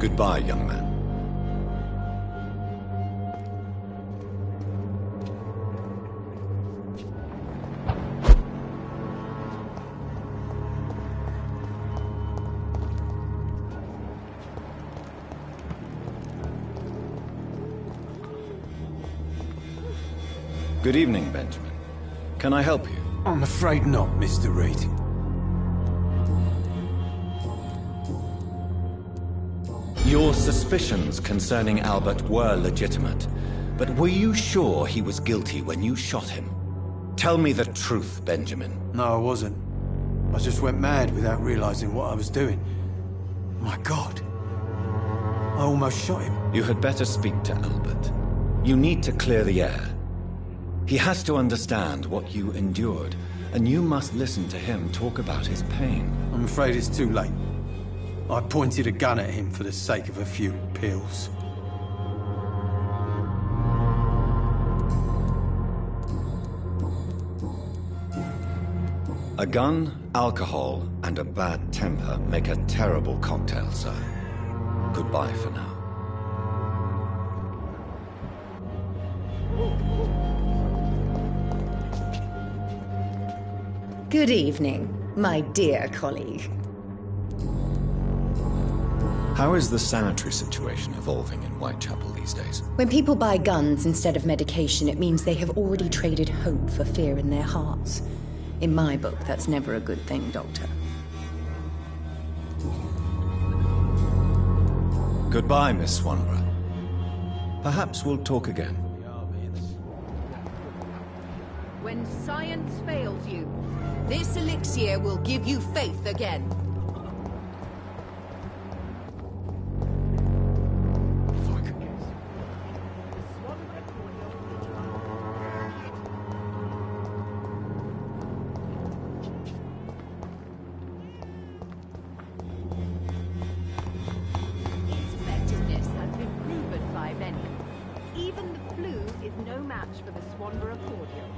Goodbye, young man. Good evening, Benjamin. Can I help you? I'm afraid not, Mr. Reed. Your suspicions concerning Albert were legitimate, but were you sure he was guilty when you shot him? Tell me the truth, Benjamin. No, I wasn't. I just went mad without realizing what I was doing. My God. I almost shot him. You had better speak to Albert. You need to clear the air. He has to understand what you endured, and you must listen to him talk about his pain. I'm afraid it's too late. I pointed a gun at him for the sake of a few pills. A gun, alcohol, and a bad temper make a terrible cocktail, sir. Goodbye for now. Good evening, my dear colleague. How is the sanitary situation evolving in Whitechapel these days? When people buy guns instead of medication, it means they have already traded hope for fear in their hearts. In my book, that's never a good thing, Doctor. Goodbye, Miss Swanborough. Perhaps we'll talk again. When science fails you, this elixir will give you faith again. Its effectiveness has been proven by many. Even the flu is no match for the Swanborough cordial.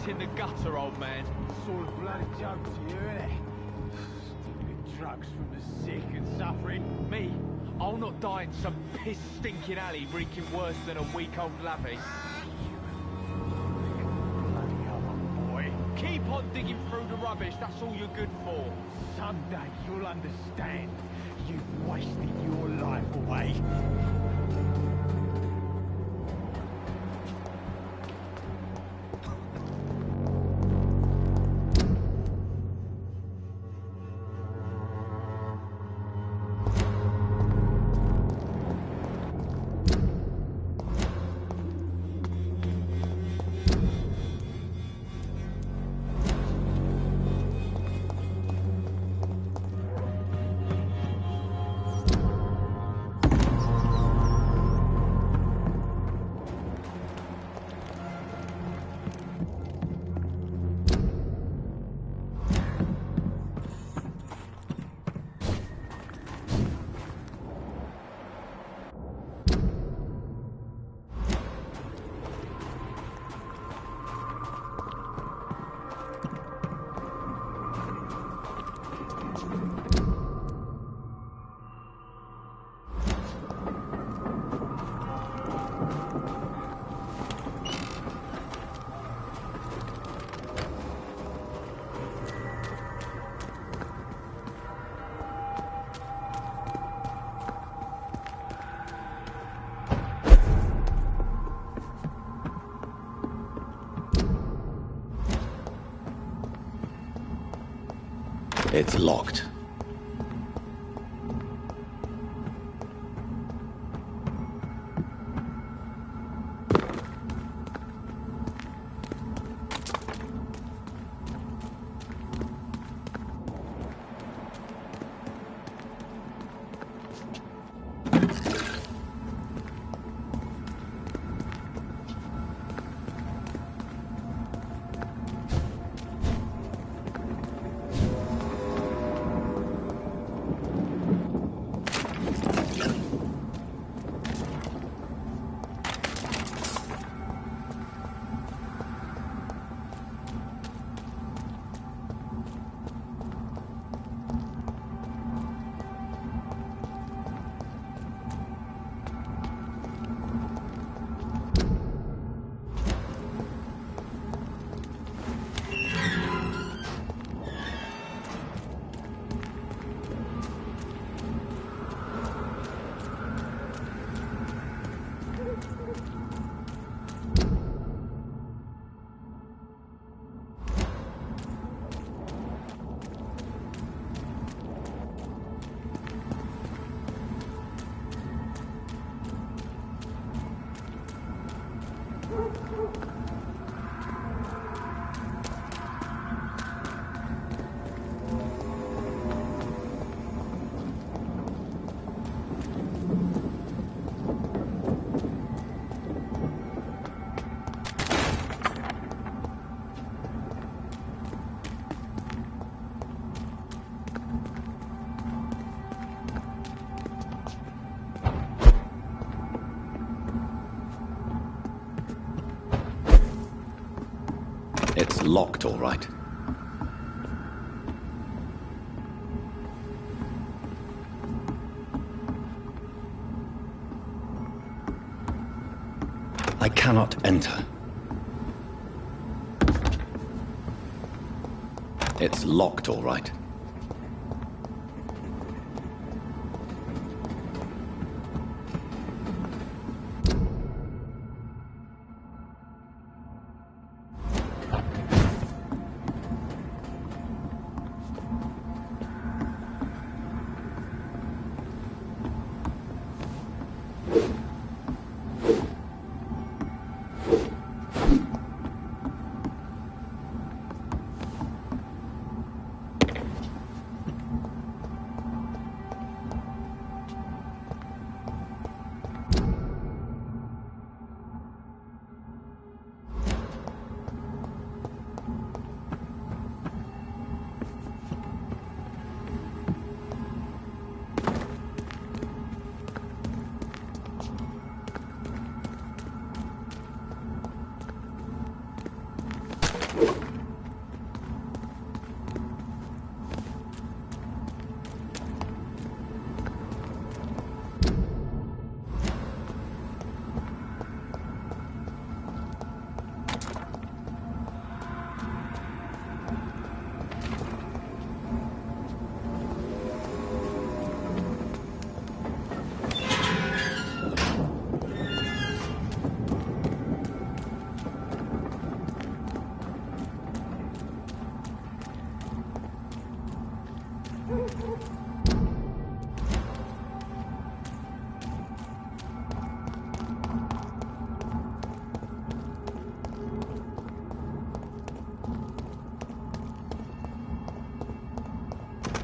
In the gutter, old man. It's all a bloody joke to you, isn't it? Stealing drugs from the sick and suffering. Me? I'll not die in some piss-stinking alley reeking worse than a week-old lavvy. Bloody hell, boy. Keep on digging through the rubbish, that's all you're good for. Someday you'll understand. You've wasted your life away. It's locked. It's locked, all right. I cannot enter. It's locked, all right.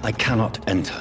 I cannot enter.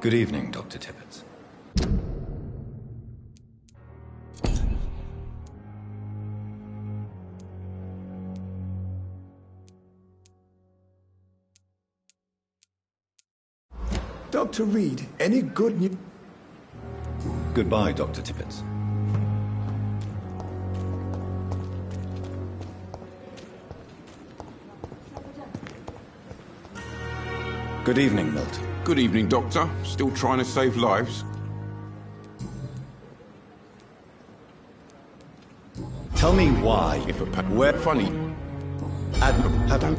Good evening, Dr. Tippett. Dr. Reed, any good news? Goodbye, Dr. Tippett. Good evening, Milton. Good evening, Doctor. Still trying to save lives? Tell me why. If a Where... funny. Adam.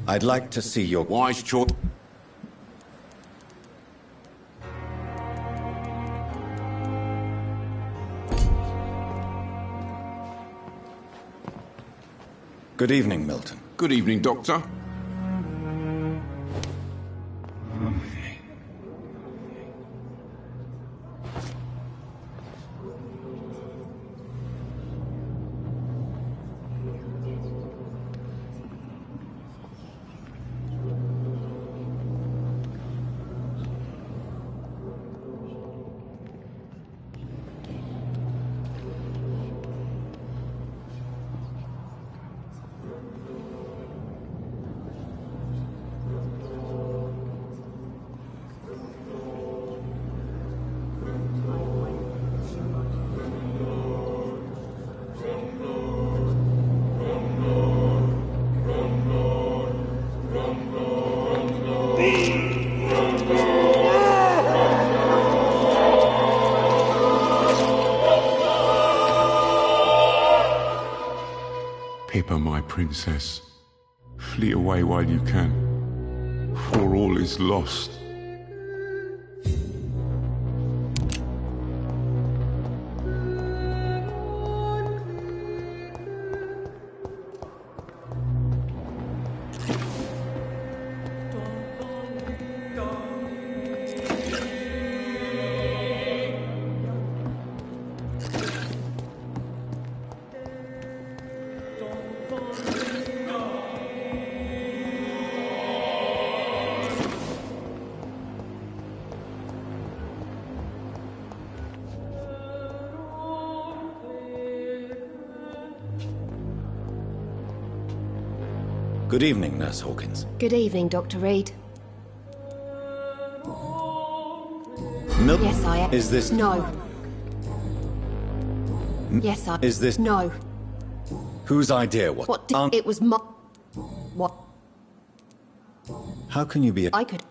I'd like to see your... Wise choice. Good evening, Milton. Good evening, Doctor. Pippa, my princess, flee away while you can, for all is lost. Good evening, Nurse Hawkins. Good evening, Dr. Reed. Milton. Yes, I am. Is this... No. Yes, I... Is this... No. Whose idea was... What did... It was my... What? How can you be... I could...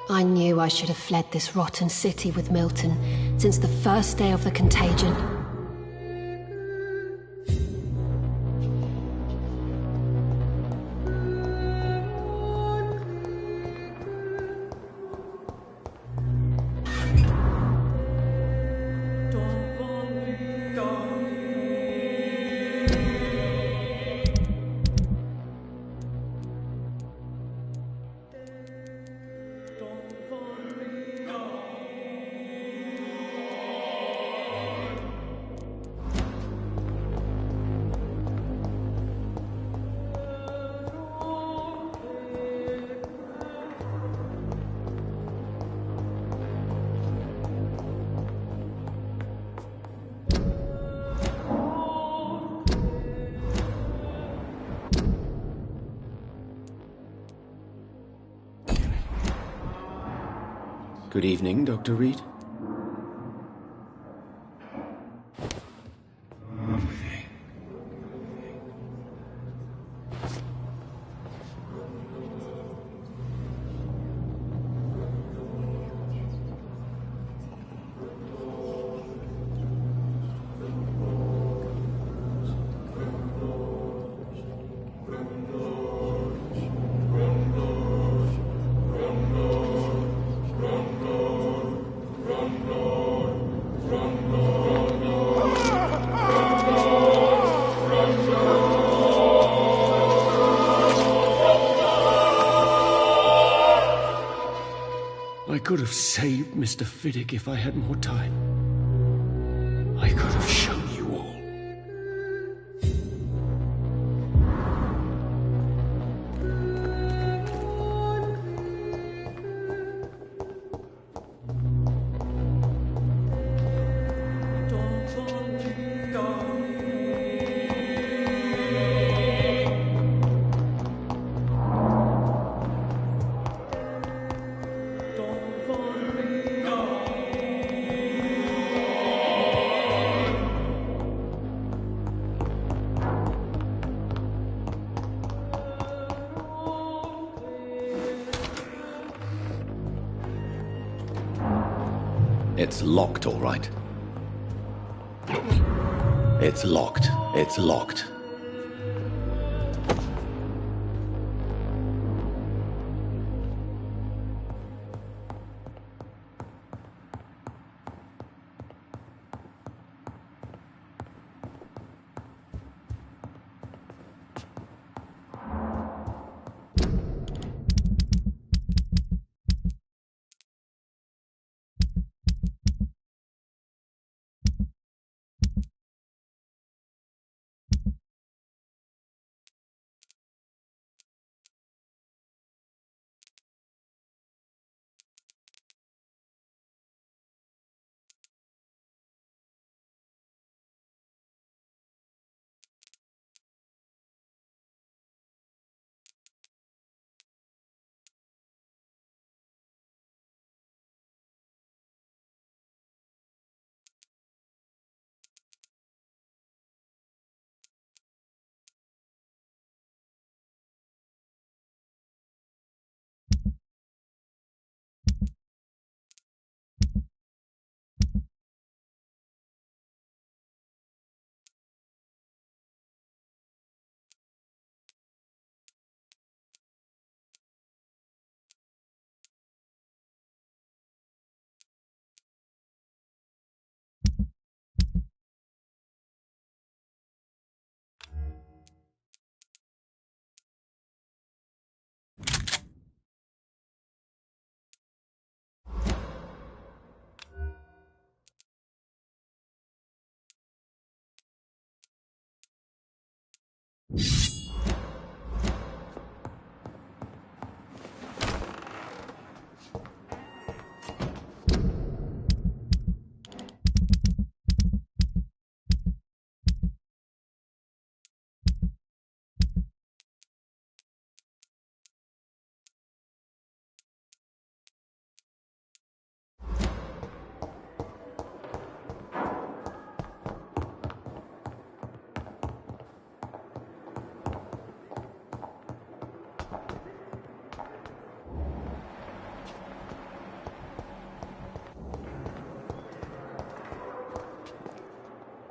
I knew I should have fled this rotten city with Milton since the first day of the contagion. Good evening, Dr. Reed. could have saved Mr. Fiddick if I had more time. I could have shown you all. It's locked, all right. It's locked. It's locked.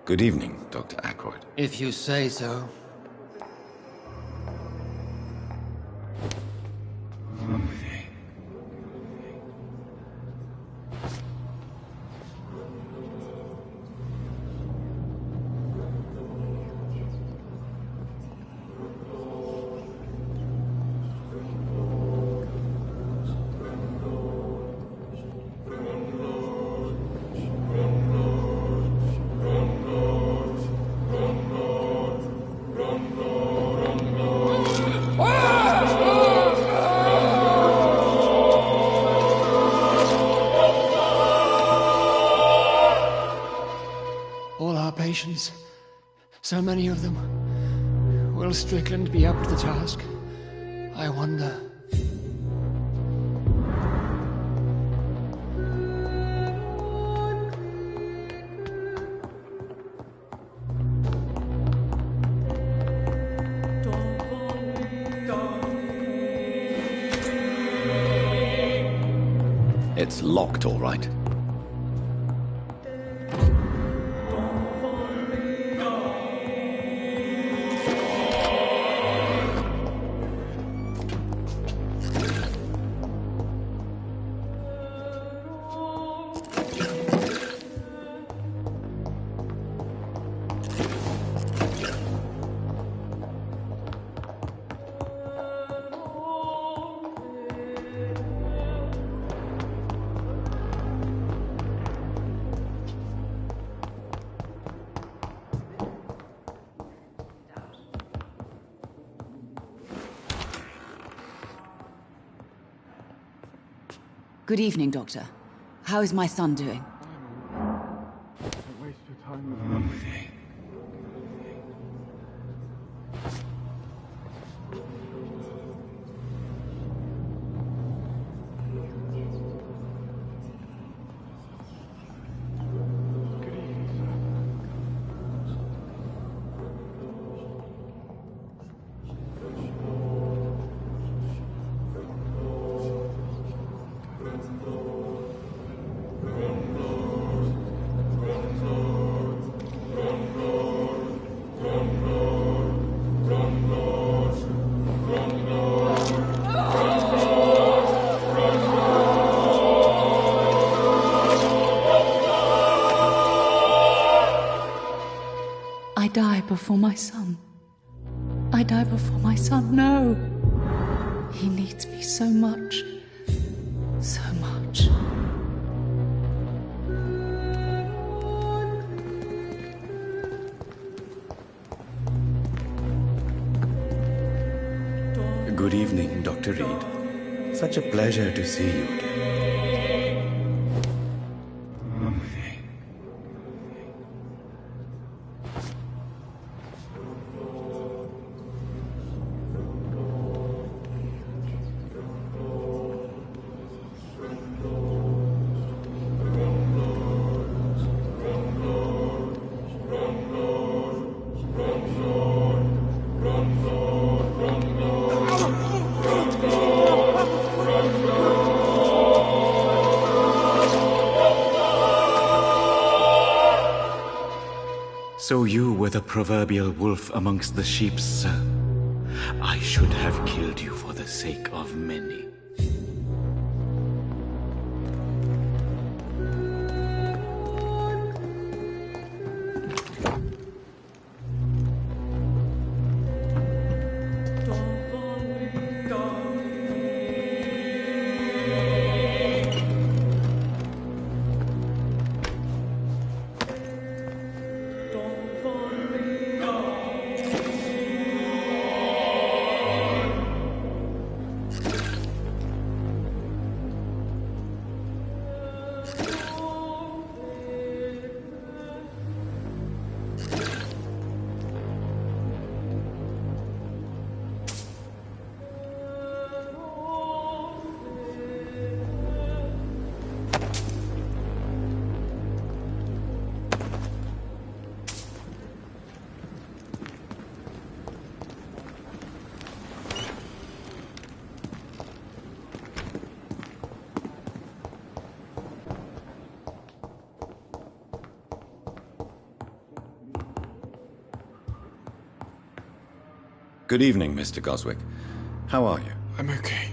Good evening, Dr. Ackroyd. If you say so. Patients. So many of them. Will Strickland be up to the task? I wonder. It's locked, all right. Good evening, Doctor. How is my son doing? Don't waste your time with me. I die before my son. I die before my son. No. He needs me so much. So much. Good evening, Dr. Reed. Such a pleasure to see you again. So you were the proverbial wolf amongst the sheep, sir. I should have killed you for the sake of many. Good evening, Mr. Goswick. How are you? I'm okay.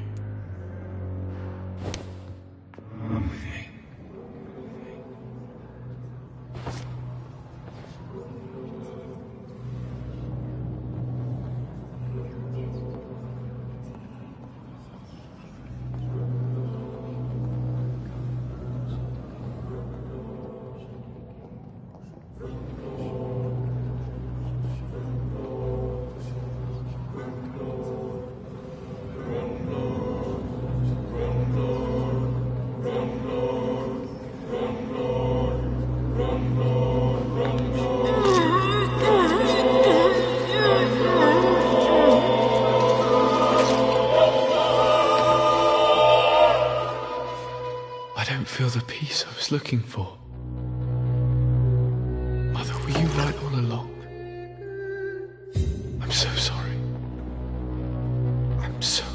Feel the peace I was looking for. Mother, were you right all along? I'm so sorry. I'm so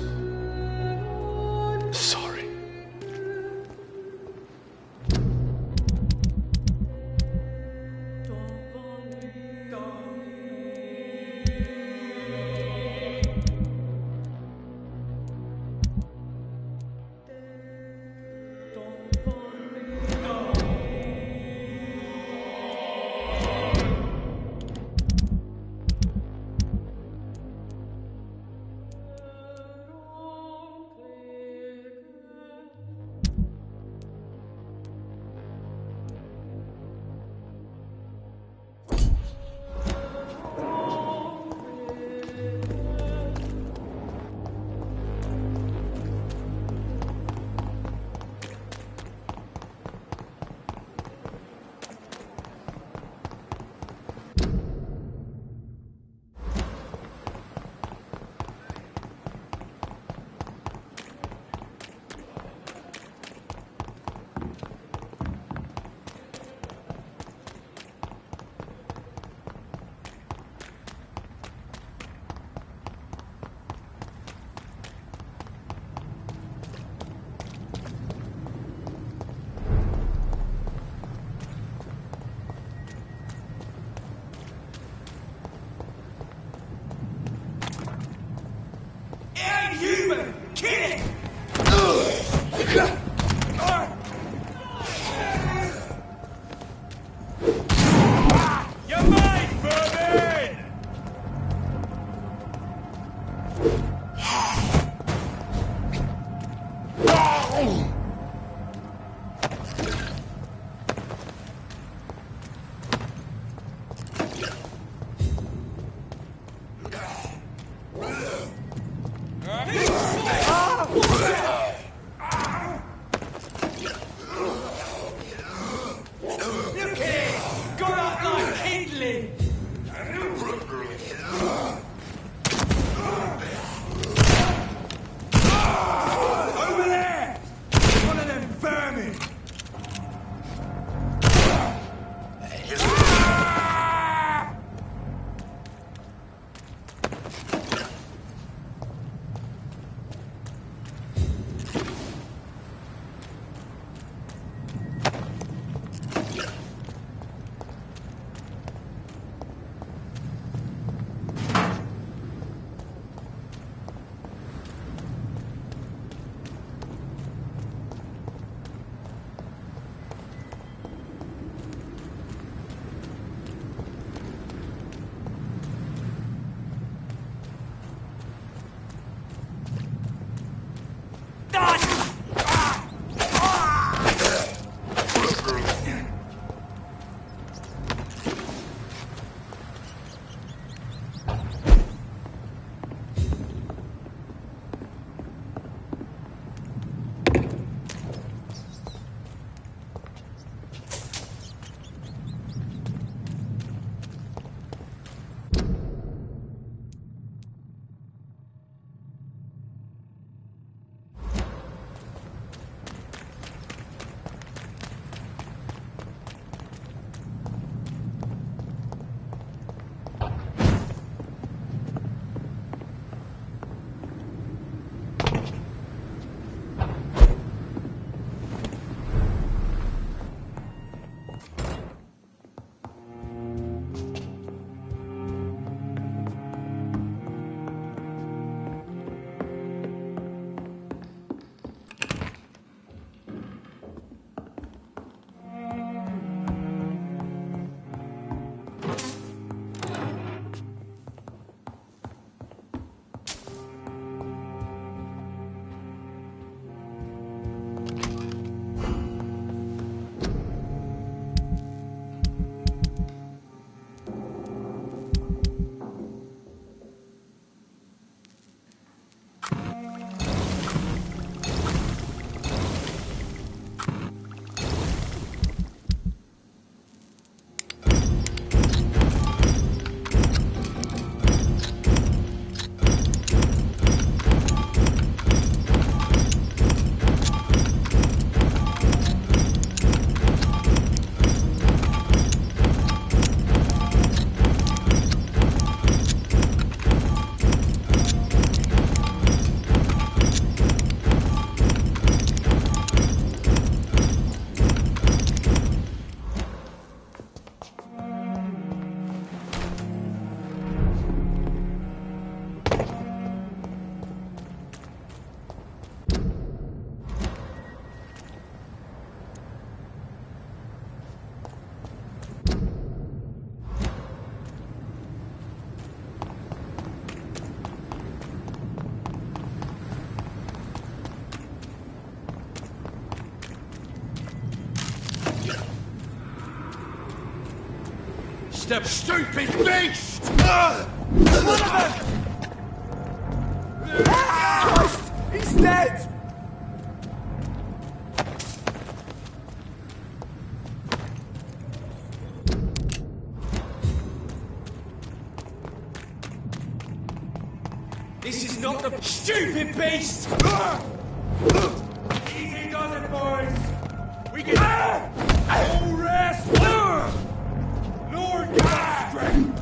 sorry. Step stupid beast! One of them! He's dead! This is not the stupid beast! Easy does it, boys! We get all rest! Lord, give us strength!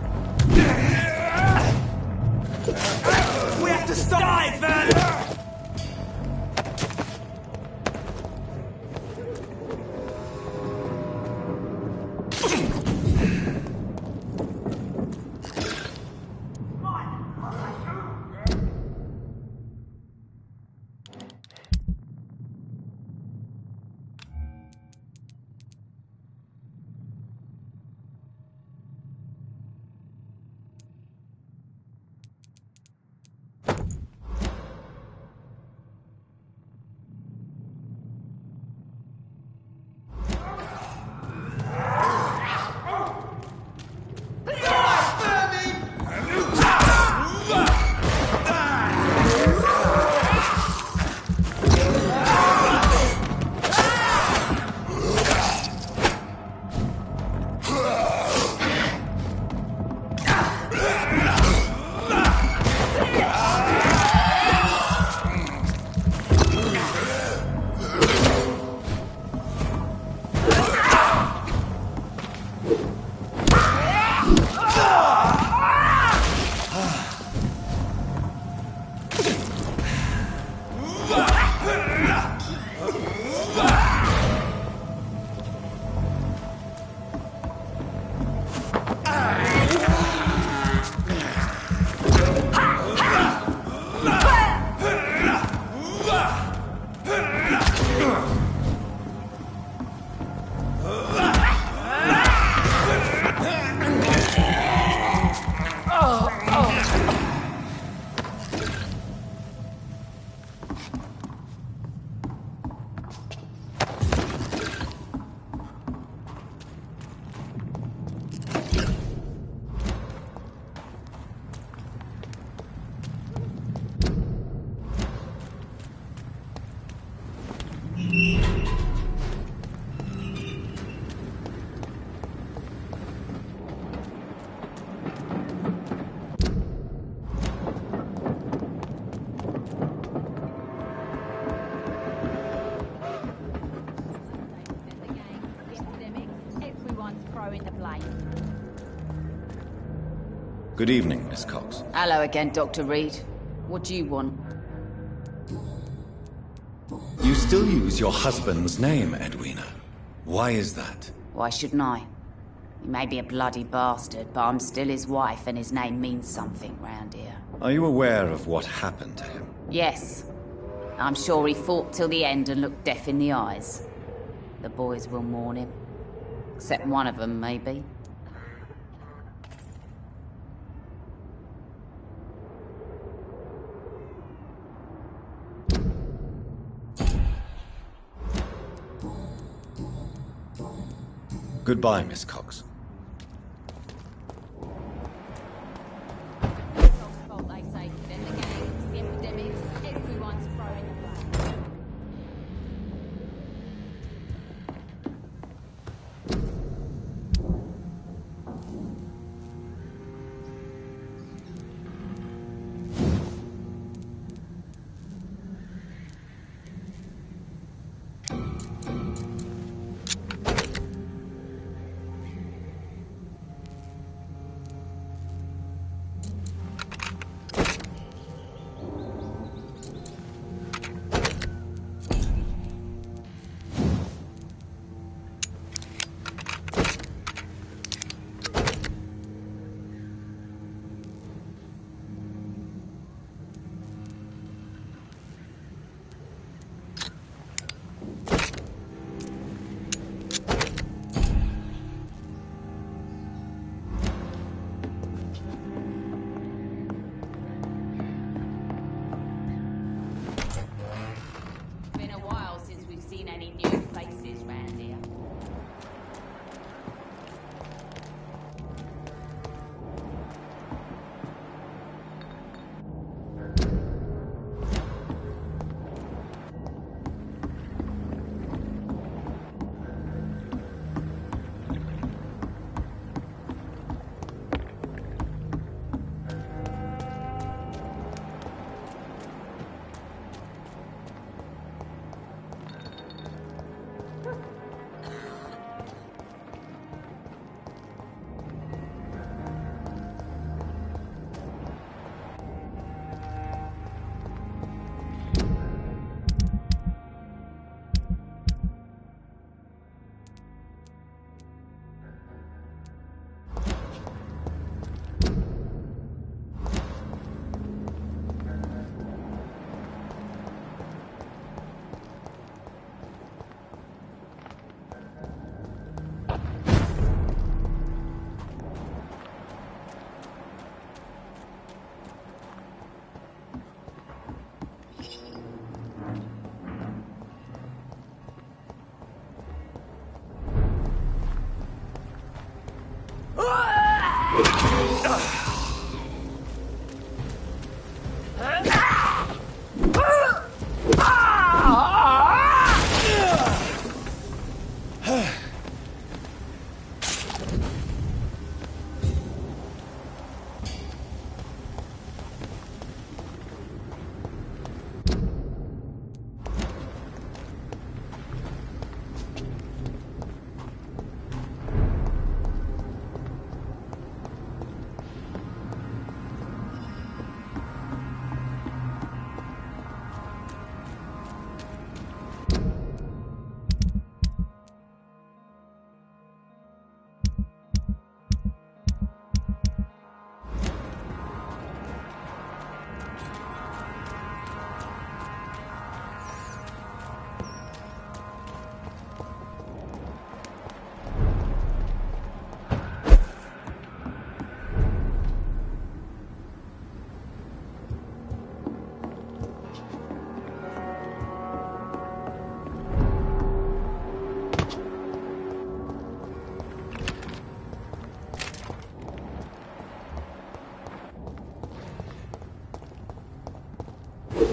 We have to stop! Die, Good evening, Miss Cox. Hello again, Dr. Reed. What do you want? You still use your husband's name, Edwina. Why is that? Why shouldn't I? He may be a bloody bastard, but I'm still his wife and his name means something round here. Are you aware of what happened to him? Yes. I'm sure he fought till the end and looked death in the eyes. The boys will mourn him. Except one of them, maybe. Goodbye, Miss Cox.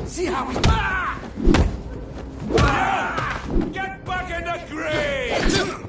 See how we... Get back in the grave!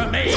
to me!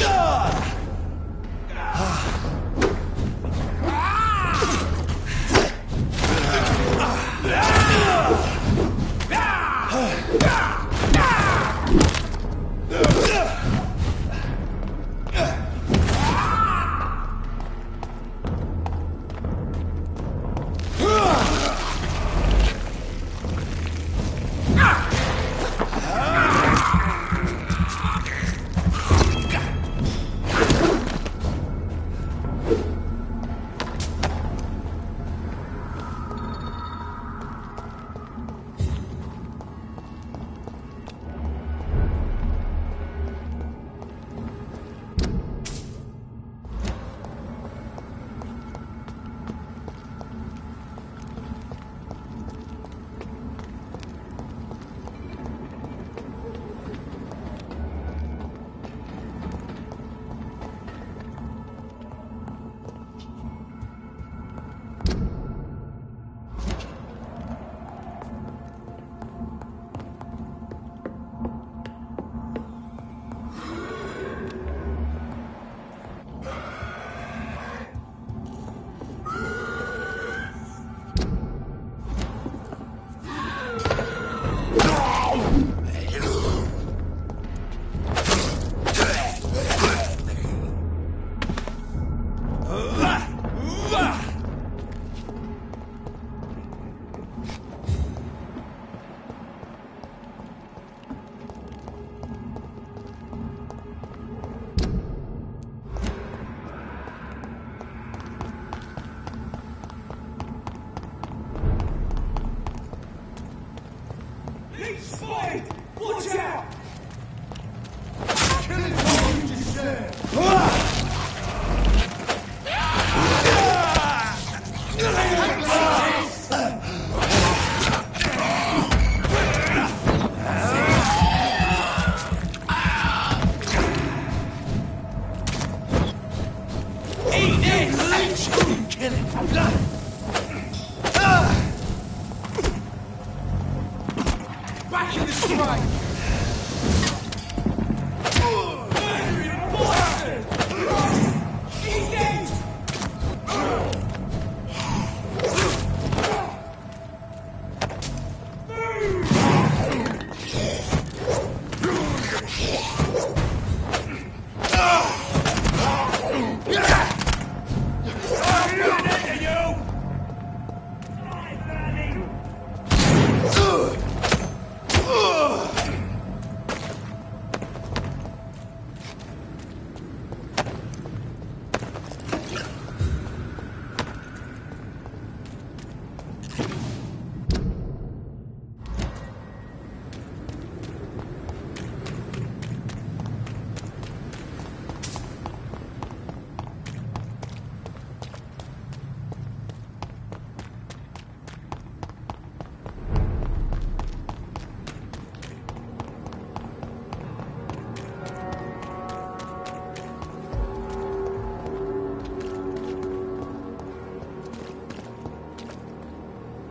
Back in the strike!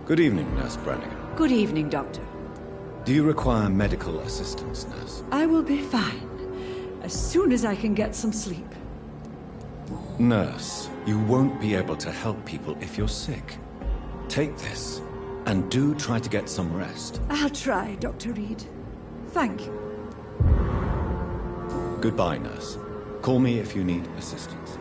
Good evening, Nurse Brannigan. Good evening, Doctor. Do you require medical assistance, Nurse? I will be fine, as soon as I can get some sleep. Nurse, you won't be able to help people if you're sick. Take this, and do try to get some rest. I'll try, Dr. Reed. Thank you. Goodbye, Nurse. Call me if you need assistance.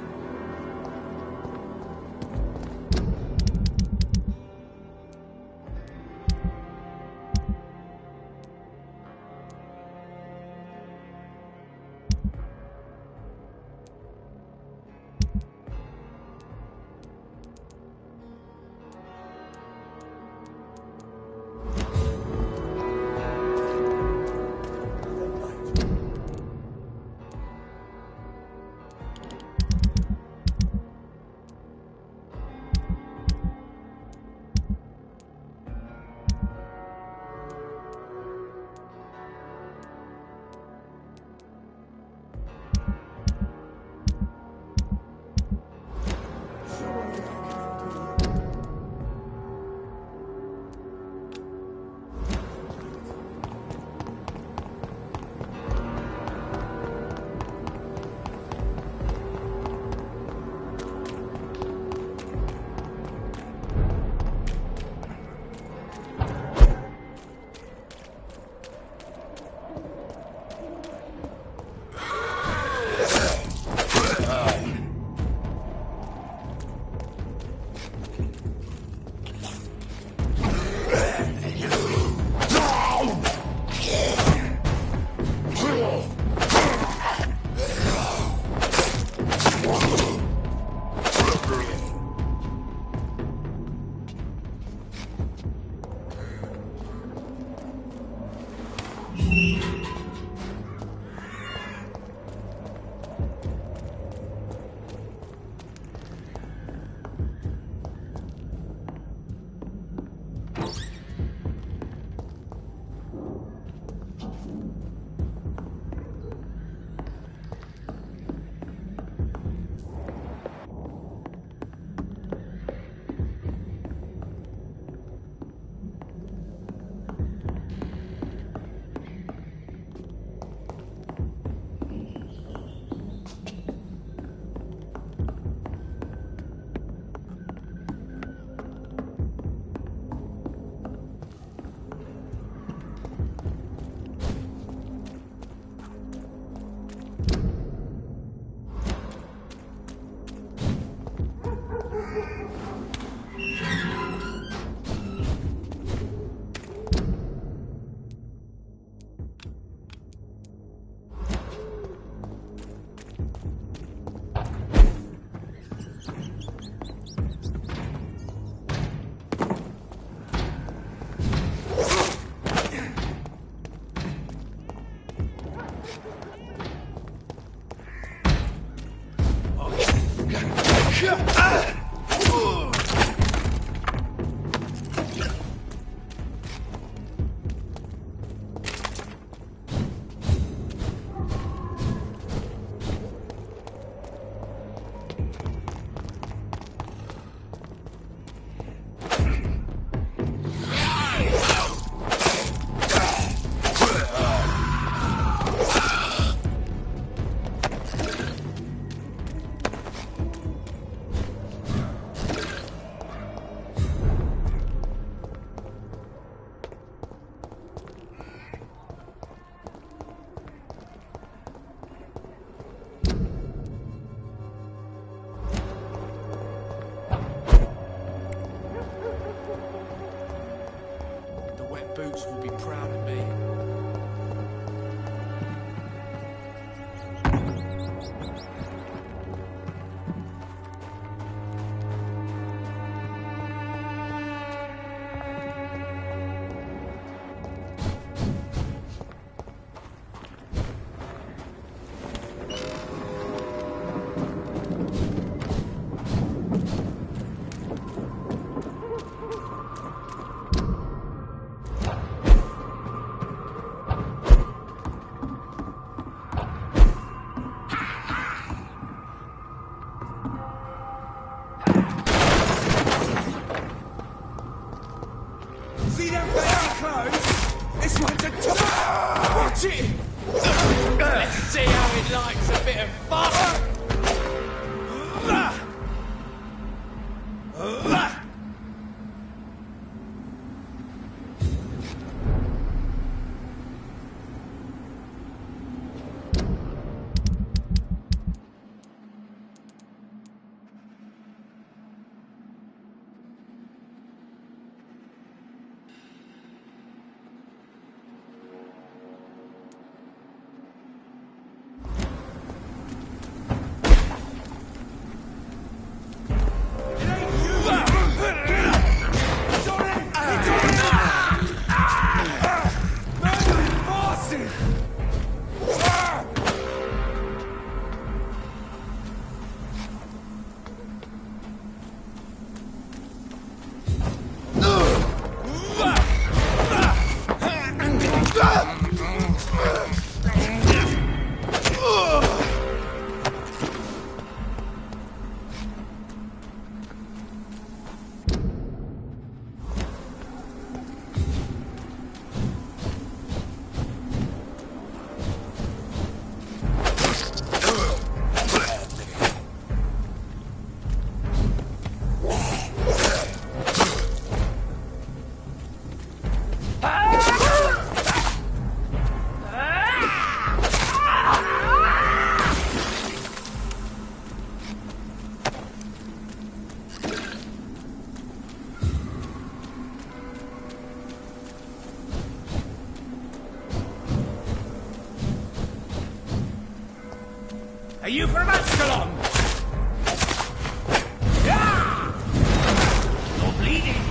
boots will be proud of me. See them fancy clothes? This one's a top. Watch it! Let's see how it likes a bit of fun. Are you from Ascalon? Yeah! You're bleeding.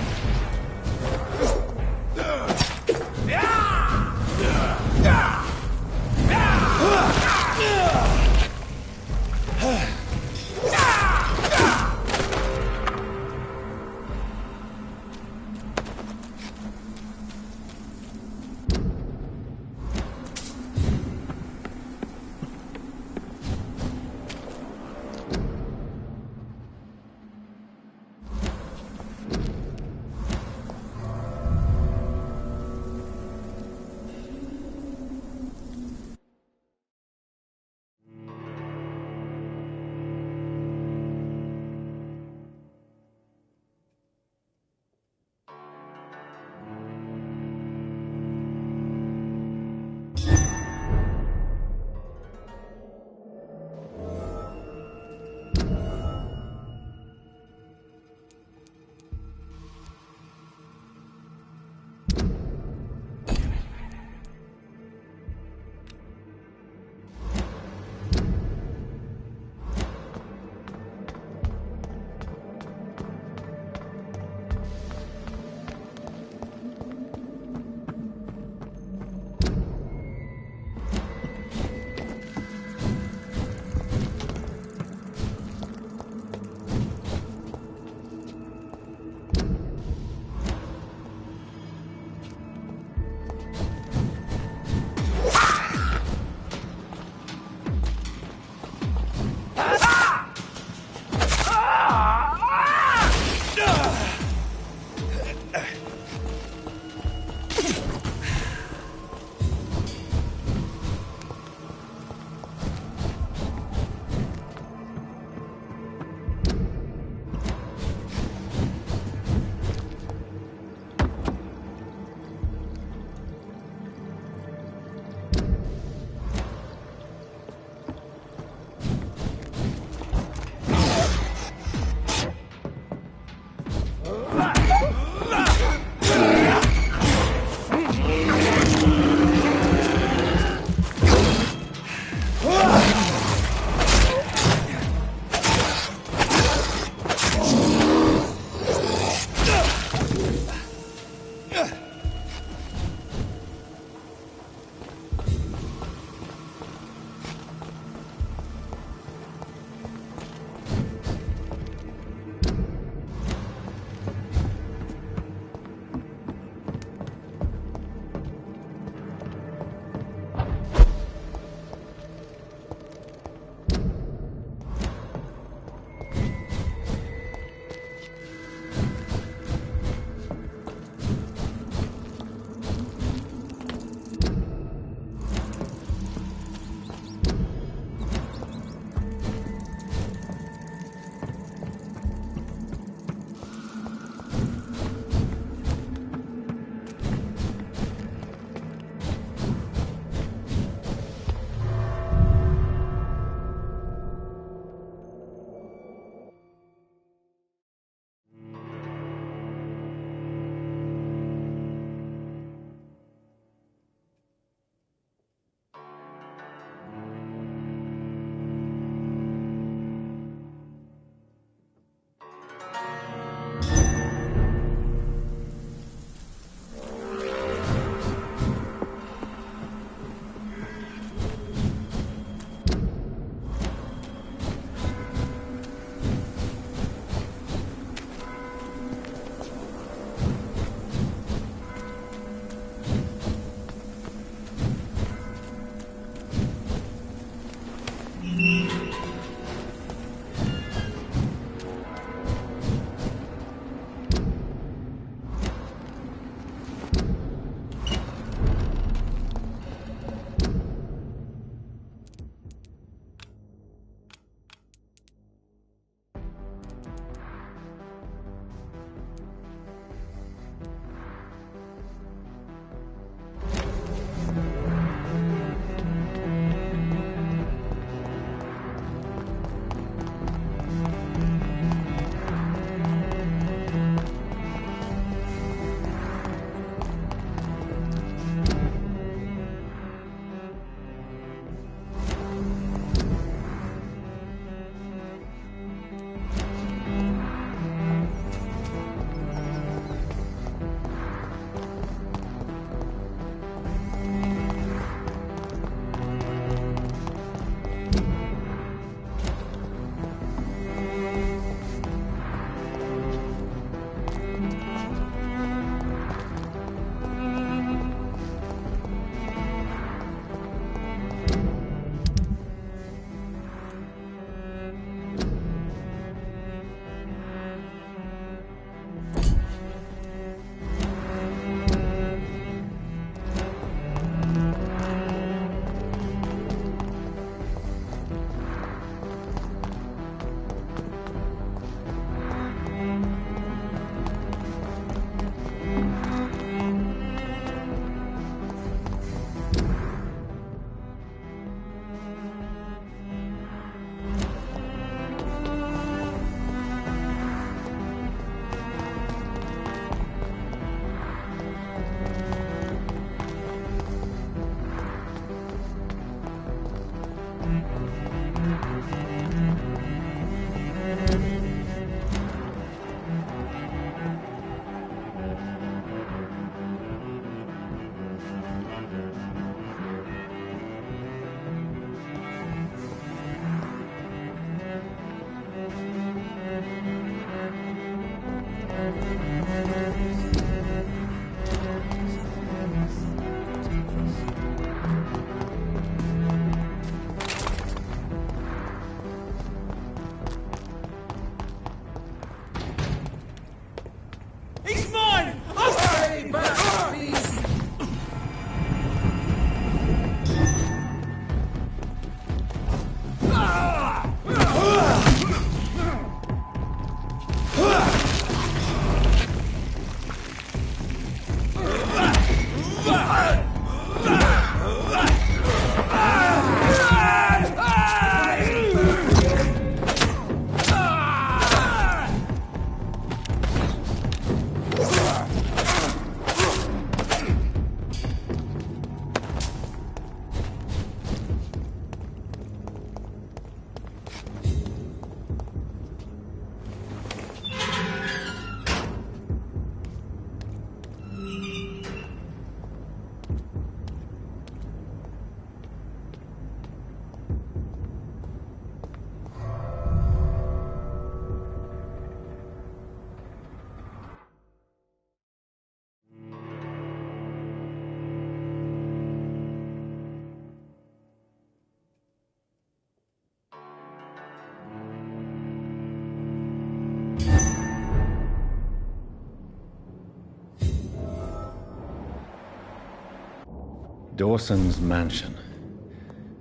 Dawson's mansion.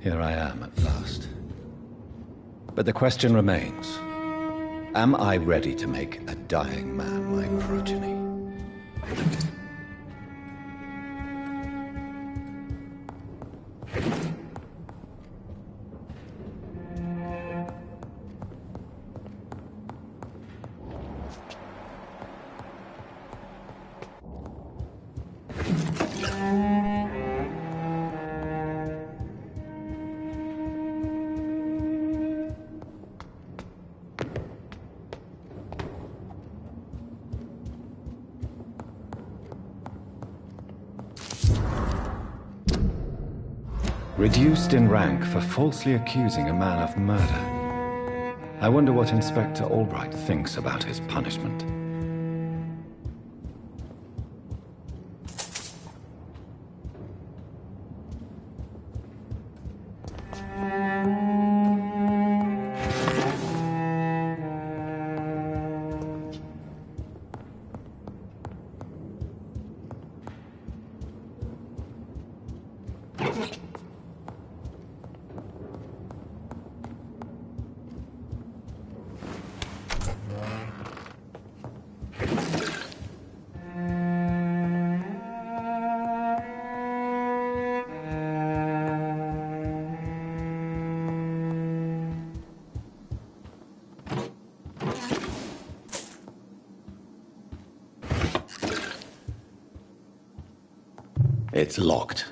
Here I am at last. But the question remains. Am I ready to make a dying man my progeny? Reduced in rank for falsely accusing a man of murder. I wonder what Inspector Albright thinks about his punishment. It's locked.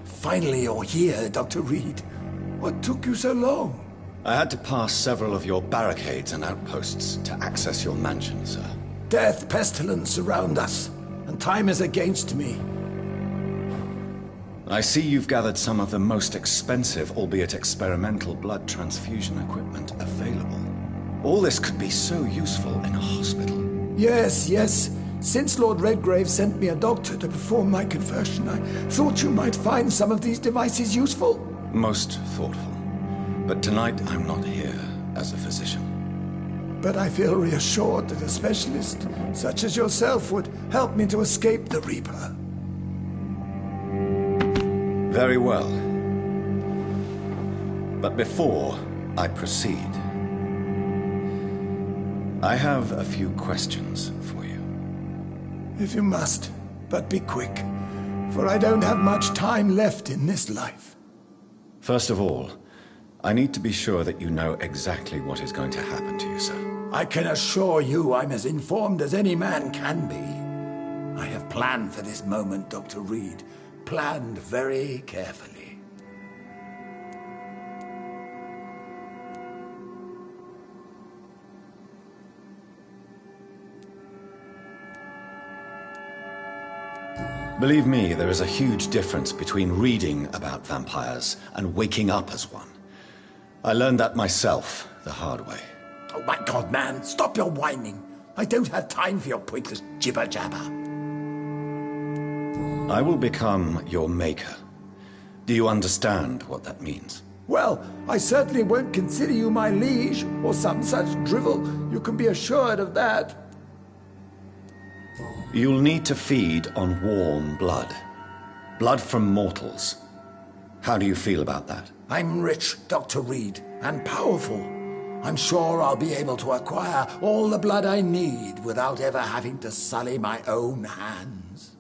Finally, you're here, Dr. Reed. What took you so long? I had to pass several of your barricades and outposts to access your mansion, sir. Death, pestilence surround us, and time is against me. I see you've gathered some of the most expensive, albeit experimental, blood transfusion equipment available. All this could be so useful in a hospital. Yes, yes. Since Lord Redgrave sent me a doctor to perform my conversion, I thought you might find some of these devices useful. Most thoughtful. But tonight I'm not here as a physician. But I feel reassured that a specialist such as yourself would help me to escape the Reaper. Very well. But before I proceed, I have a few questions for you. If you must, but be quick, for I don't have much time left in this life. First of all, I need to be sure that you know exactly what is going to happen to you, sir. I can assure you I'm as informed as any man can be. I have planned for this moment, Dr. Reed. Planned very carefully. Believe me, there is a huge difference between reading about vampires and waking up as one. I learned that myself the hard way. Oh my God, man, stop your whining. I don't have time for your pointless jibber-jabber. I will become your maker. Do you understand what that means? Well, I certainly won't consider you my liege, or some such drivel. You can be assured of that. You'll need to feed on warm blood. Blood from mortals. How do you feel about that? I'm rich, Dr. Reed, and powerful. I'm sure I'll be able to acquire all the blood I need without ever having to sully my own hands.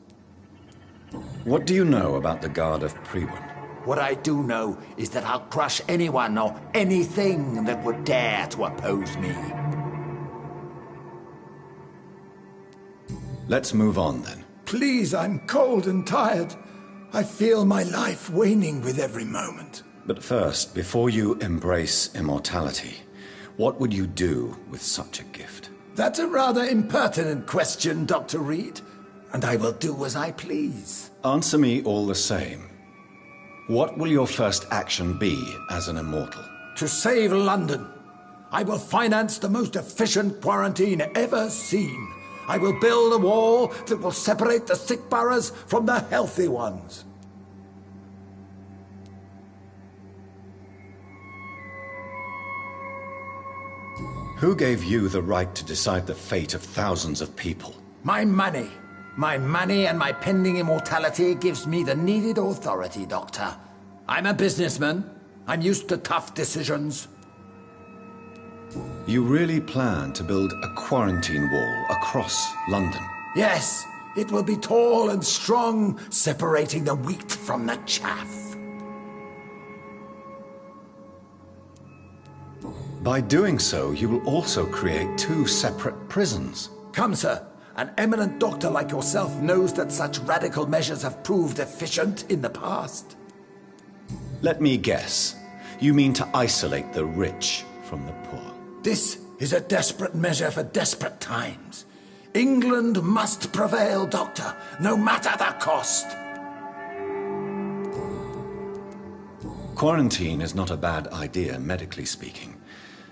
What do you know about the Guard of Priwen? What I do know is that I'll crush anyone or anything that would dare to oppose me. Let's move on, then. Please, I'm cold and tired. I feel my life waning with every moment. But first, before you embrace immortality, what would you do with such a gift? That's a rather impertinent question, Dr. Reed, and I will do as I please. Answer me all the same. What will your first action be as an immortal? To save London, I will finance the most efficient quarantine ever seen. I will build a wall that will separate the sick boroughs from the healthy ones. Who gave you the right to decide the fate of thousands of people? My money. My money and my pending immortality gives me the needed authority, Doctor. I'm a businessman. I'm used to tough decisions. You really plan to build a quarantine wall across London? Yes, it will be tall and strong, separating the wheat from the chaff. By doing so, you will also create 2 separate prisons. Come, sir. An eminent doctor like yourself knows that such radical measures have proved efficient in the past. Let me guess. You mean to isolate the rich from the poor? This is a desperate measure for desperate times. England must prevail, Doctor, no matter the cost. Quarantine is not a bad idea, medically speaking.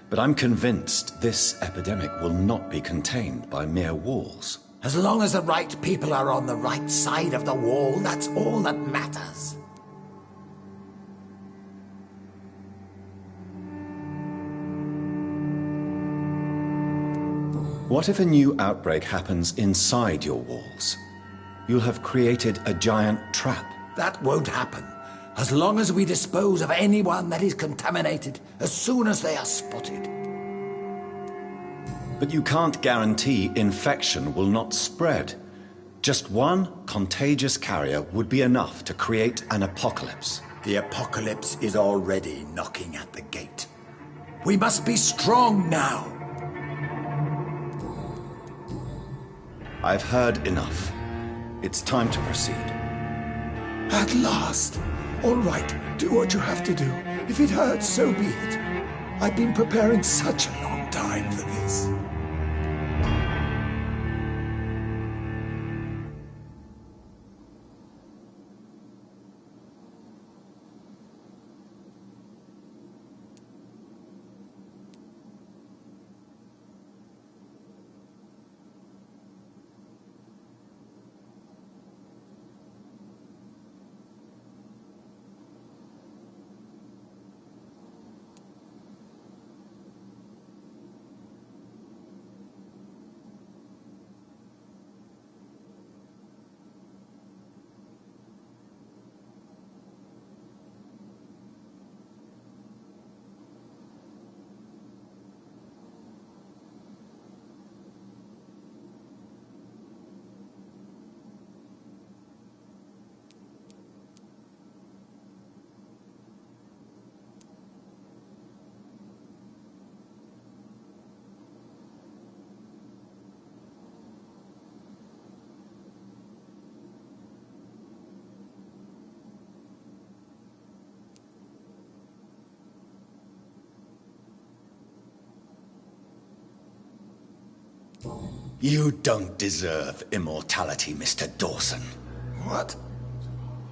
But I'm convinced this epidemic will not be contained by mere walls. As long as the right people are on the right side of the wall, that's all that matters. What if a new outbreak happens inside your walls? You'll have created a giant trap. That won't happen. As long as we dispose of anyone that is contaminated as soon as they are spotted. But you can't guarantee infection will not spread. Just one contagious carrier would be enough to create an apocalypse. The apocalypse is already knocking at the gate. We must be strong now. I've heard enough. It's time to proceed. At last. All right, do what you have to do. If it hurts, so be it. I've been preparing such a long time for this. You don't deserve immortality, Mr. Dawson. What?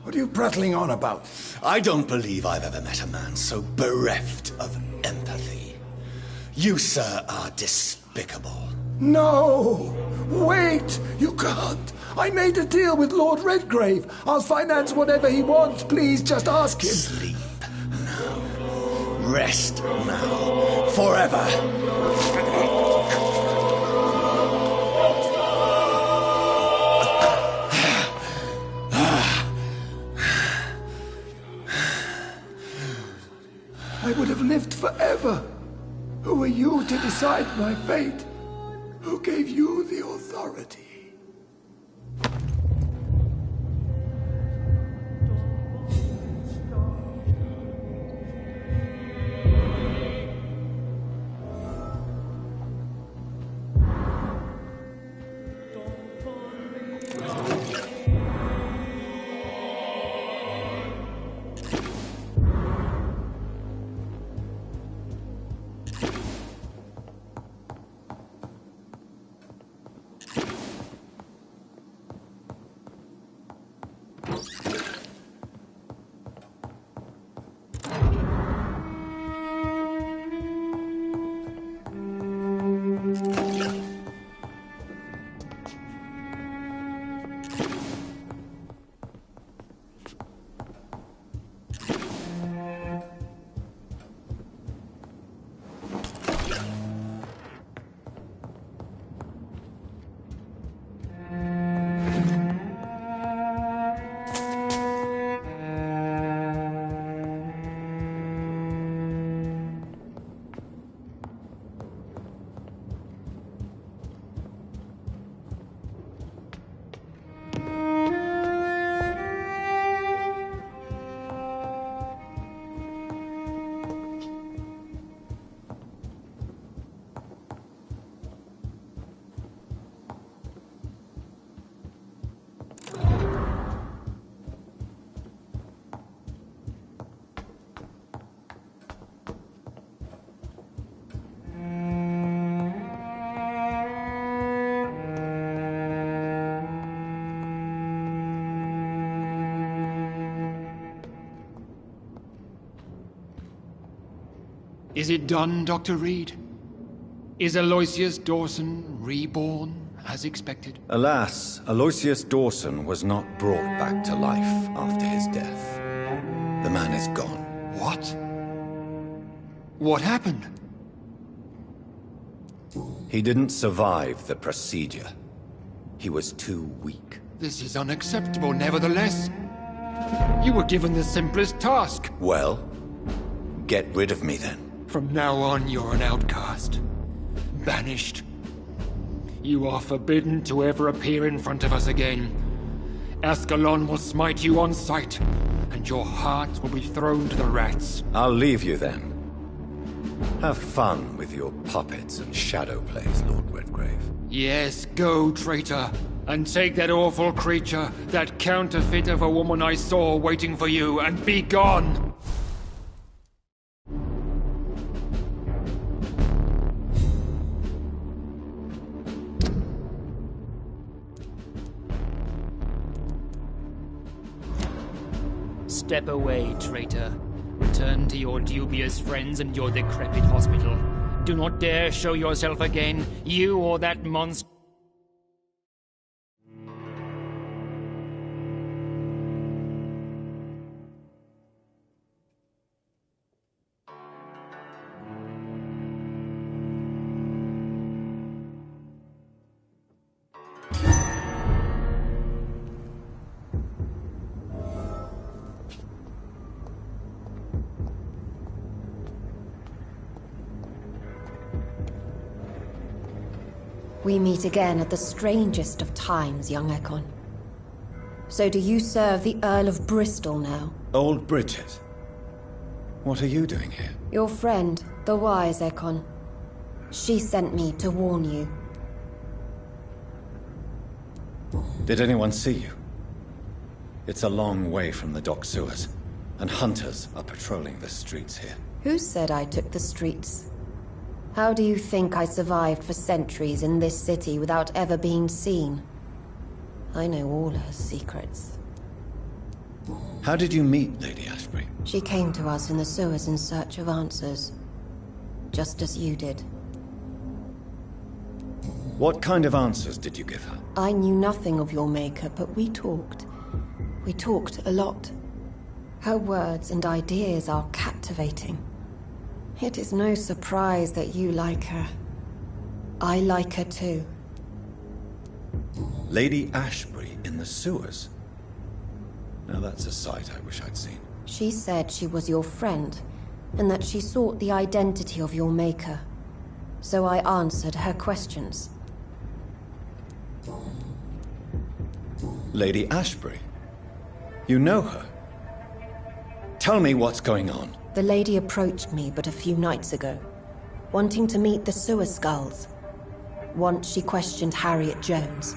What are you prattling on about? I don't believe I've ever met a man so bereft of empathy. You, sir, are despicable. No! Wait! You can't! I made a deal with Lord Redgrave. I'll finance whatever he wants. Please, just ask him. Sleep now. Rest now. Forever. I would have lived forever. Who are you to decide my fate? Who gave you the authority? Is it done, Dr. Reed? Is Aloysius Dawson reborn, as expected? Alas, Aloysius Dawson was not brought back to life after his death. The man is gone. What? What happened? He didn't survive the procedure. He was too weak. This is unacceptable, nevertheless. You were given the simplest task. Well, get rid of me then. From now on, you're an outcast. Banished. You are forbidden to ever appear in front of us again. Ascalon will smite you on sight, and your heart will be thrown to the rats. I'll leave you then. Have fun with your puppets and shadow plays, Lord Redgrave. Yes, go, traitor, and take that awful creature, that counterfeit of a woman I saw waiting for you, and be gone! Step away, traitor. Return to your dubious friends and your decrepit hospital. Do not dare show yourself again, you or that monster. We meet again at the strangest of times, young Ekon. So do you serve the Earl of Bristol now? Old Bridget. What are you doing here? Your friend, the wise Ekon. She sent me to warn you. Did anyone see you? It's a long way from the dock sewers, and hunters are patrolling the streets here. Who said I took the streets? How do you think I survived for centuries in this city without ever being seen? I know all her secrets. How did you meet Lady Ashbury? She came to us in the sewers in search of answers. Just as you did. What kind of answers did you give her? I knew nothing of your maker, but we talked. We talked a lot. Her words and ideas are captivating. It is no surprise that you like her. I like her too. Lady Ashbury in the sewers? Now that's a sight I wish I'd seen. She said she was your friend, and that she sought the identity of your maker. So I answered her questions. Lady Ashbury? You know her? Tell me what's going on. The lady approached me but a few nights ago, wanting to meet the sewer skulls. Once she questioned Harriet Jones.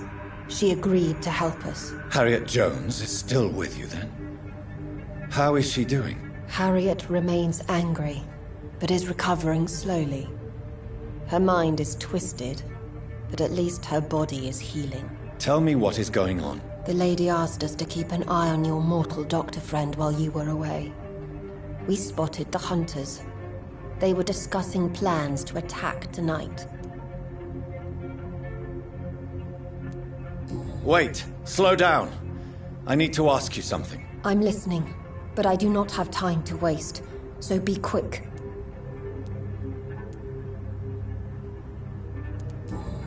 She agreed to help us. Harriet Jones is still with you then? How is she doing? Harriet remains angry, but is recovering slowly. Her mind is twisted, but at least her body is healing. Tell me what is going on. The lady asked us to keep an eye on your mortal doctor friend while you were away. We spotted the hunters. They were discussing plans to attack tonight. Wait! Slow down! I need to ask you something. I'm listening, but I do not have time to waste, so be quick.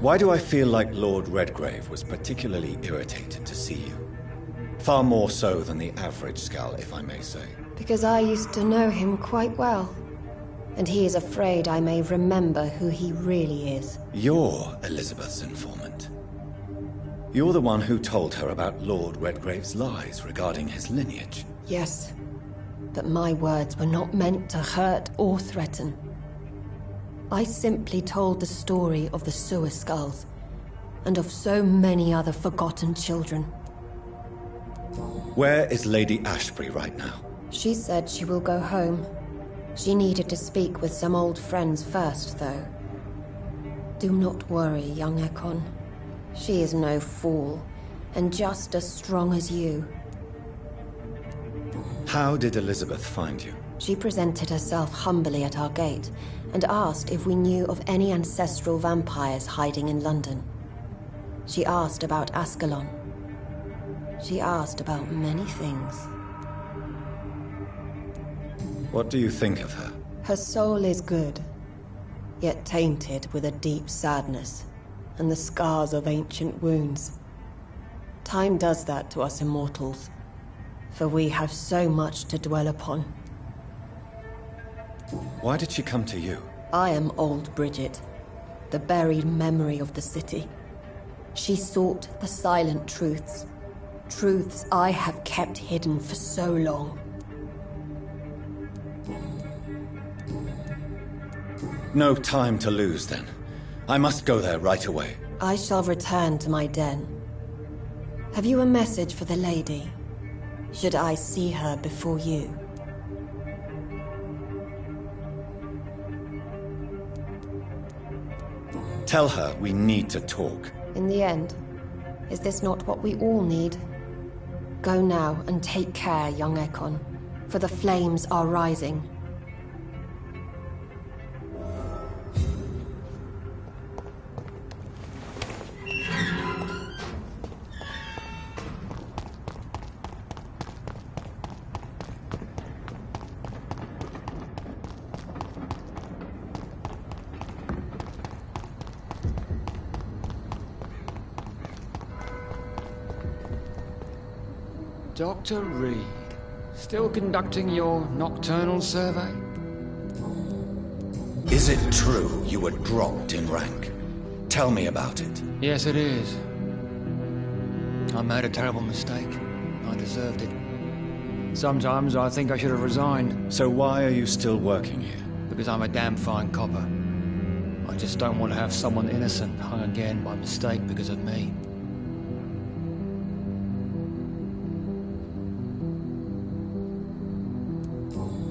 Why do I feel like Lord Redgrave was particularly irritated to see you? Far more so than the average Skull, if I may say. Because I used to know him quite well. And he is afraid I may remember who he really is. You're Elizabeth's informant. You're the one who told her about Lord Redgrave's lies regarding his lineage. Yes, but my words were not meant to hurt or threaten. I simply told the story of the sewer skulls, and of so many other forgotten children. Where is Lady Ashbury right now? She said she will go home. She needed to speak with some old friends first, though. Do not worry, young Ekon. She is no fool, and just as strong as you. How did Elizabeth find you? She presented herself humbly at our gate and asked if we knew of any ancestral vampires hiding in London. She asked about Ascalon. She asked about many things. What do you think of her? Her soul is good, yet tainted with a deep sadness and the scars of ancient wounds. Time does that to us immortals, for we have so much to dwell upon. Why did she come to you? I am old Bridget, the buried memory of the city. She sought the silent truths, truths I have kept hidden for so long. No time to lose, then. I must go there right away. I shall return to my den. Have you a message for the lady? Should I see her before you? Tell her we need to talk. In the end, is this not what we all need? Go now and take care, young Ekon, for the flames are rising. Dr. Reed, still conducting your nocturnal survey? Is it true you were dropped in rank? Tell me about it. Yes, it is. I made a terrible mistake. I deserved it. Sometimes I think I should have resigned. So why are you still working here? Because I'm a damn fine copper. I just don't want to have someone innocent hung again by mistake because of me.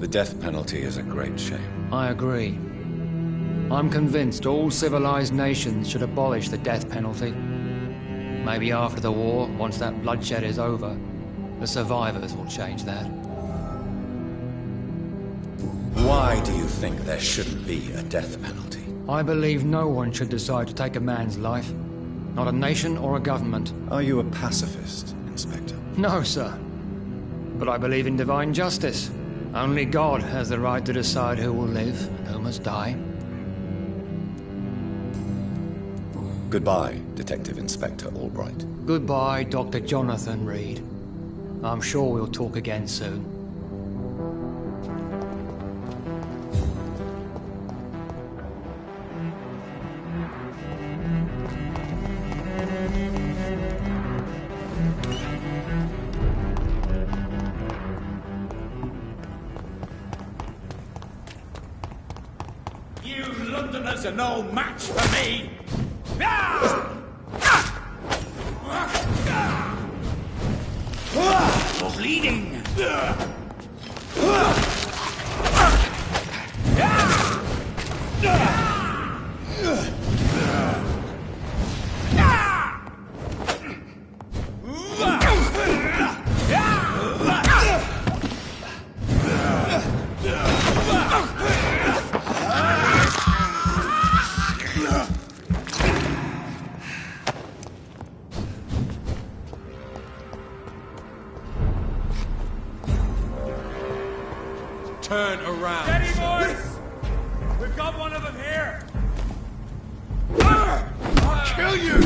The death penalty is a great shame. I agree. I'm convinced all civilized nations should abolish the death penalty. Maybe after the war, once that bloodshed is over, the survivors will change that. Why do you think there shouldn't be a death penalty? I believe no one should decide to take a man's life. Not a nation or a government. Are you a pacifist, Inspector? No, sir. But I believe in divine justice. Only God has the right to decide who will live and who must die. Goodbye, Detective Inspector Albright. Goodbye, Dr. Jonathan Reed. I'm sure we'll talk again soon. You Londoners are no match for me! You're bleeding! Turn around. Steady, boys! We've got one of them here! I'll kill you!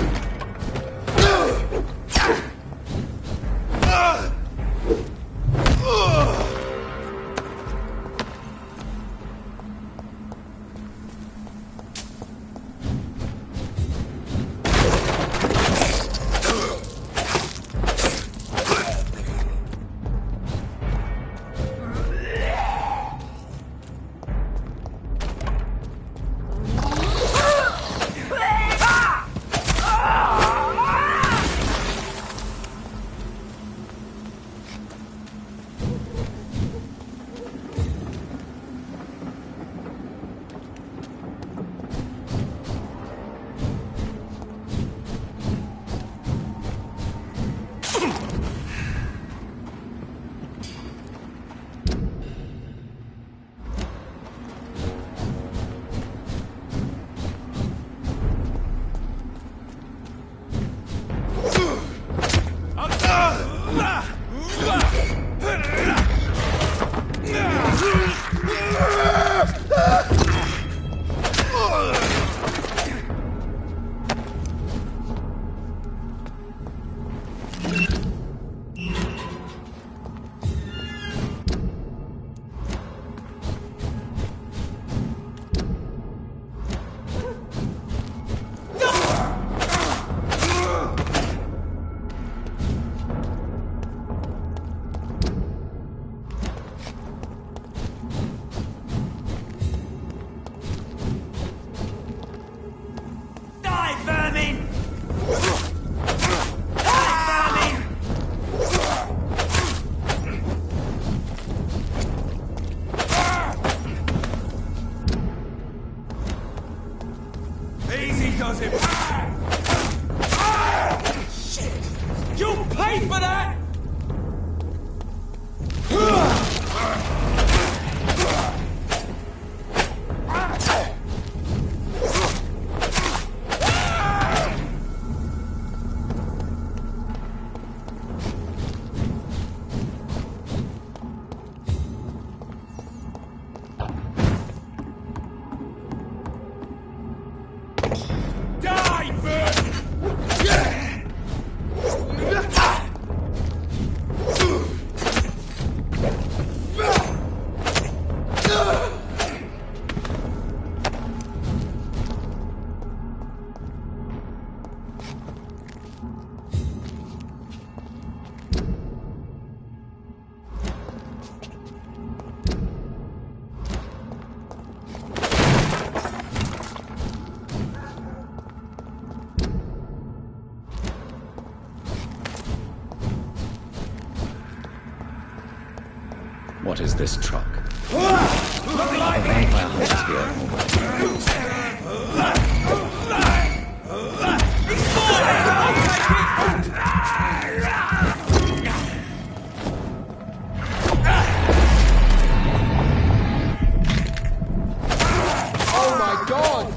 does it! Shit! You paid for that! What is this truck? A vampire hunts here. Oh my god!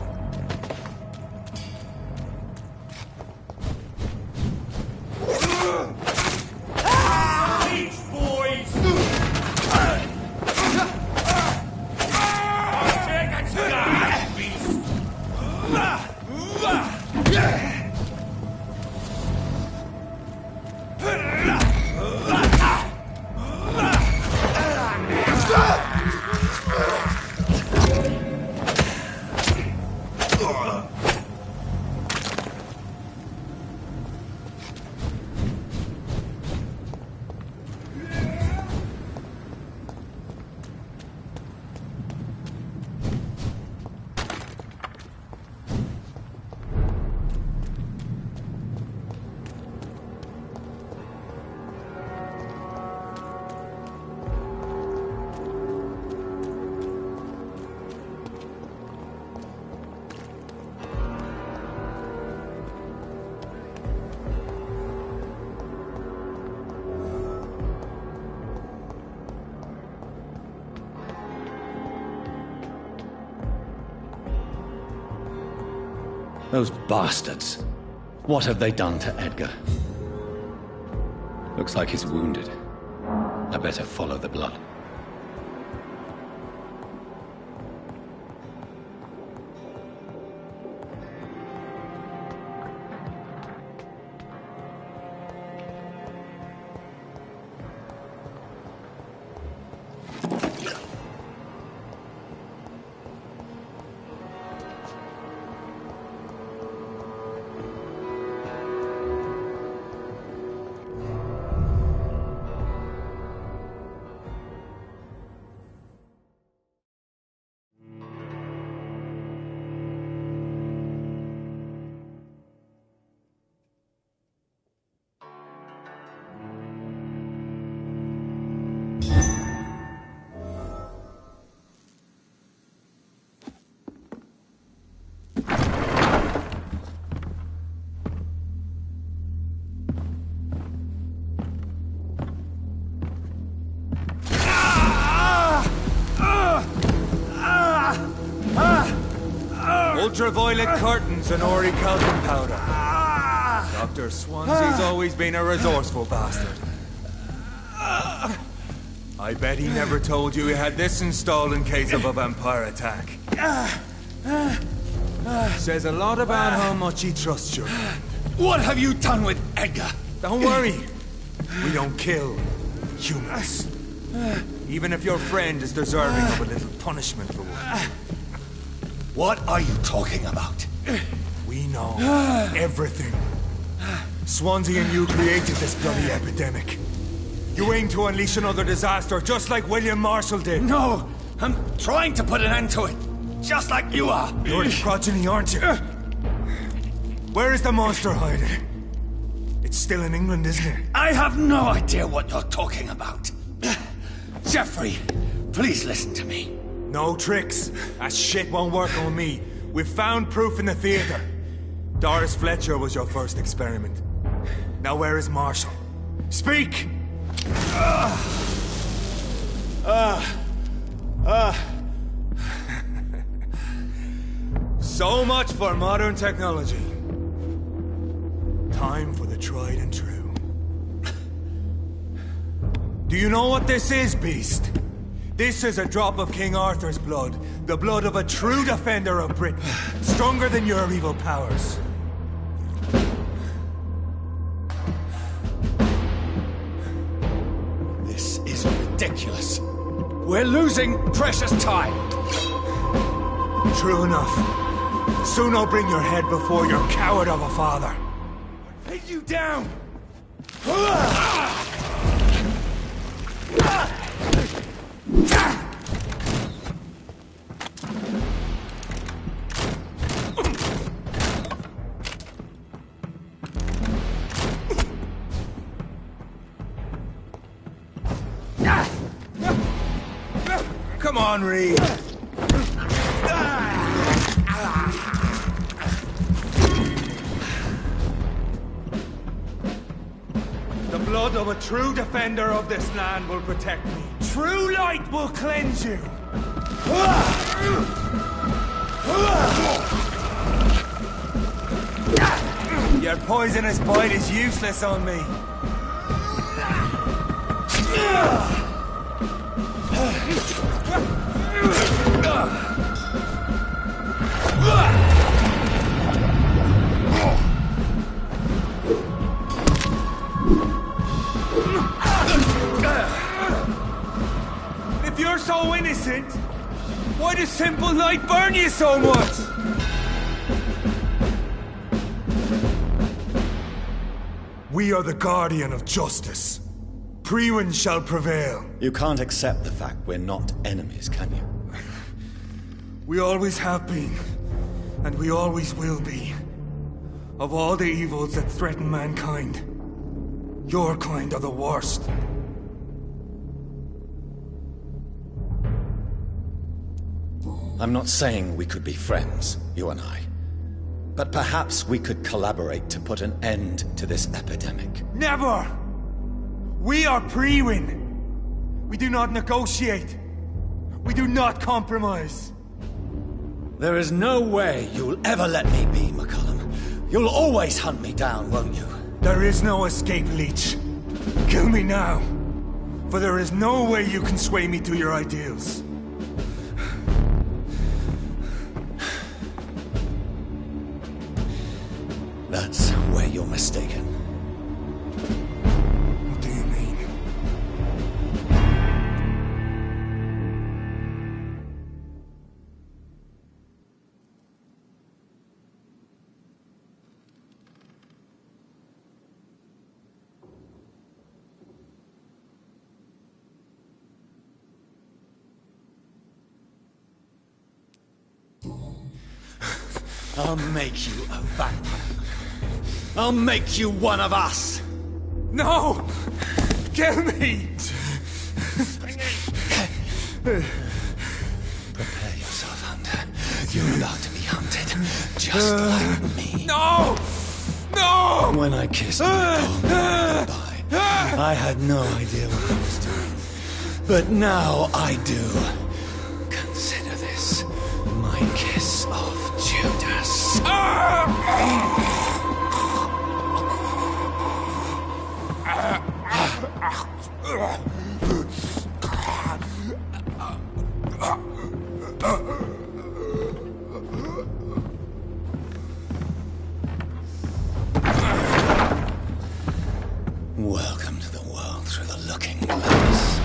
Those bastards. What have they done to Edgar? Looks like he's wounded. I better follow the blood. Ultraviolet curtains and Ori calcium powder. Dr. Swansea's always been a resourceful bastard. I bet he never told you he had this installed in case of a vampire attack. Says a lot about how much he trusts you. What have you done with Edgar? Don't worry. We don't kill humans. Even if your friend is deserving of a little punishment for one. What are you talking about? We know everything. Swansea and you created this bloody epidemic. You aim to unleash another disaster, just like William Marshall did. No, I'm trying to put an end to it, just like you are. You're the progeny, aren't you? Where is the monster hiding? It's still in England, isn't it? I have no idea what you're talking about. Jeffrey, please listen to me. No tricks. That shit won't work on me. We've found proof in the theater. Doris Fletcher was your first experiment. Now where is Marshall? Speak! So much for modern technology. Time for the tried and true. Do you know what this is, Beast? This is a drop of King Arthur's blood. The blood of a true defender of Britain. Stronger than your evil powers. This is ridiculous. We're losing precious time. True enough. Soon I'll bring your head before your coward of a father. Take you down! Come on, Reed. The blood of a true defender of this land will protect me. True light will cleanse you. Your poisonous bite is useless on me. If you're so innocent, why does simple light burn you so much? We are the guardian of justice. Priwen shall prevail. You can't accept the fact we're not enemies, can you? We always have been, and we always will be. Of all the evils that threaten mankind, your kind are the worst. I'm not saying we could be friends, you and I. But perhaps we could collaborate to put an end to this epidemic. Never! We are Priwen. We do not negotiate. We do not compromise. There is no way you'll ever let me be, McCullum. You'll always hunt me down, won't you? There is no escape, Leech. Kill me now. For there is no way you can sway me to your ideals. That's where you're mistaken. What do you mean? I'll make you a vampire. I'll make you one of us! No! Kill me! Prepare yourself, Hunter. You're about to be hunted, just like me. No! No! When I kissed my girl goodbye, I had no idea what I was doing. But now I do. Consider this my kiss of Judas. Welcome to the world through the looking glass.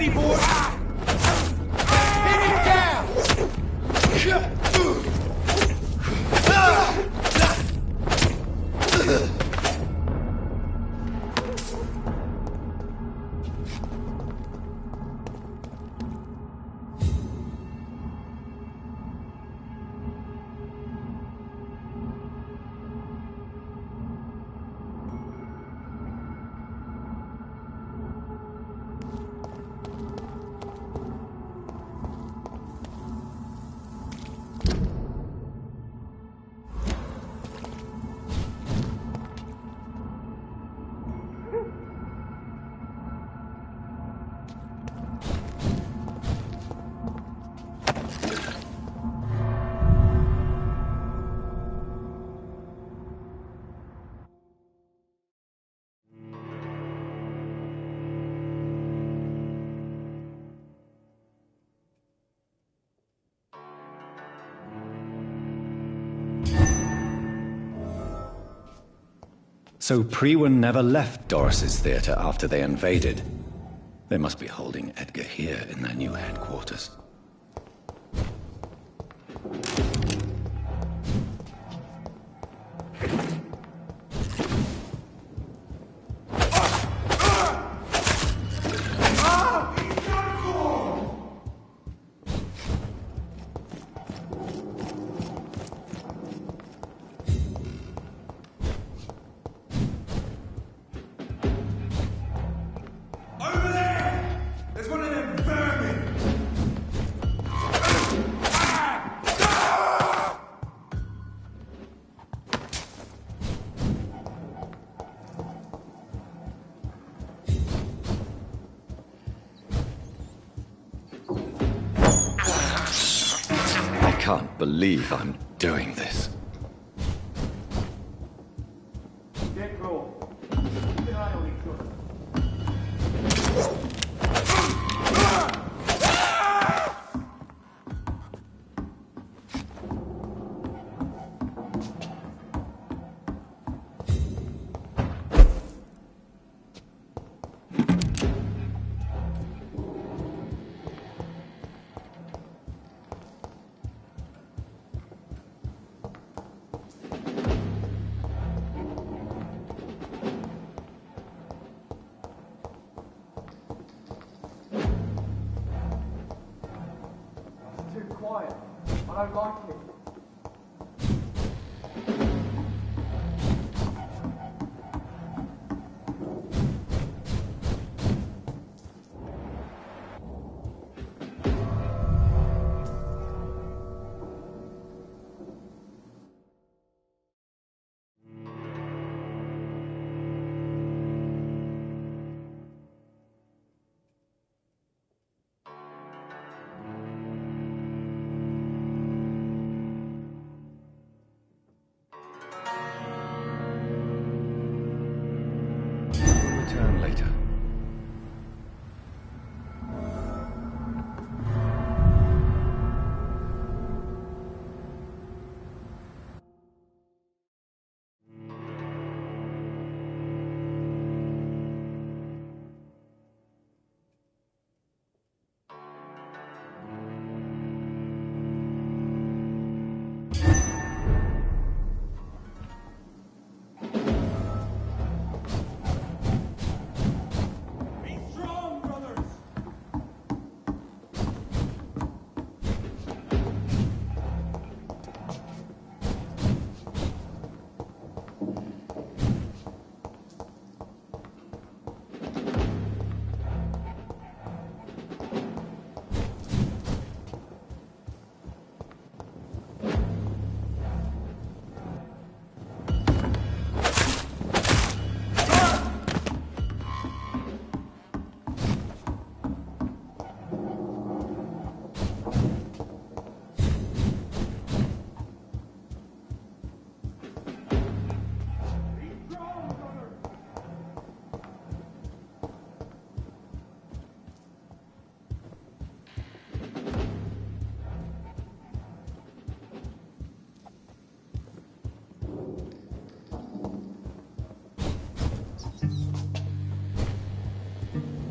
Steady, boy! Hit him down! So Prewen never left Doris's theater after they invaded. They must be holding Edgar here in their new headquarters. I can't believe I'm doing this. Get close. Keep an eye on each other. Quiet. I don't like it. Return later.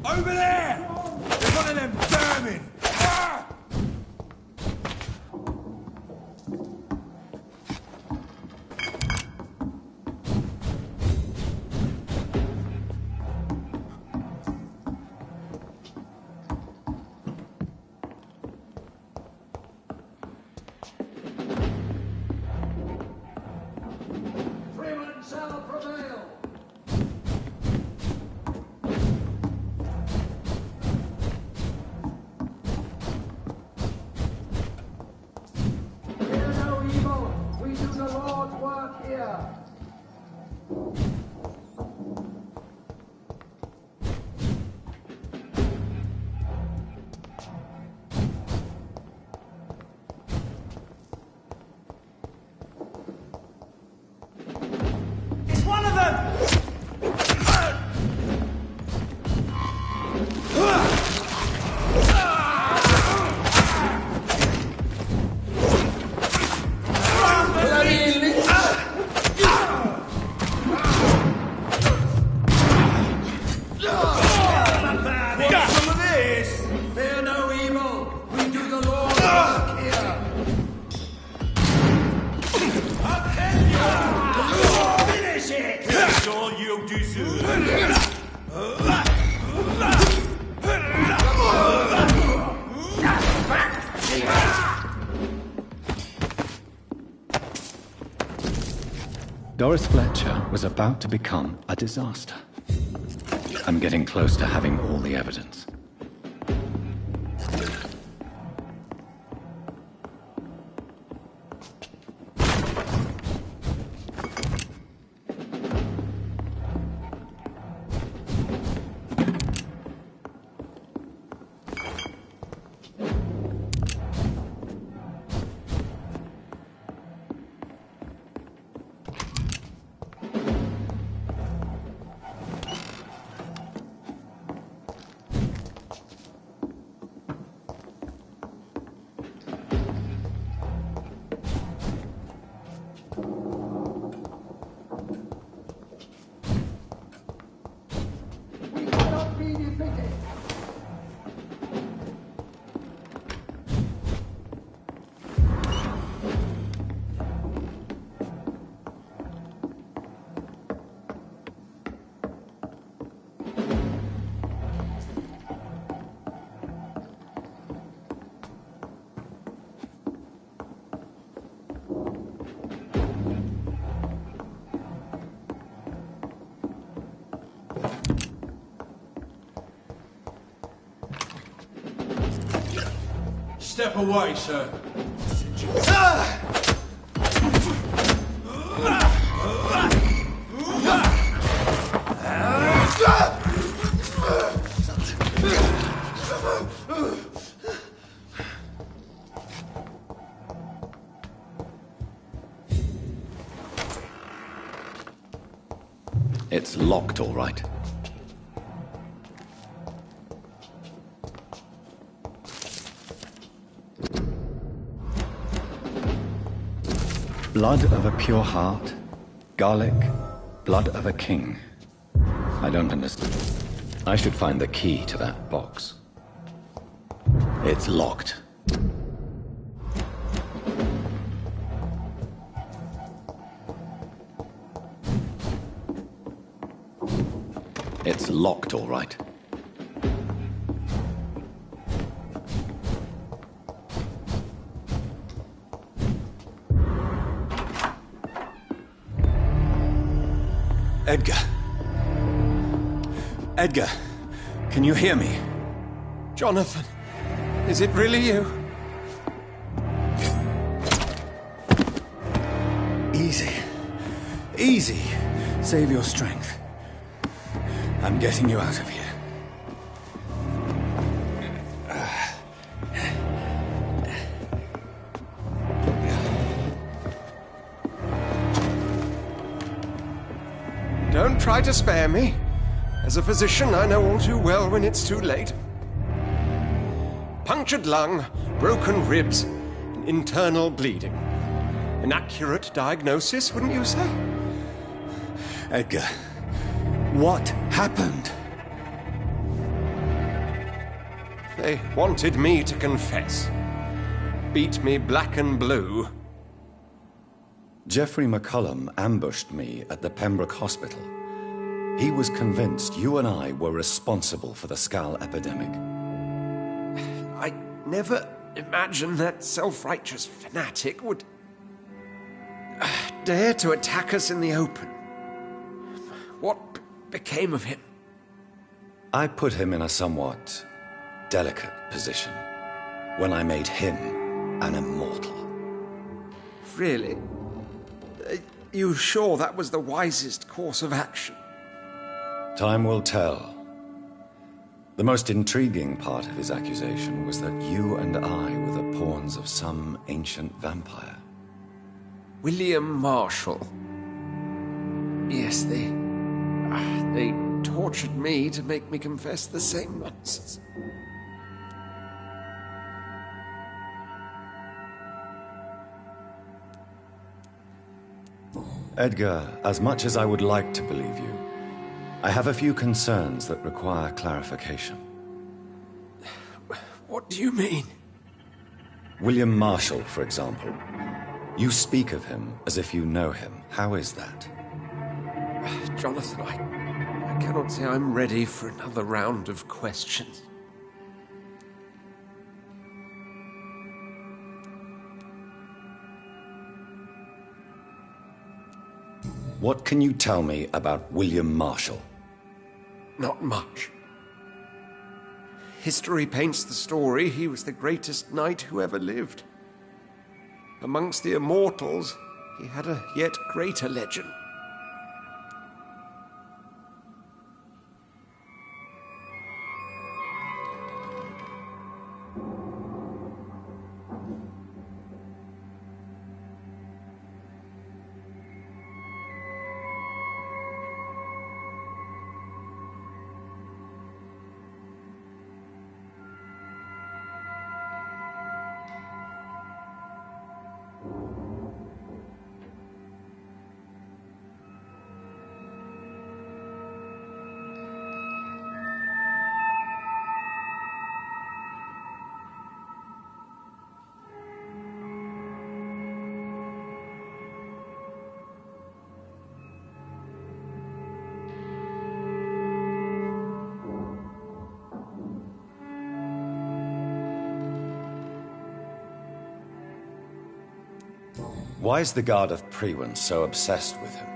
Over there! One of them vermin! Ah! Freeman shall prevail. Fear no evil. We do the Lord's work here. It's one of them! What's some of this? Fear no evil. We do the Lord's work here. Finish it! That's all you deserve. Doris Fletcher was about to become a disaster. I'm getting close to having all the evidence. We cannot be defeated. Step away, sir. It's locked, all right. Blood of a pure heart, garlic, blood of a king. I don't understand. I should find the key to that box. It's locked. It's locked, all right. Edgar. Edgar, can you hear me? Jonathan, is it really you? Easy. Easy. Save your strength. I'm getting you out of here. Don't try to spare me. As a physician, I know all too well when it's too late. Punctured lung, broken ribs, and internal bleeding. An accurate diagnosis, wouldn't you say? Edgar, what happened? They wanted me to confess. Beat me black and blue. Geoffrey McCullum ambushed me at the Pembroke Hospital. He was convinced you and I were responsible for the Skal epidemic. I never imagined that self-righteous fanatic would dare to attack us in the open. What became of him? I put him in a somewhat delicate position when I made him an immortal. Really? You sure that was the wisest course of action? Time will tell. The most intriguing part of his accusation was that you and I were the pawns of some ancient vampire. William Marshall. Yes, they tortured me to make me confess the same nonsense. Edgar, as much as I would like to believe you, I have a few concerns that require clarification. What do you mean? William Marshall, for example. You speak of him as if you know him. How is that? Jonathan, I cannot say I'm ready for another round of questions. What can you tell me about William Marshall? Not much. History paints the story he was the greatest knight who ever lived. Amongst the immortals, he had a yet greater legend. Why is the Guard of Priwen so obsessed with him?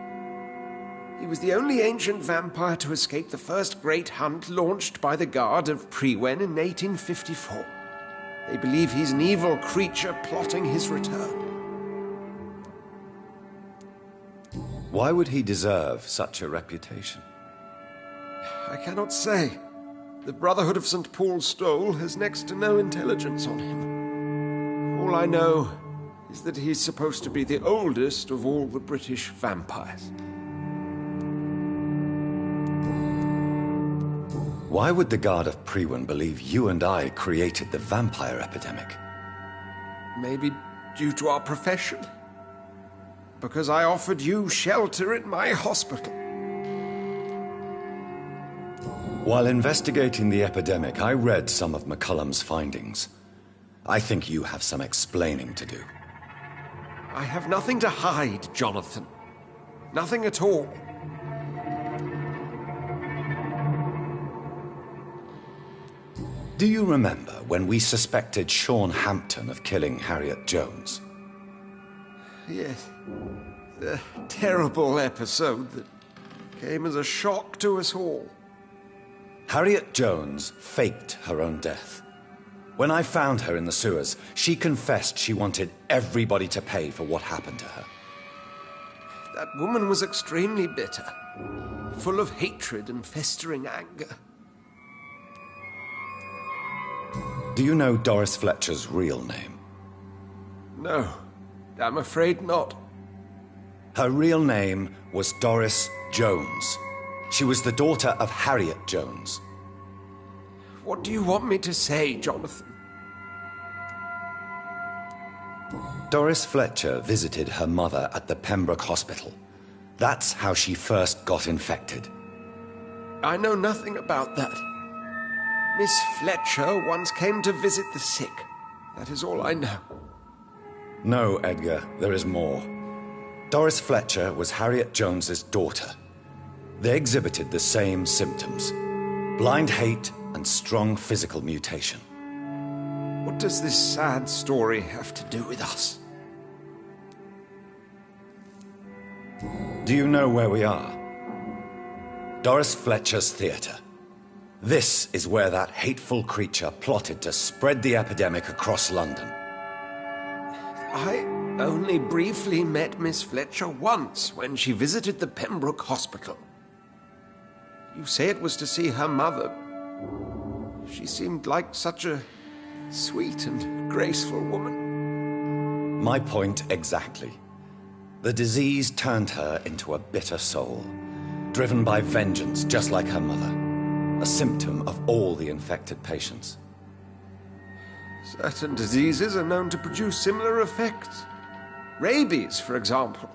He was the only ancient vampire to escape the first great hunt launched by the Guard of Priwen in 1854. They believe he's an evil creature plotting his return. Why would he deserve such a reputation? I cannot say. The Brotherhood of St. Paul's Stole has next to no intelligence on him. All I know is that he's supposed to be the oldest of all the British vampires. Why would the Guard of Priwen believe you and I created the vampire epidemic? Maybe due to our profession. Because I offered you shelter in my hospital. While investigating the epidemic, I read some of McCullum's findings. I think you have some explaining to do. I have nothing to hide, Jonathan. Nothing at all. Do you remember when we suspected Sean Hampton of killing Harriet Jones? Yes. The terrible episode that came as a shock to us all. Harriet Jones faked her own death. When I found her in the sewers, she confessed she wanted everybody to pay for what happened to her. That woman was extremely bitter, full of hatred and festering anger. Do you know Doris Fletcher's real name? No, I'm afraid not. Her real name was Doris Jones. She was the daughter of Harriet Jones. What do you want me to say, Jonathan? Doris Fletcher visited her mother at the Pembroke Hospital. That's how she first got infected. I know nothing about that. Miss Fletcher once came to visit the sick. That is all I know. No, Edgar, there is more. Doris Fletcher was Harriet Jones's daughter. They exhibited the same symptoms: blind hate and strong physical mutation. What does this sad story have to do with us? Do you know where we are? Doris Fletcher's theatre. This is where that hateful creature plotted to spread the epidemic across London. I only briefly met Miss Fletcher once when she visited the Pembroke Hospital. You say it was to see her mother. She seemed like such a sweet and graceful woman. My point exactly. The disease turned her into a bitter soul, driven by vengeance just like her mother. A symptom of all the infected patients. Certain diseases are known to produce similar effects. Rabies, for example.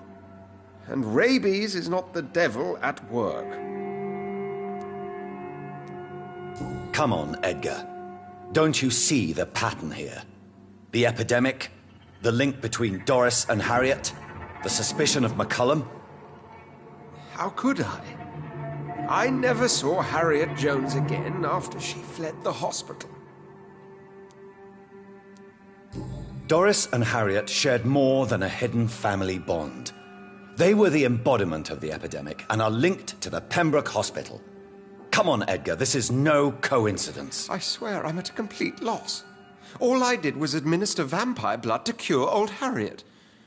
And rabies is not the devil at work. Come on, Edgar. Don't you see the pattern here? The epidemic, the link between Doris and Harriet, the suspicion of McCullum? How could I? I never saw Harriet Jones again after she fled the hospital. Doris and Harriet shared more than a hidden family bond. They were the embodiment of the epidemic and are linked to the Pembroke Hospital. Come on, Edgar, this is no coincidence. I swear I'm at a complete loss. All I did was administer vampire blood to cure old Harriet.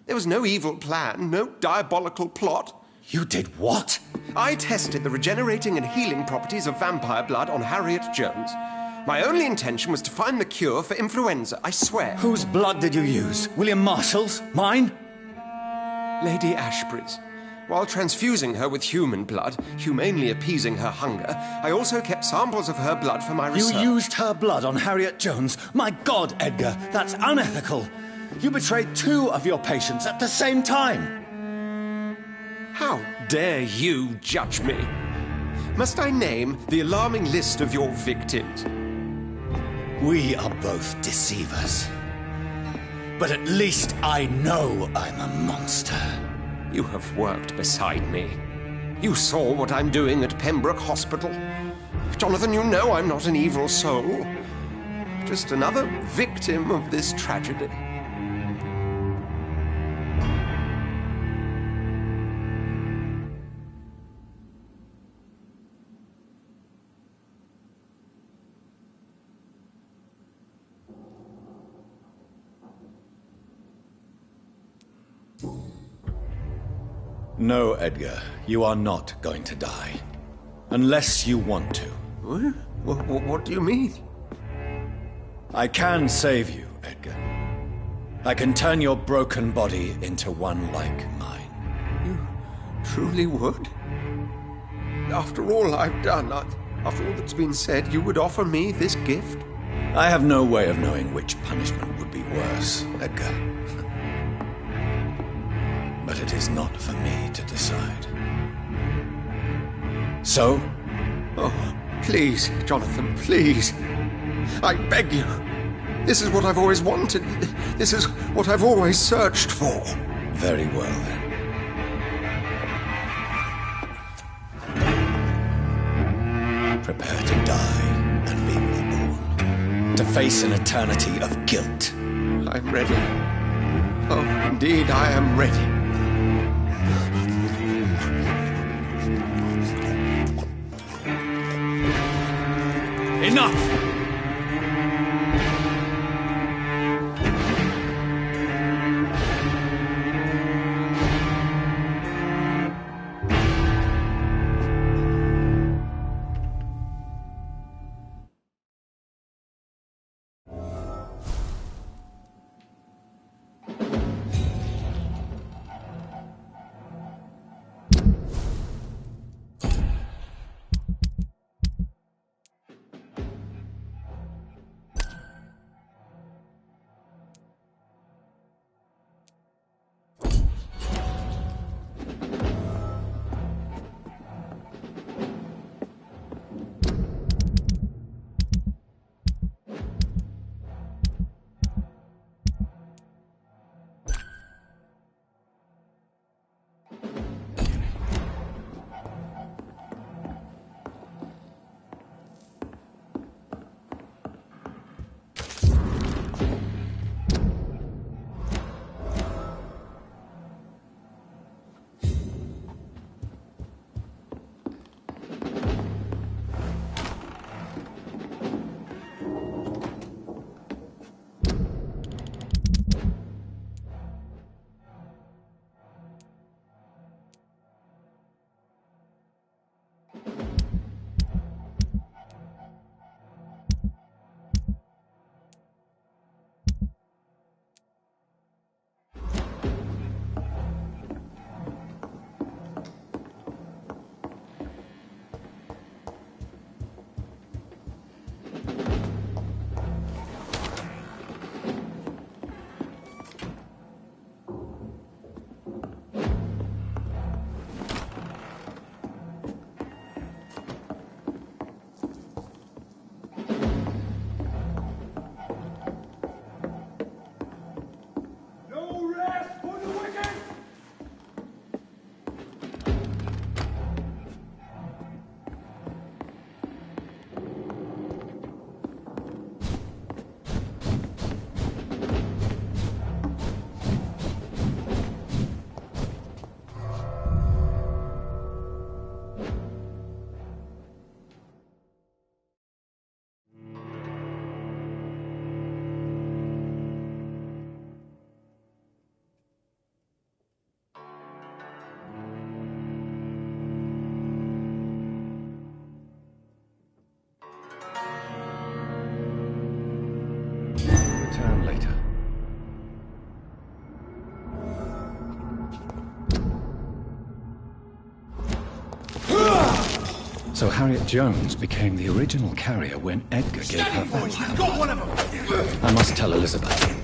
There was no evil plan, no diabolical plot. You did what? I tested the regenerating and healing properties of vampire blood on Harriet Jones. My only intention was to find the cure for influenza, I swear. Whose blood did you use? William Marshall's? Mine? Lady Ashbury's. While transfusing her with human blood, humanely appeasing her hunger, I also kept samples of her blood for my research. You used her blood on Harriet Jones? My God, Edgar, that's unethical. You betrayed 2 of your patients at the same time. How dare you judge me? Must I name the alarming list of your victims? We are both deceivers. But at least I know I'm a monster. You have worked beside me. You saw what I'm doing at Pembroke Hospital. Jonathan, you know I'm not an evil soul. Just another victim of this tragedy. No, Edgar, you are not going to die. Unless you want to. What do you mean? I can save you, Edgar. I can turn your broken body into one like mine. You truly would? After all I've done, after all that's been said, you would offer me this gift? I have no way of knowing which punishment would be worse, Edgar. But it is not for me to decide. So? Oh, please, Jonathan, please. I beg you. This is what I've always wanted. This is what I've always searched for. Very well, then. Prepare to die and be reborn. To face an eternity of guilt. I'm ready. Oh, indeed, I am ready. Enough! So Harriet Jones became the original carrier when Edgar gave her vampire. Got one of them! I must tell Elizabeth.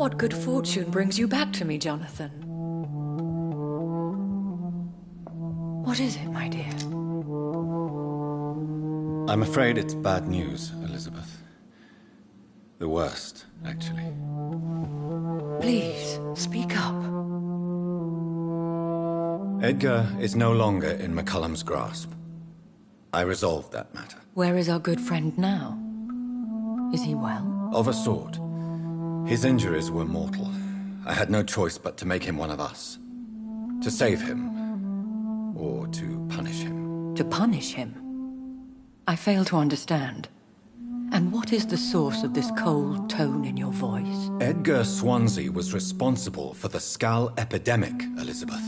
What good fortune brings you back to me, Jonathan? What is it, my dear? I'm afraid it's bad news, Elizabeth. The worst, actually. Please, speak up. Edgar is no longer in McCullum's grasp. I resolved that matter. Where is our good friend now? Is he well? Of a sort. His injuries were mortal. I had no choice but to make him one of us. To save him. Or to punish him. To punish him? I fail to understand. And what is the source of this cold tone in your voice? Edgar Swansea was responsible for the Skull epidemic, Elizabeth.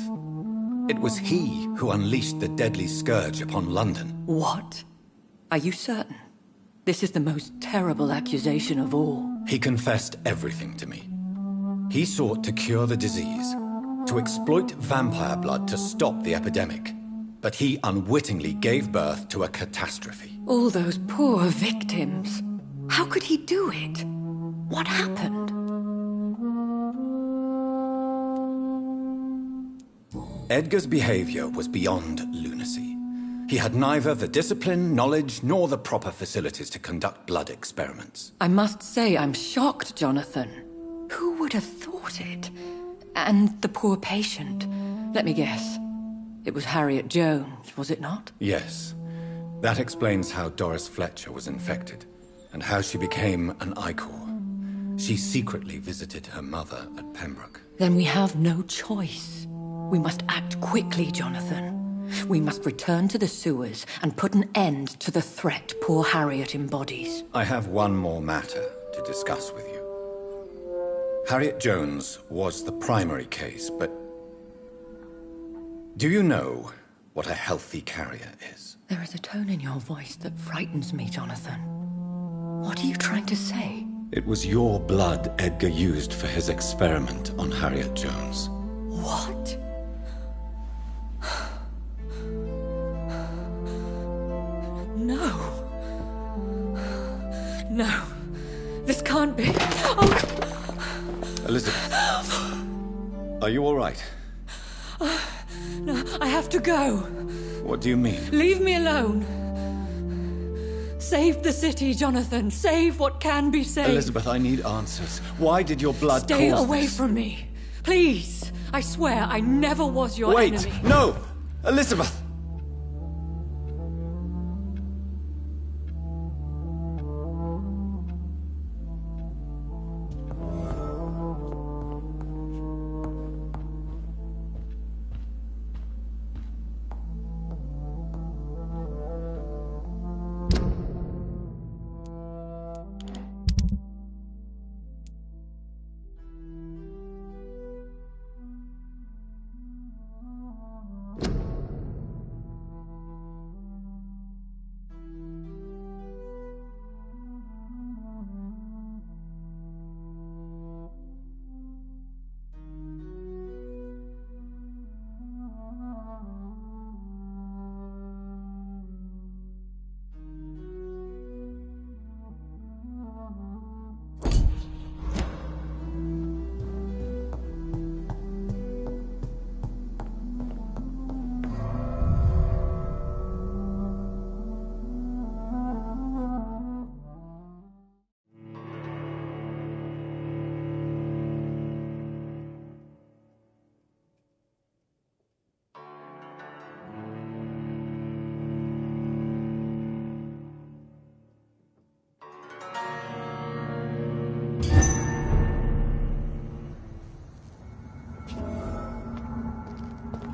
It was he who unleashed the deadly scourge upon London. What? Are you certain? This is the most terrible accusation of all. He confessed everything to me. He sought to cure the disease, to exploit vampire blood to stop the epidemic. But he unwittingly gave birth to a catastrophe. All those poor victims. How could he do it? What happened? Edgar's behavior was beyond lunacy. He had neither the discipline, knowledge, nor the proper facilities to conduct blood experiments. I must say I'm shocked, Jonathan. Who would have thought it? And the poor patient. Let me guess. It was Harriet Jones, was it not? Yes. That explains how Doris Fletcher was infected, and how she became an Icor. She secretly visited her mother at Pembroke. Then we have no choice. We must act quickly, Jonathan. We must return to the sewers and put an end to the threat poor Harriet embodies. I have one more matter to discuss with you. Harriet Jones was the primary case, but do you know what a healthy carrier is? There is a tone in your voice that frightens me, Jonathan. What are you trying to say? It was your blood Edgar used for his experiment on Harriet Jones. What? No. No. This can't be. Oh. Elizabeth. Are you all right? No, I have to go. What do you mean? Leave me alone. Save the city, Jonathan. Save what can be saved. Elizabeth, I need answers. Why did your blood Stay cause away this? from me. Please. I swear I never was your Wait! enemy. No! Elizabeth!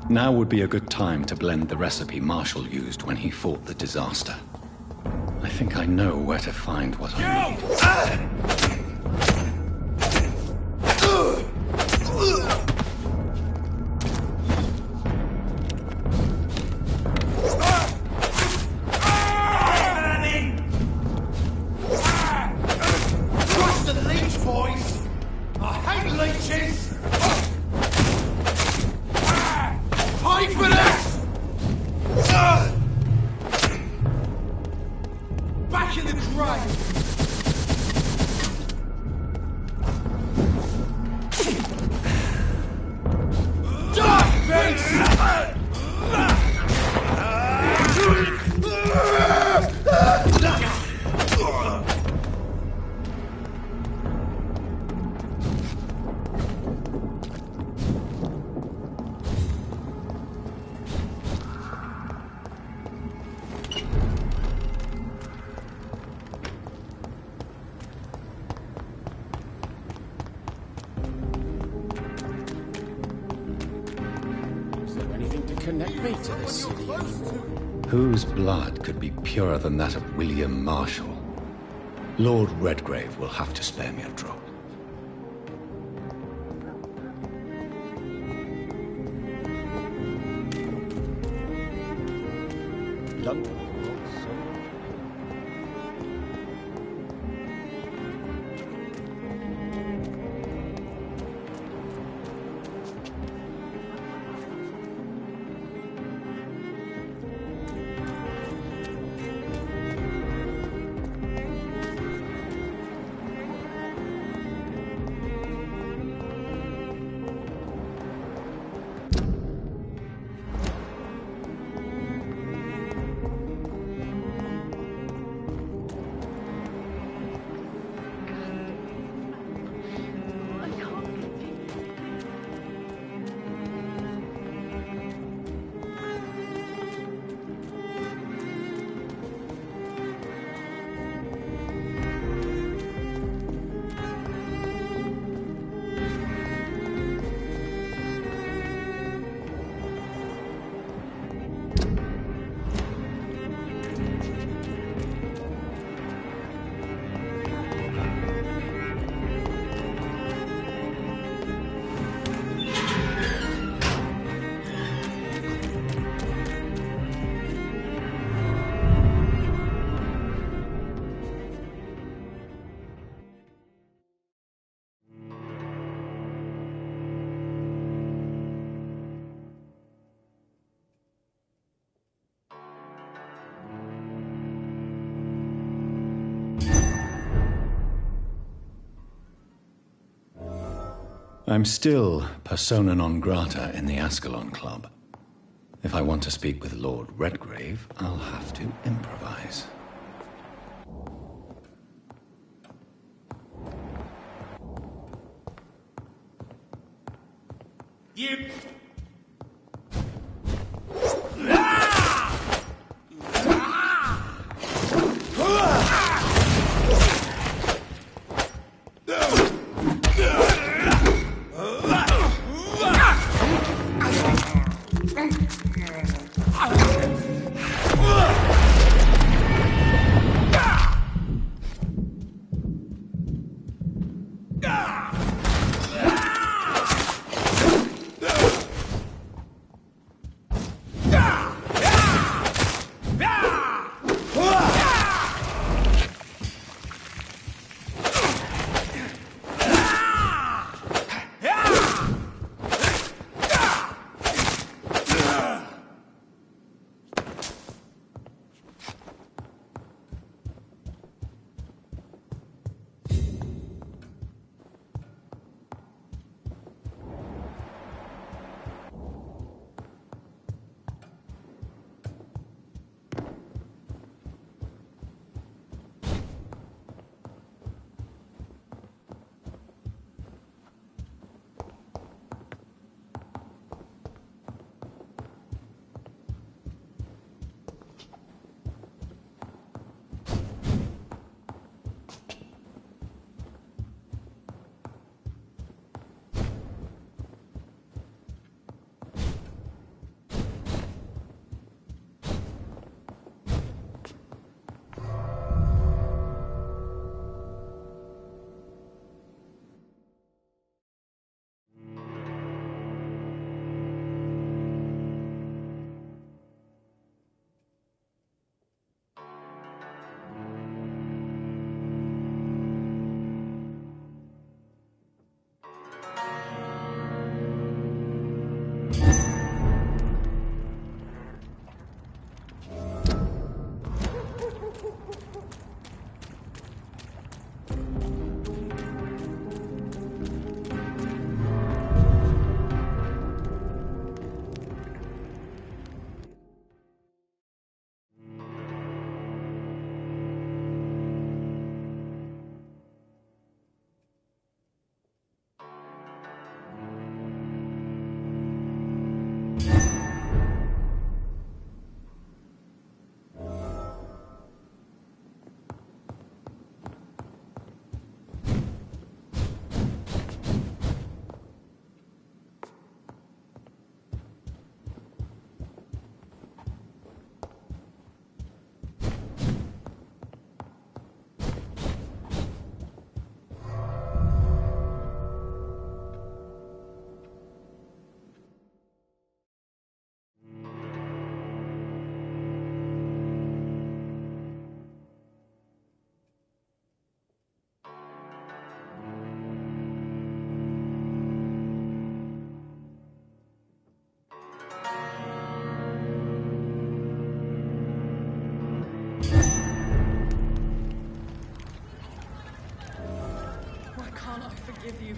Now would be a good time to blend the recipe Marshall used when he fought the disaster. I think I know where to find what I need. Connect me to this city. Whose blood could be purer than that of William Marshall? Lord Redgrave will have to spare me a drop. I'm still persona non grata in the Ascalon Club. If I want to speak with Lord Redgrave, I'll have to improvise. You...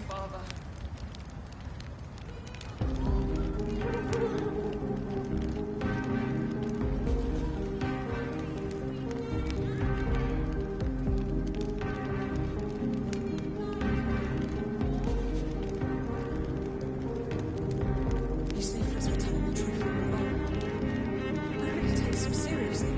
Father. These leaflets were telling the truth all along. Nobody takes them seriously.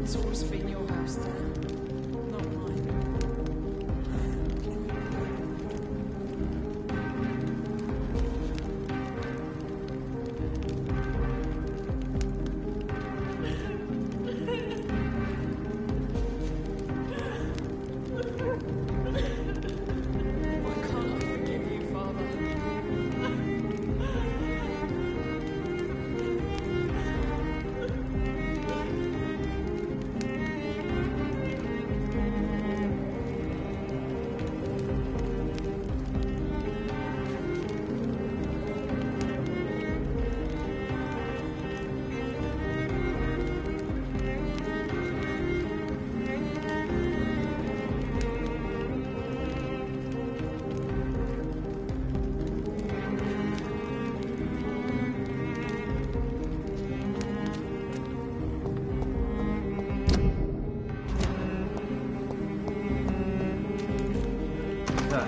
It's always been your house, Dad. Not mine. Why can't I forgive you, Father? Sir,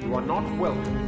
you are not welcome.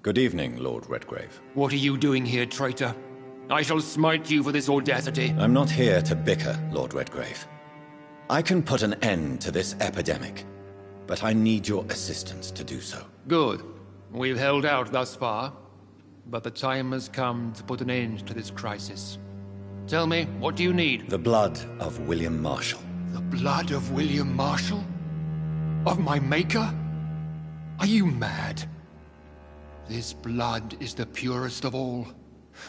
Good evening, Lord Redgrave. What are you doing here, traitor? I shall smite you for this audacity. I'm not here to bicker, Lord Redgrave. I can put an end to this epidemic, but I need your assistance to do so. Good. We've held out thus far, but the time has come to put an end to this crisis. Tell me, what do you need? The blood of William Marshall. The blood of William Marshall? Of my maker? Are you mad? This blood is the purest of all.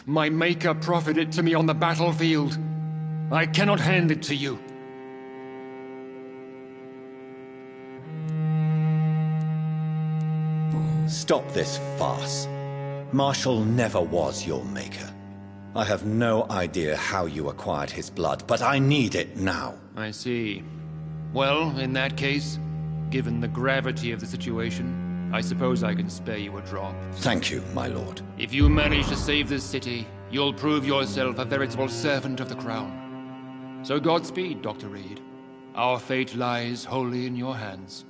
My maker proffered it to me on the battlefield. I cannot hand it to you. Stop this farce. Marshall never was your maker. I have no idea how you acquired his blood, but I need it now. I see. Well, in that case, given the gravity of the situation, I suppose I can spare you a drop. Thank you, my lord. If you manage to save this city, you'll prove yourself a veritable servant of the crown. So Godspeed, Dr. Reed. Our fate lies wholly in your hands.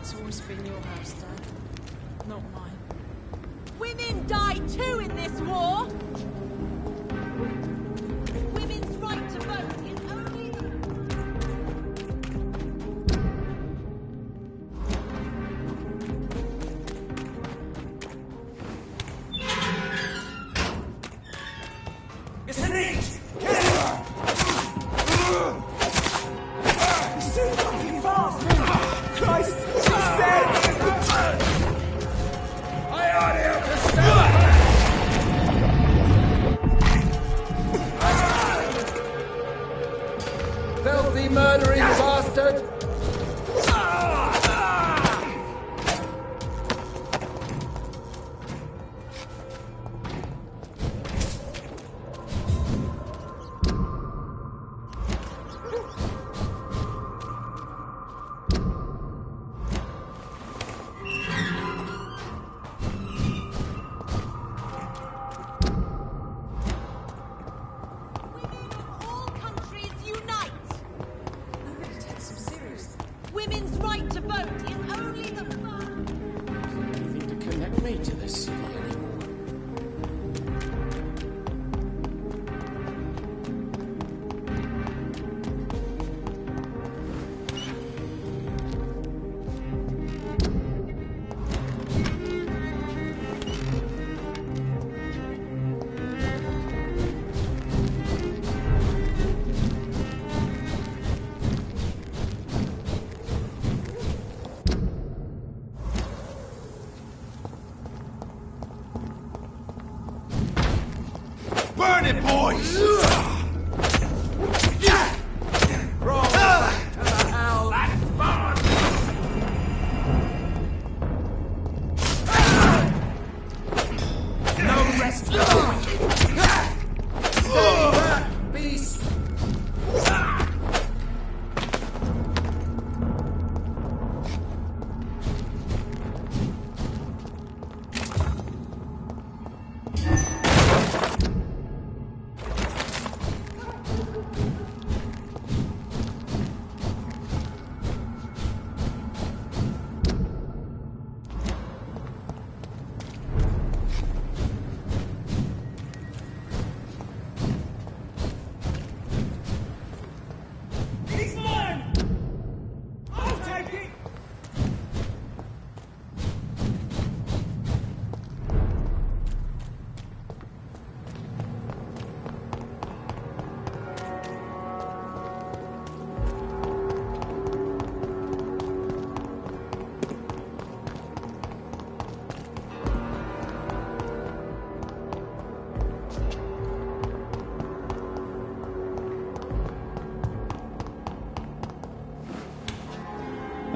It's always been your house, Dad. Not mine. Women die too in this war! Women's right to vote is only the... It's an inch! Get her! It's too fucking fast! Christ! She's dead! I ought to have to stop! Filthy murdering bastard! Women's right to vote is only the first... Anything to connect me to this city anymore. Burn it, boys! Roll back to the hell that's fun! No rest for the wicked! Stay back, beast!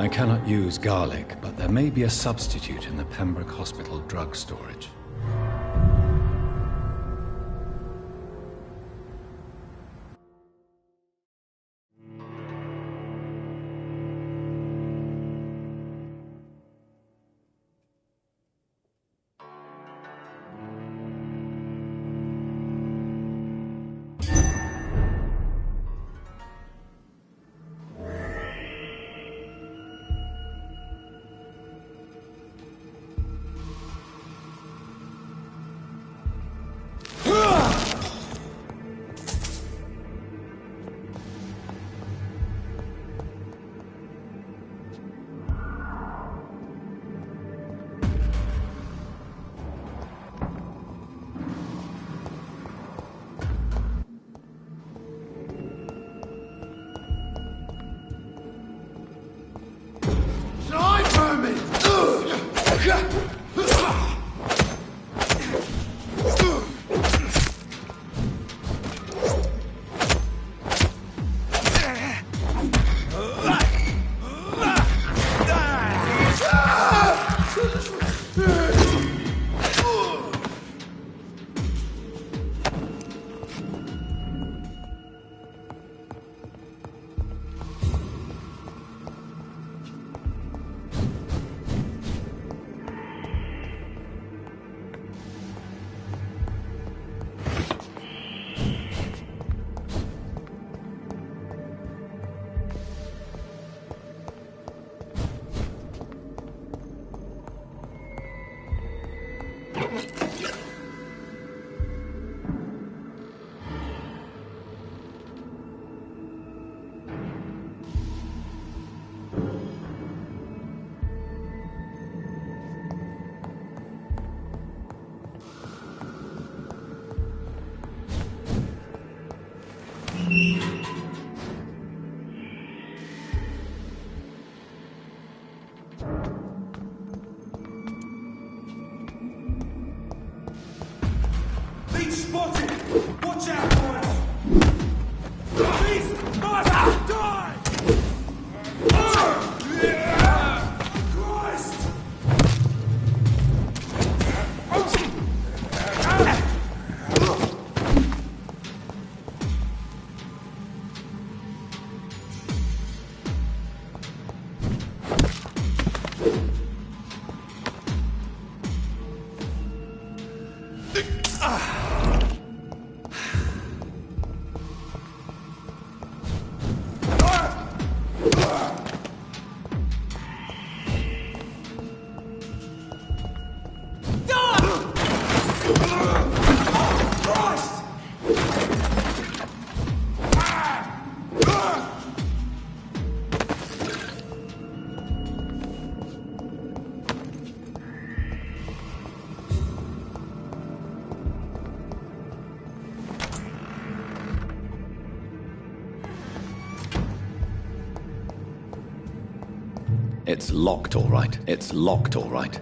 I cannot use garlic, but there may be a substitute in the Pembroke Hospital drug storage. It's locked, all right. It's locked, all right.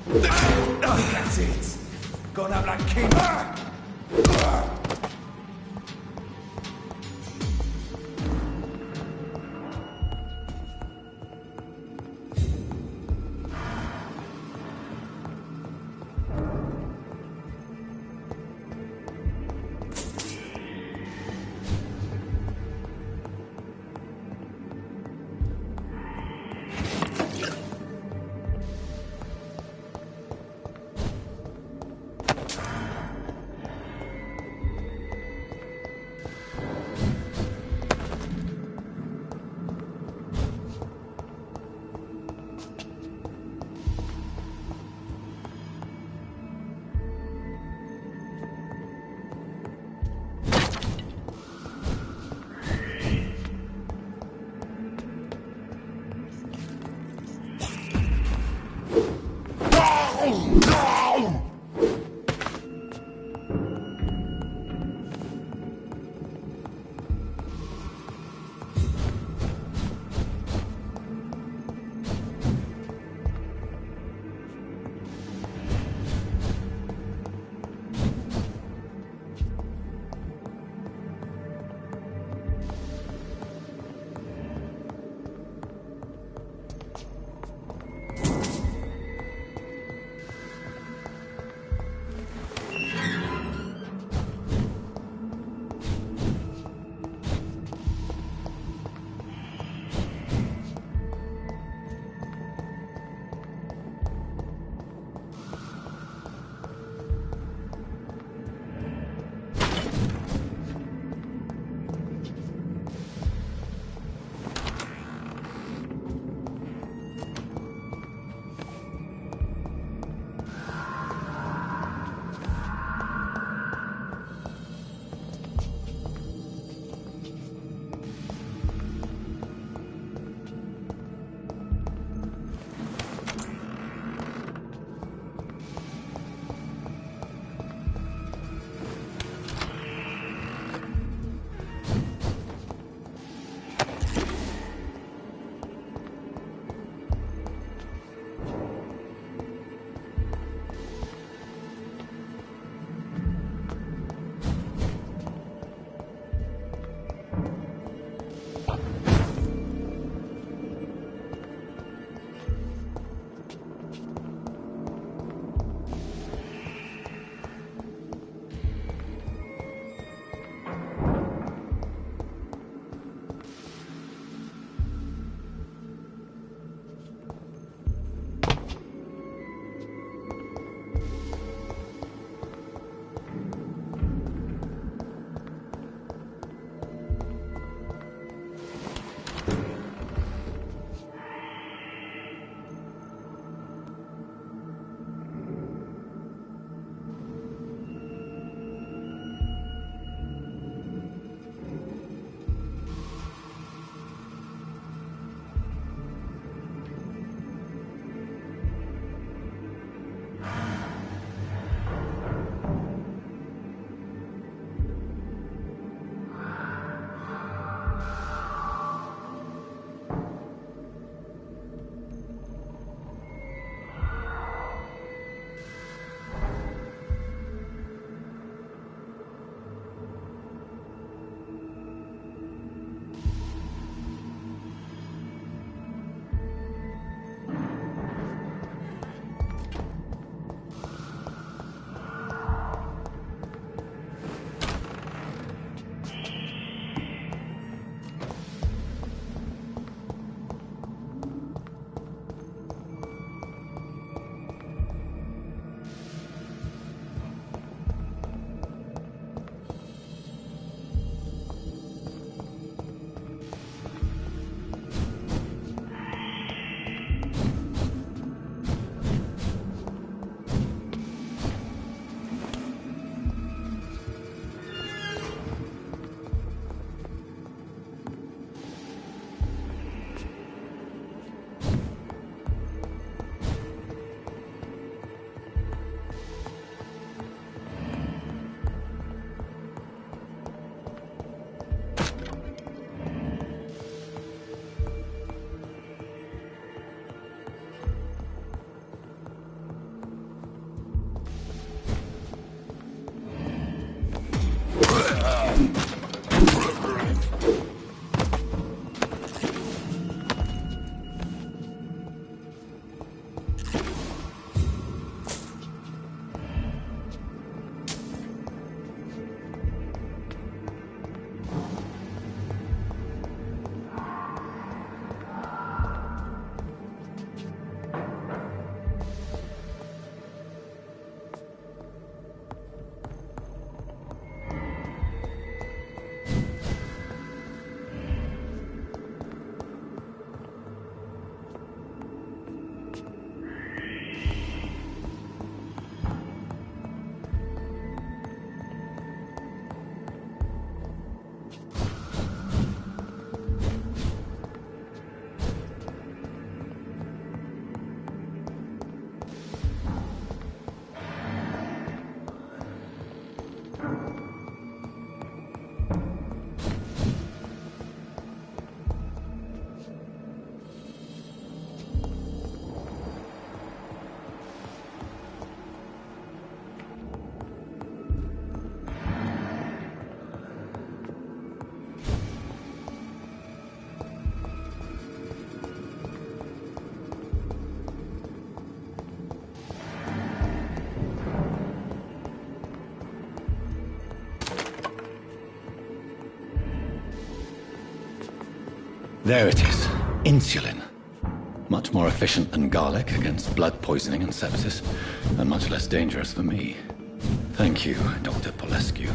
That's it. Gonna black king. There it is. Insulin. Much more efficient than garlic against blood poisoning and sepsis, and much less dangerous for me. Thank you, Dr. Polescu.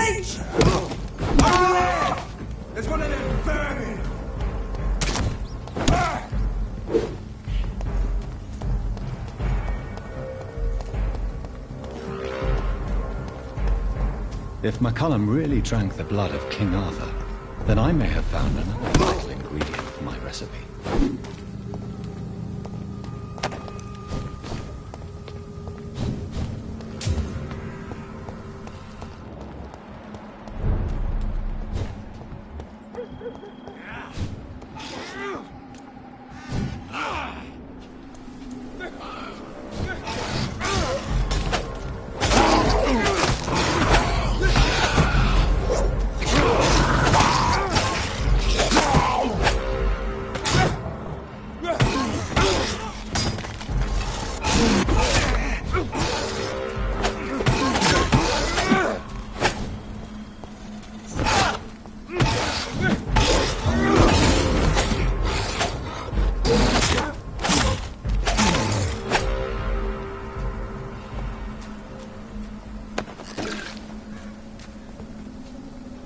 Reach! There's one of them vermin! If McCullum really drank the blood of King Arthur, then I may have found another vital ingredient for my recipe.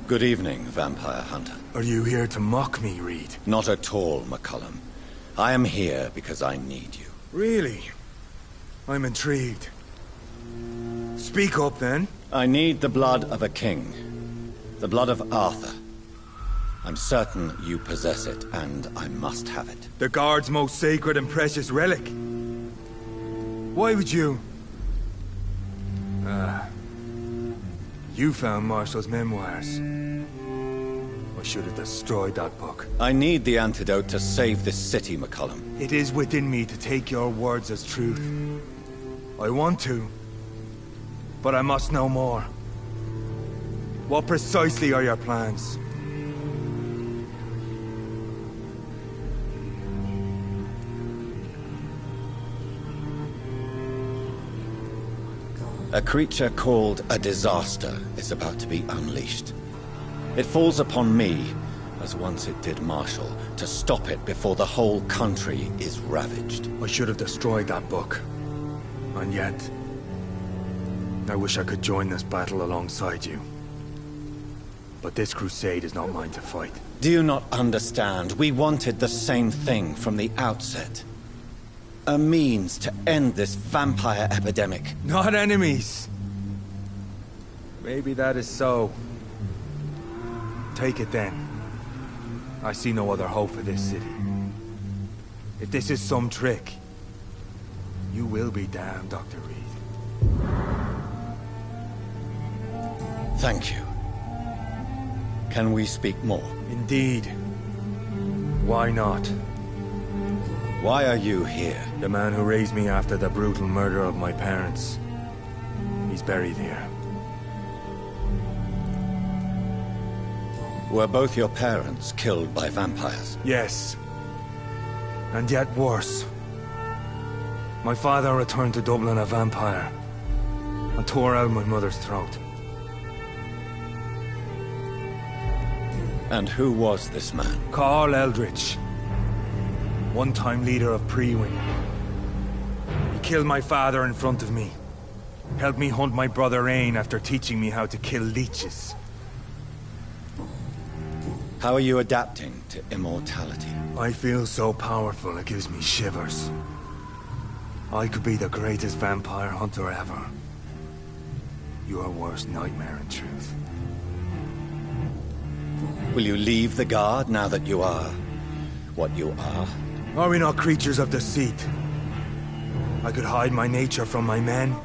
Good evening, Vampire Hunter. Are you here to mock me, Reed? Not at all, McCullum. I am here because I need you. Really? I'm intrigued. Speak up, then. I need the blood of a king. The blood of Arthur. I'm certain you possess it, and I must have it. The Guard's most sacred and precious relic. Why would you... You found Marshall's memoirs. I should have destroyed that book. I need the antidote to save this city, McCullum. It is within me to take your words as truth. I want to, but I must know more. What precisely are your plans? A creature called a disaster is about to be unleashed. It falls upon me, as once it did Marshall, to stop it before the whole country is ravaged. I should have destroyed that book. And yet... I wish I could join this battle alongside you. But this crusade is not mine to fight. Do you not understand? We wanted the same thing from the outset. A means to end this vampire epidemic. Not enemies. Maybe that is so. Take it then. I see no other hope for this city. If this is some trick, you will be damned, Dr. Reed. Thank you. Can we speak more? Indeed. Why not? Why are you here? The man who raised me after the brutal murder of my parents. He's buried here. Were both your parents killed by vampires? Yes. And yet worse. My father returned to Dublin a vampire and tore out my mother's throat. And who was this man? Carl Eldritch. One-time leader of Pre-Wing. He killed my father in front of me. Helped me hunt my brother Ain after teaching me how to kill leeches. How are you adapting to immortality? I feel so powerful it gives me shivers. I could be the greatest vampire hunter ever. Your worst nightmare, in truth. Will you leave the Guard now that you are what you are? Are we not creatures of deceit? I could hide my nature from my men,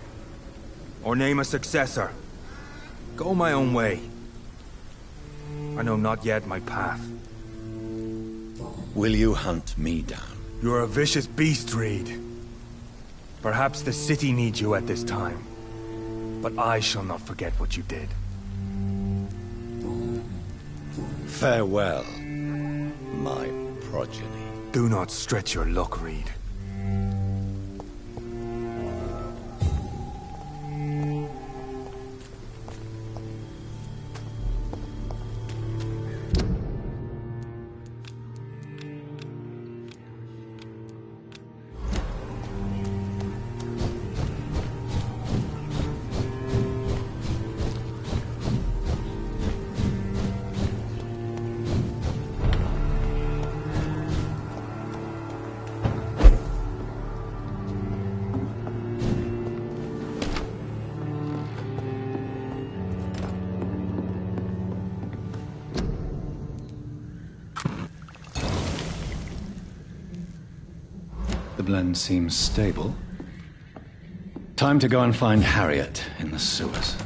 or name a successor. Go my own way. I know not yet my path. Will you hunt me down? You're a vicious beast, Reed. Perhaps the city needs you at this time, but I shall not forget what you did. Farewell, my progeny. Do not stretch your luck, Reed. blend seems stable. Time to go and find Harriet in the sewers.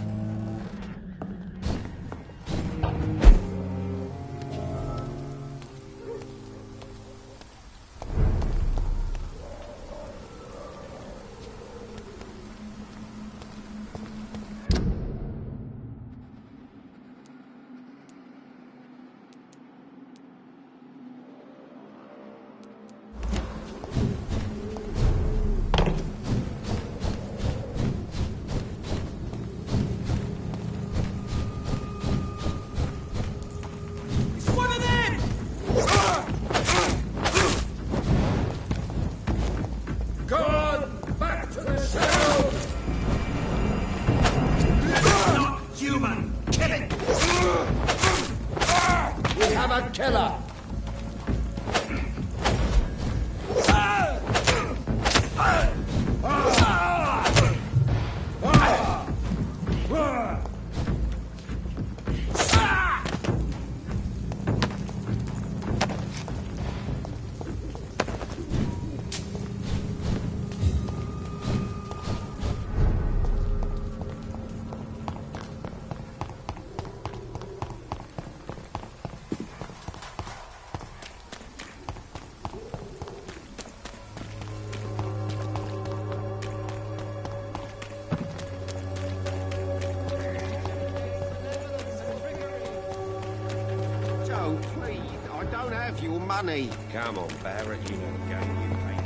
Money. Come on, Barrett, you know the game you play.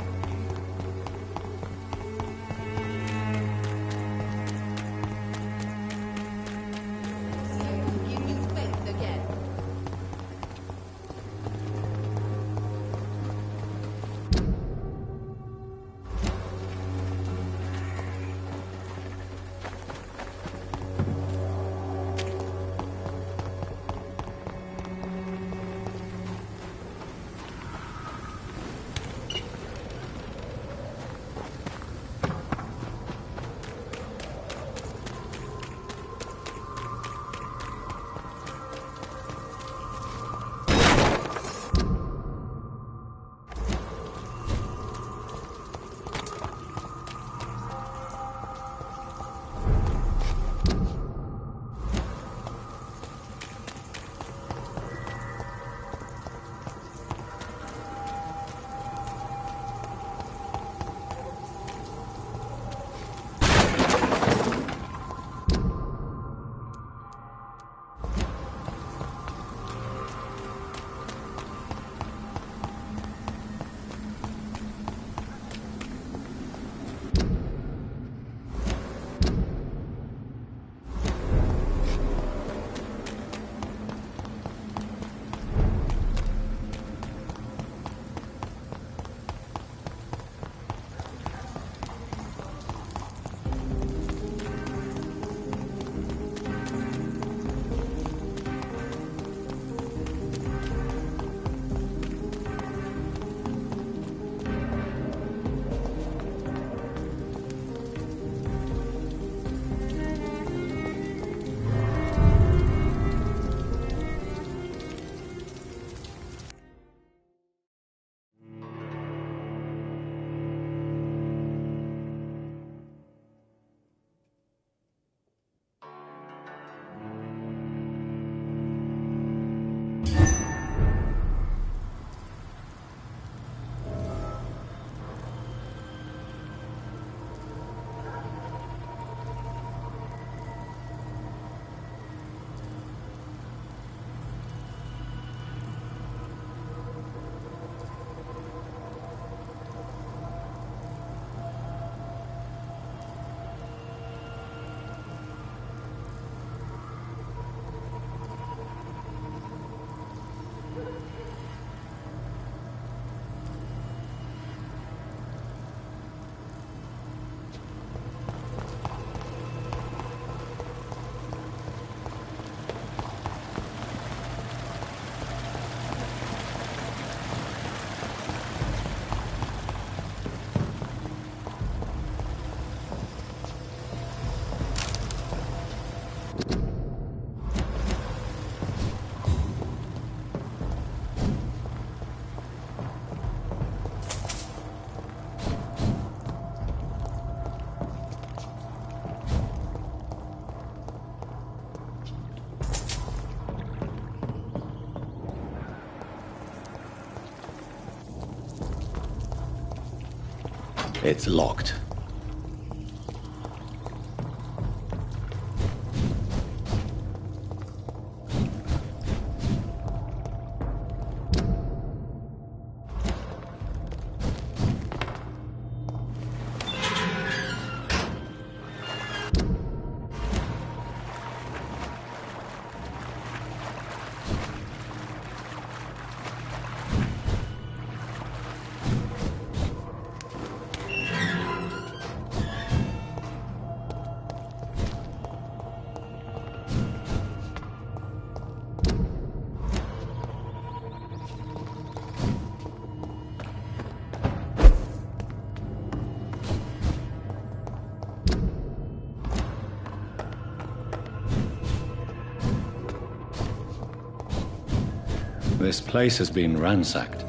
It's locked. This place has been ransacked.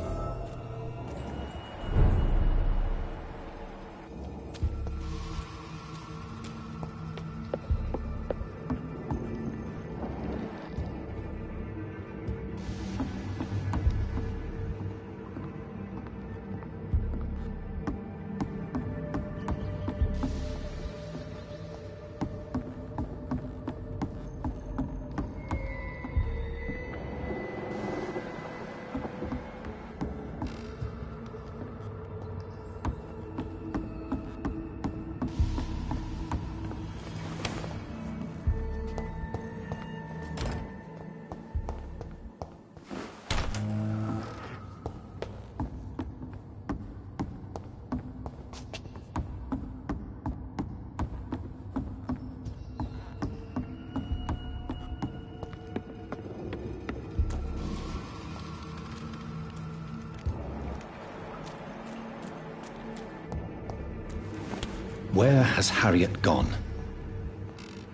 Where has Harriet gone?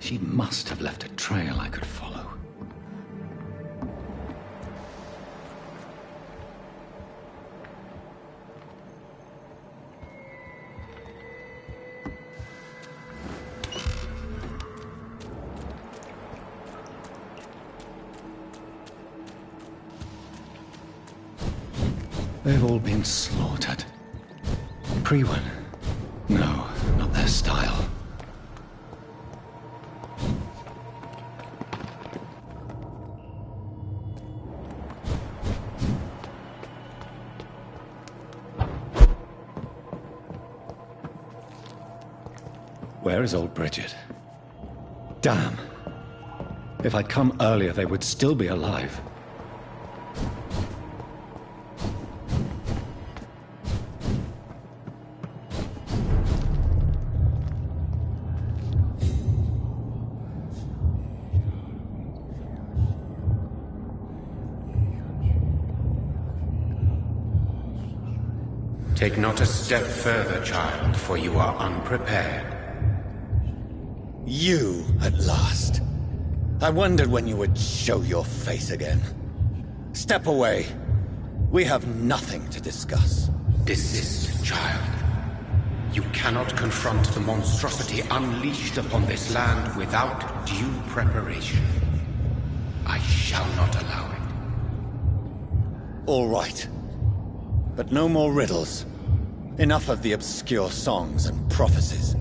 She must have left a trail I could follow. They've all been slaughtered. Pre-one. No, not their style. Where is old Bridget? Damn. If I'd come earlier, they would still be alive. Take not a step further, child, for you are unprepared. You, at last. I wondered when you would show your face again. Step away. We have nothing to discuss. Desist, child. You cannot confront the monstrosity unleashed upon this land without due preparation. I shall not allow it. All right. But no more riddles. Enough of the obscure songs and prophecies.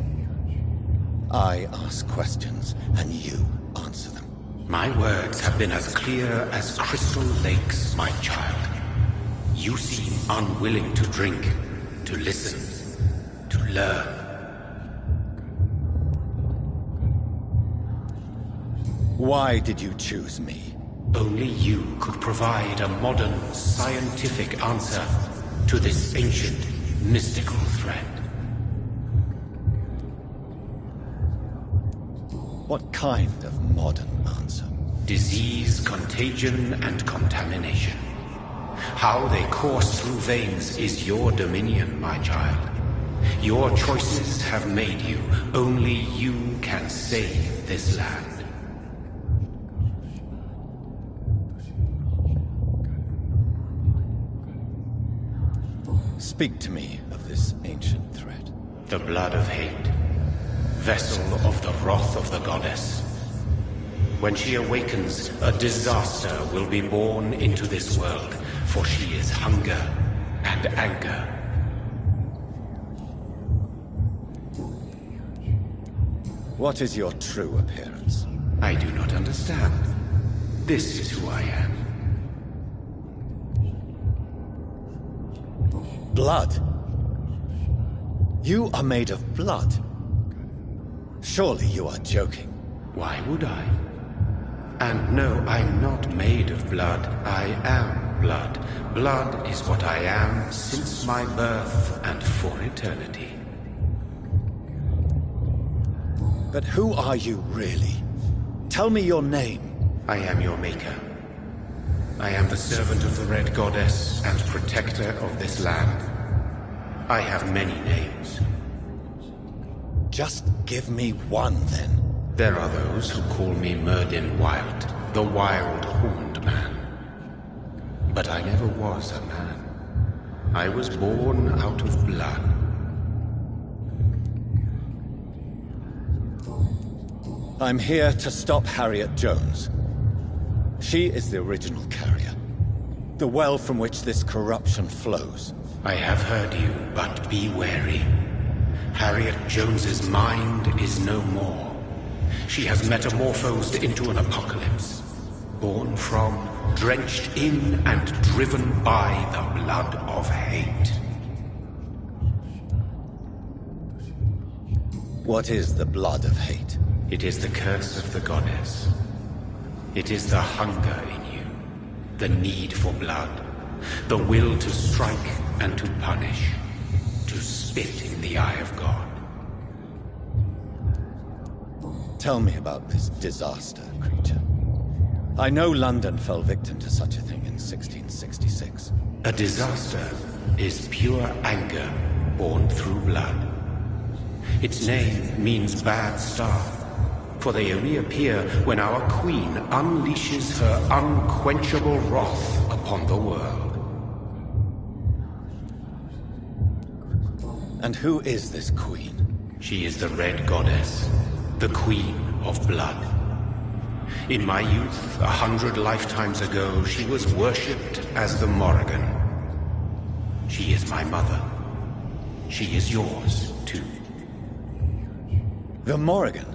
I ask questions, and you answer them. My words have been as clear as crystal lakes, my child. You seem unwilling to drink, to listen, to learn. Why did you choose me? Only you could provide a modern, scientific answer to this ancient, mystical threat. What kind of modern answer? Disease, contagion, and contamination. How they course through veins is your dominion, my child. Your choices have made you. Only you can save this land. Speak to me of this ancient threat. The blood of hate. Vessel of the wrath of the goddess. When she awakens, a disaster will be born into this world, for she is hunger and anger. What is your true appearance? I do not understand. This is who I am. Blood? You are made of blood? Surely you are joking. Why would I? And no, I'm not made of blood. I am blood. Blood is what I am since my birth and for eternity. But who are you really? Tell me your name. I am your maker. I am the servant of the Red Goddess and protector of this land. I have many names. Just give me one, then. There are those who call me Myrddin Wild, the Wild Horned Man. But I never was a man. I was born out of blood. I'm here to stop Harriet Jones. She is the original carrier. The well from which this corruption flows. I have heard you, but be wary. Harriet Jones's mind is no more. She has metamorphosed into an apocalypse. Born from, drenched in, and driven by the blood of hate. What is the blood of hate? It is the curse of the goddess. It is the hunger in you, the need for blood, the will to strike and to punish, to spit in the eye of God. Tell me about this disaster, creature. I know London fell victim to such a thing in 1666. A disaster is pure anger born through blood. Its name means bad star, for they only appear when our queen unleashes her unquenchable wrath upon the world. And who is this queen? She is the Red Goddess, the Queen of Blood. In my youth, 100 lifetimes ago, she was worshipped as the Morrigan. She is my mother. She is yours, too. The Morrigan?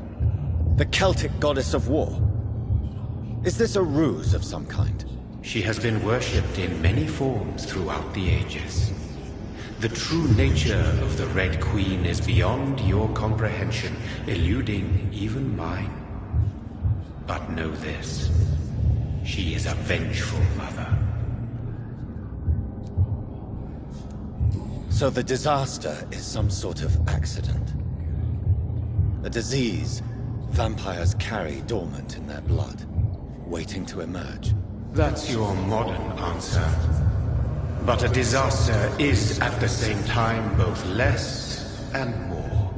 The Celtic goddess of war? Is this a ruse of some kind? She has been worshipped in many forms throughout the ages. The true nature of the Red Queen is beyond your comprehension, eluding even mine. But know this, she is a vengeful mother. So the disaster is some sort of accident. A disease vampires carry dormant in their blood, waiting to emerge. That's your modern answer. But a disaster is at the same time both less and more.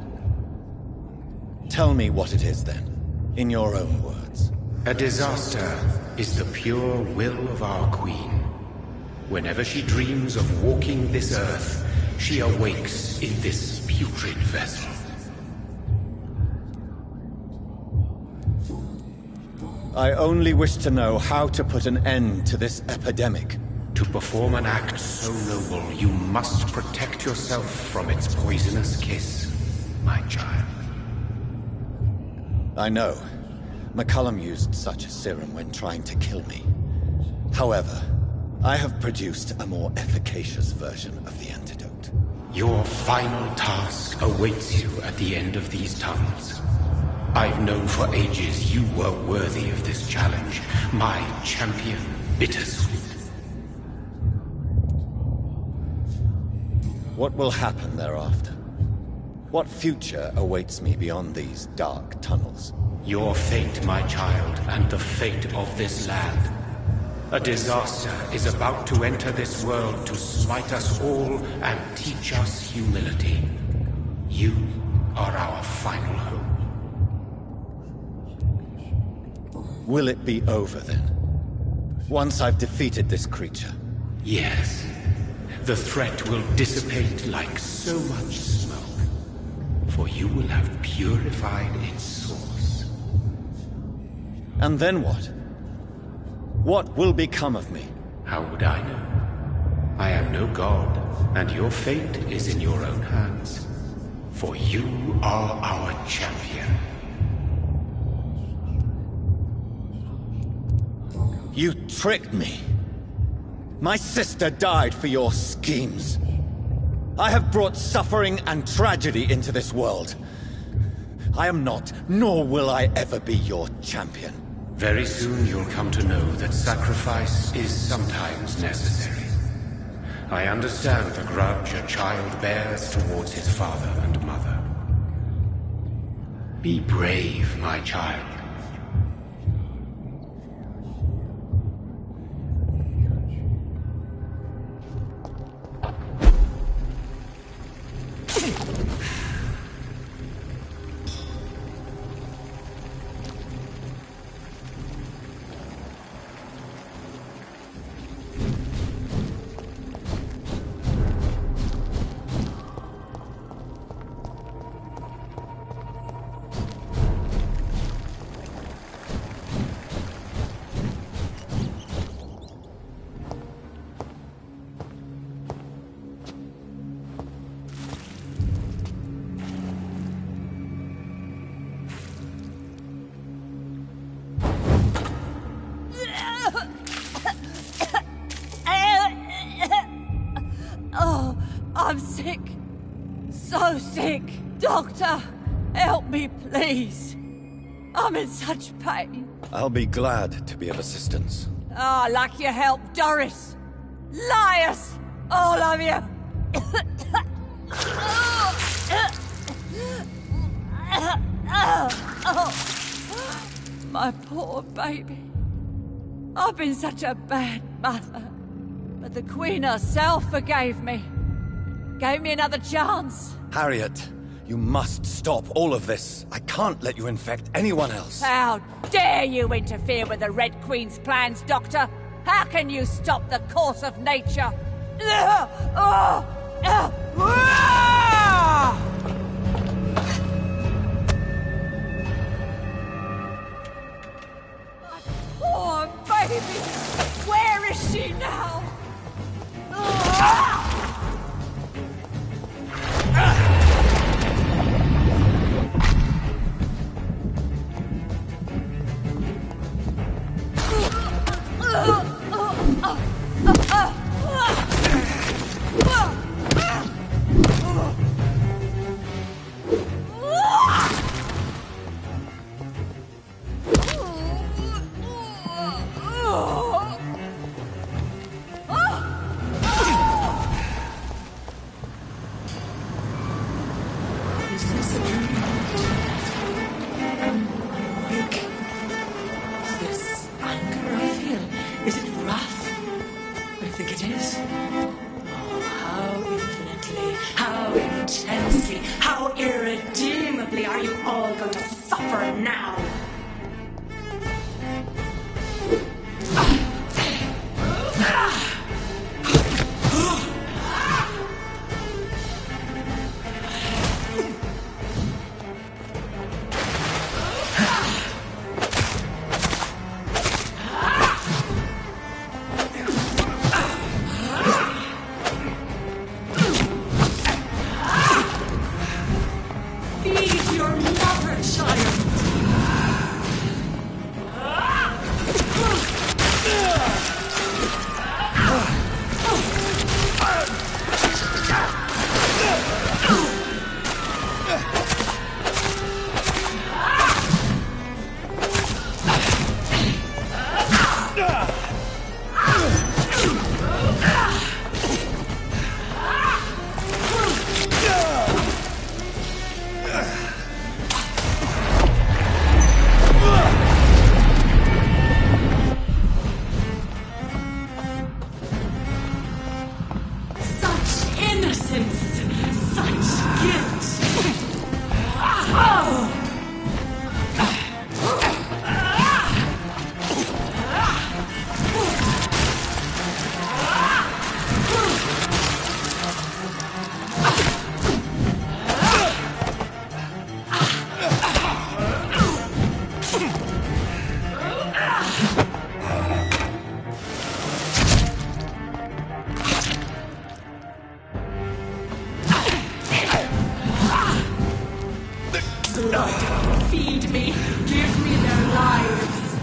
Tell me what it is then, in your own words. A disaster is the pure will of our queen. Whenever she dreams of walking this earth, she awakes in this putrid vessel. I only wish to know how to put an end to this epidemic. To perform an act so noble, you must protect yourself from its poisonous kiss, my child. I know. McCullum used such a serum when trying to kill me. However, I have produced a more efficacious version of the antidote. Your final task awaits you at the end of these tunnels. I've known for ages you were worthy of this challenge, my champion, Bittersweet. What will happen thereafter? What future awaits me beyond these dark tunnels? Your fate, my child, and the fate of this land. A disaster is about to enter this world to smite us all and teach us humility. You are our final hope. Will it be over then? Once I've defeated this creature? Yes. The threat will dissipate like so much smoke, for you will have purified its source. And then what? What will become of me? How would I know? I am no god, and your fate is in your own hands. For you are our champion. You tricked me. My sister died for your schemes. I have brought suffering and tragedy into this world. I am not, nor will I ever be your champion. Very soon you'll come to know that sacrifice is sometimes necessary. I understand the grudge a child bears towards his father and mother. Be brave, my child. I'm sick. So sick. Doctor, help me, please. I'm in such pain. I'll be glad to be of assistance. Ah, like your help, Doris. Liars! All of you! My poor baby. I've been such a bad mother. But the Queen herself forgave me. Gave me another chance. Harriet, you must stop all of this. I can't let you infect anyone else. How dare you interfere with the Red Queen's plans, Doctor? How can you stop the course of nature? Poor baby! Where is she now? Feed me. Give me their lives.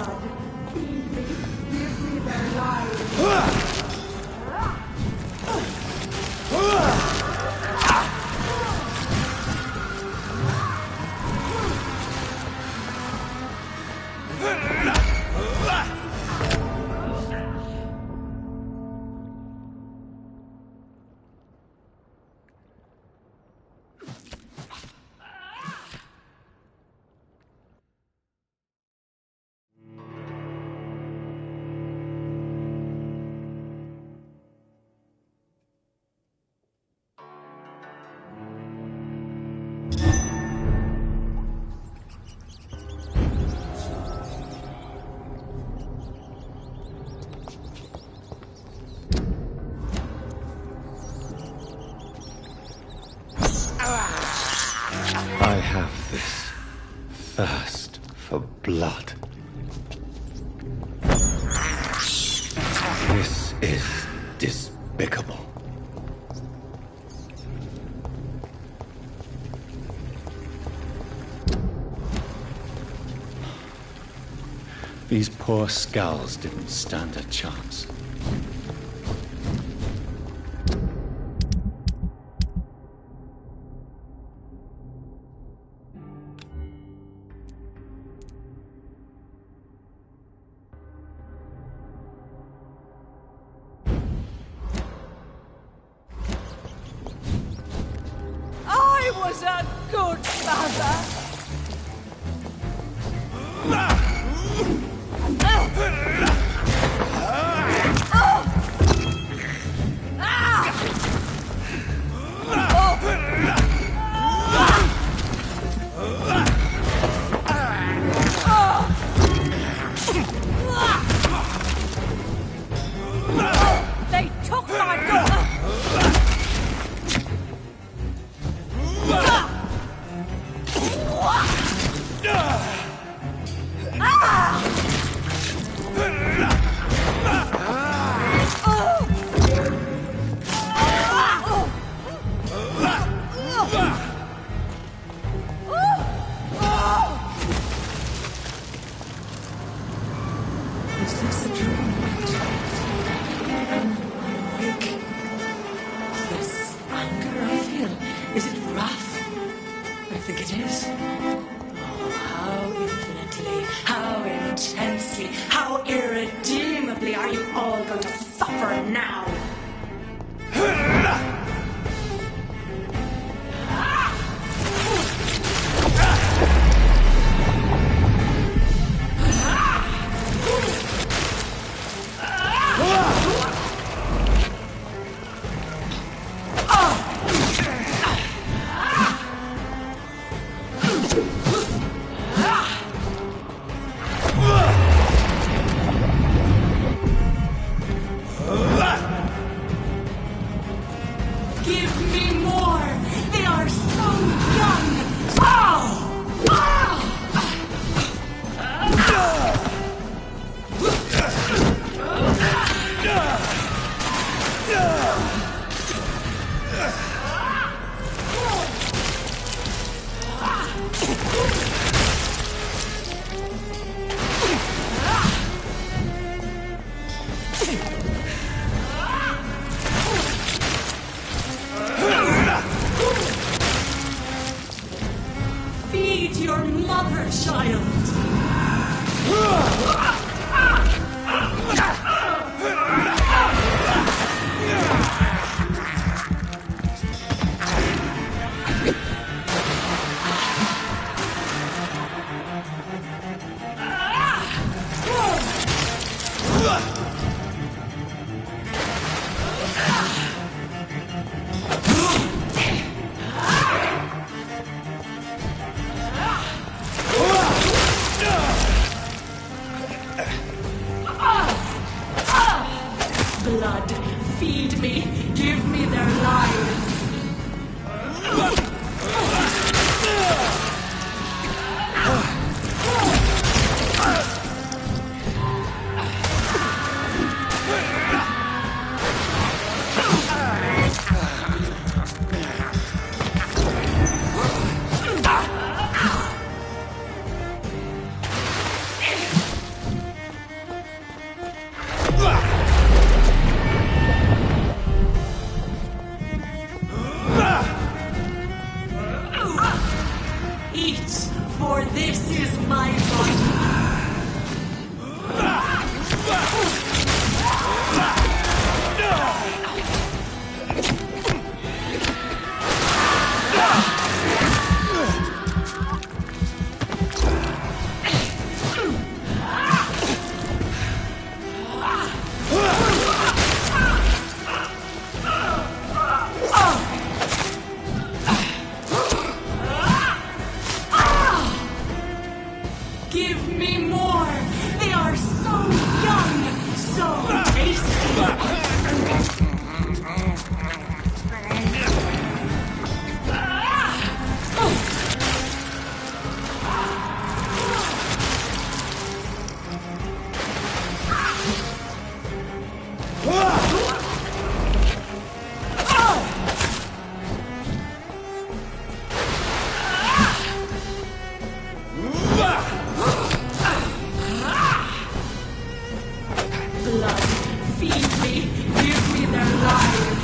blood. Feed me. Give me their lives. I have this thirst for blood. This is despicable. These poor skulls didn't stand a chance. I was a good mother. They took my daughter. Is this a dream? I'm awake. This anger I feel, is it wrath? I think it is. Oh, how infinitely, how intensely, how irredeemably are you all going to suffer now? Give me more! They are so young! Feed your mother, child! is my body. Give me more! They are so young, so tasty! Blood, feed me, give me their lives!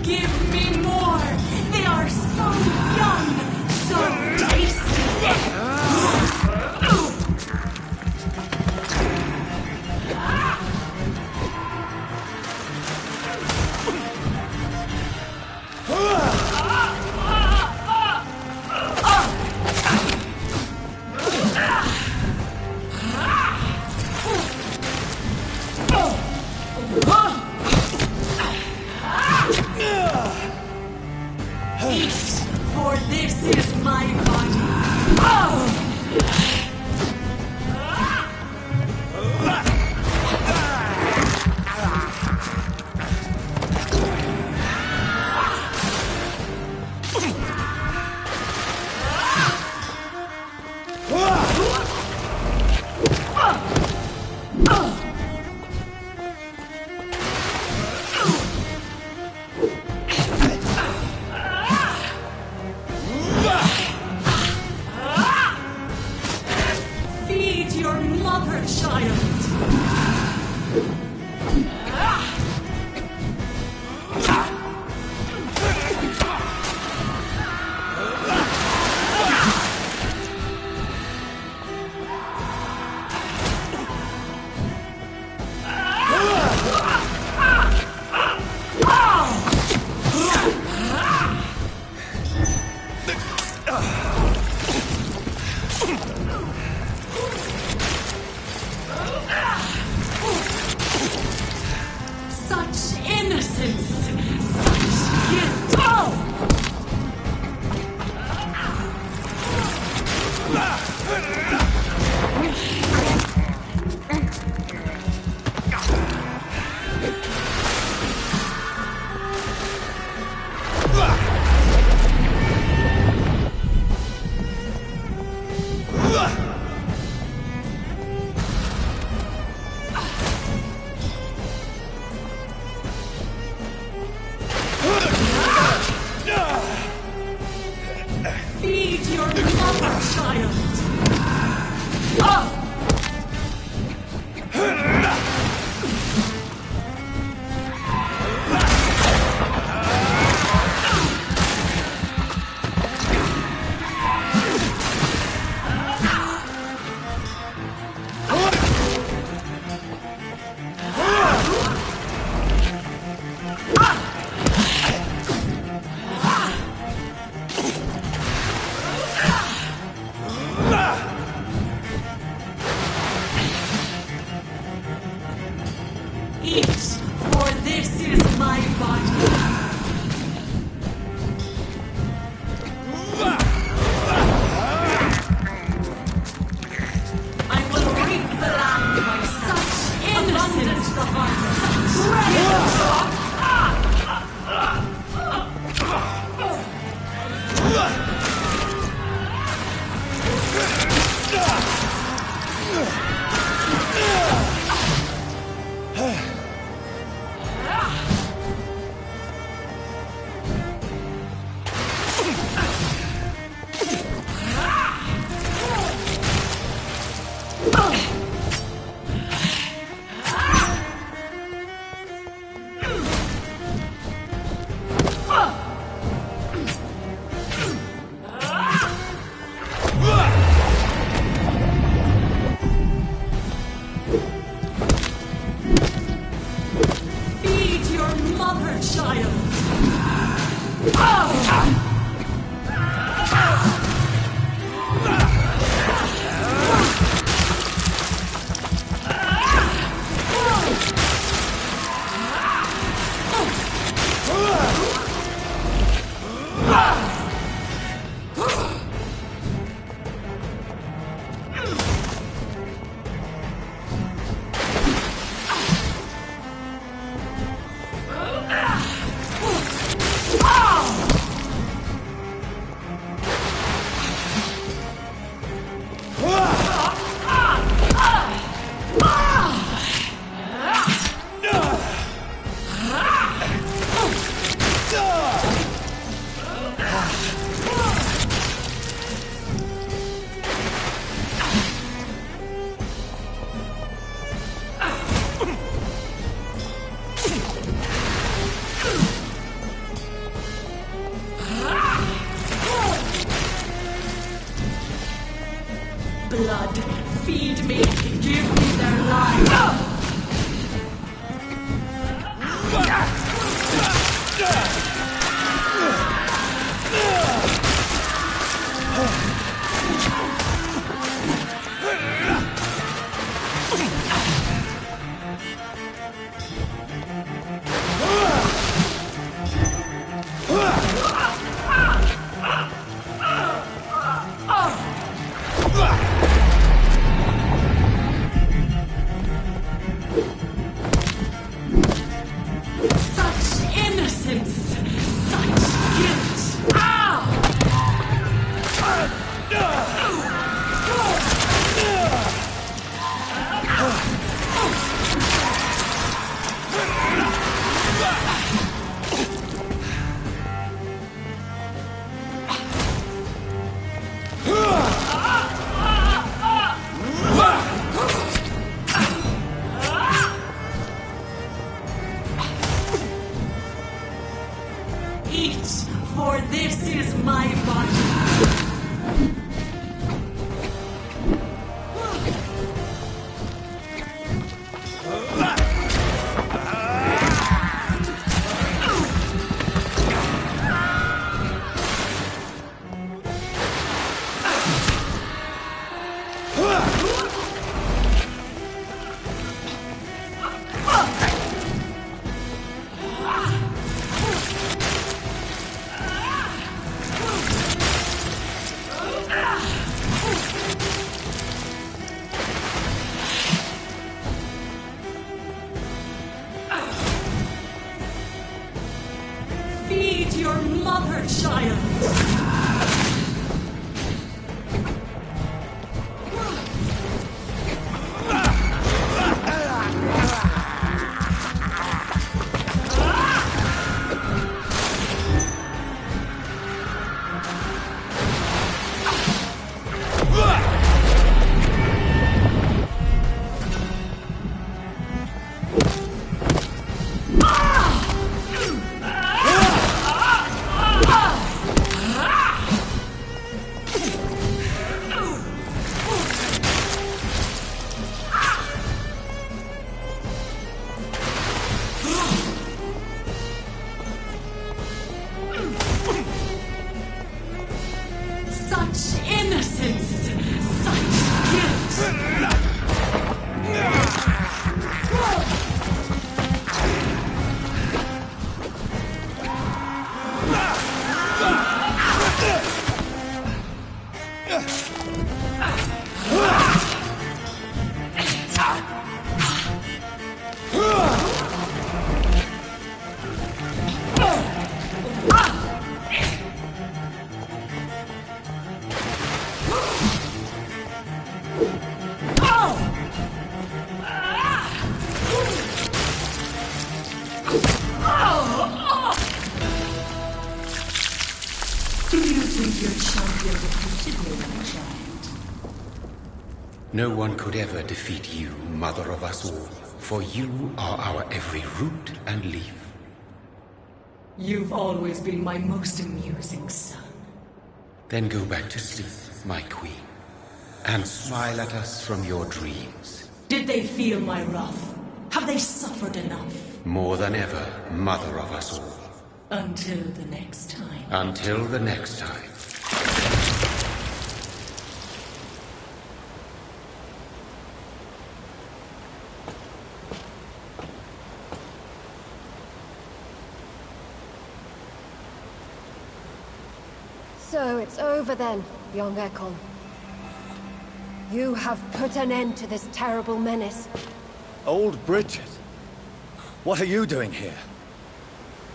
Give me more! They are so young, so tasty! Eat, for this is my body. Feed your mother, child. Such innocence! Such gift! Feed your mother, child! Feed your mother, child! Blood, feed me, give me their life! Such innocence! Such guilt! Eat, for this is my body. Ah! Do you think your champion defeated me, my child? No one could ever defeat you, mother of us all, for you are our every root and leaf. You've always been my most amusing son. Then go back to sleep, my queen, and smile at us from your dreams. Did they feel my wrath? Have they suffered enough? More than ever, mother of us all. Until the next time. Until the next time. So it's over then, young Ekon. You have put an end to this terrible menace. Old Bridget? What are you doing here?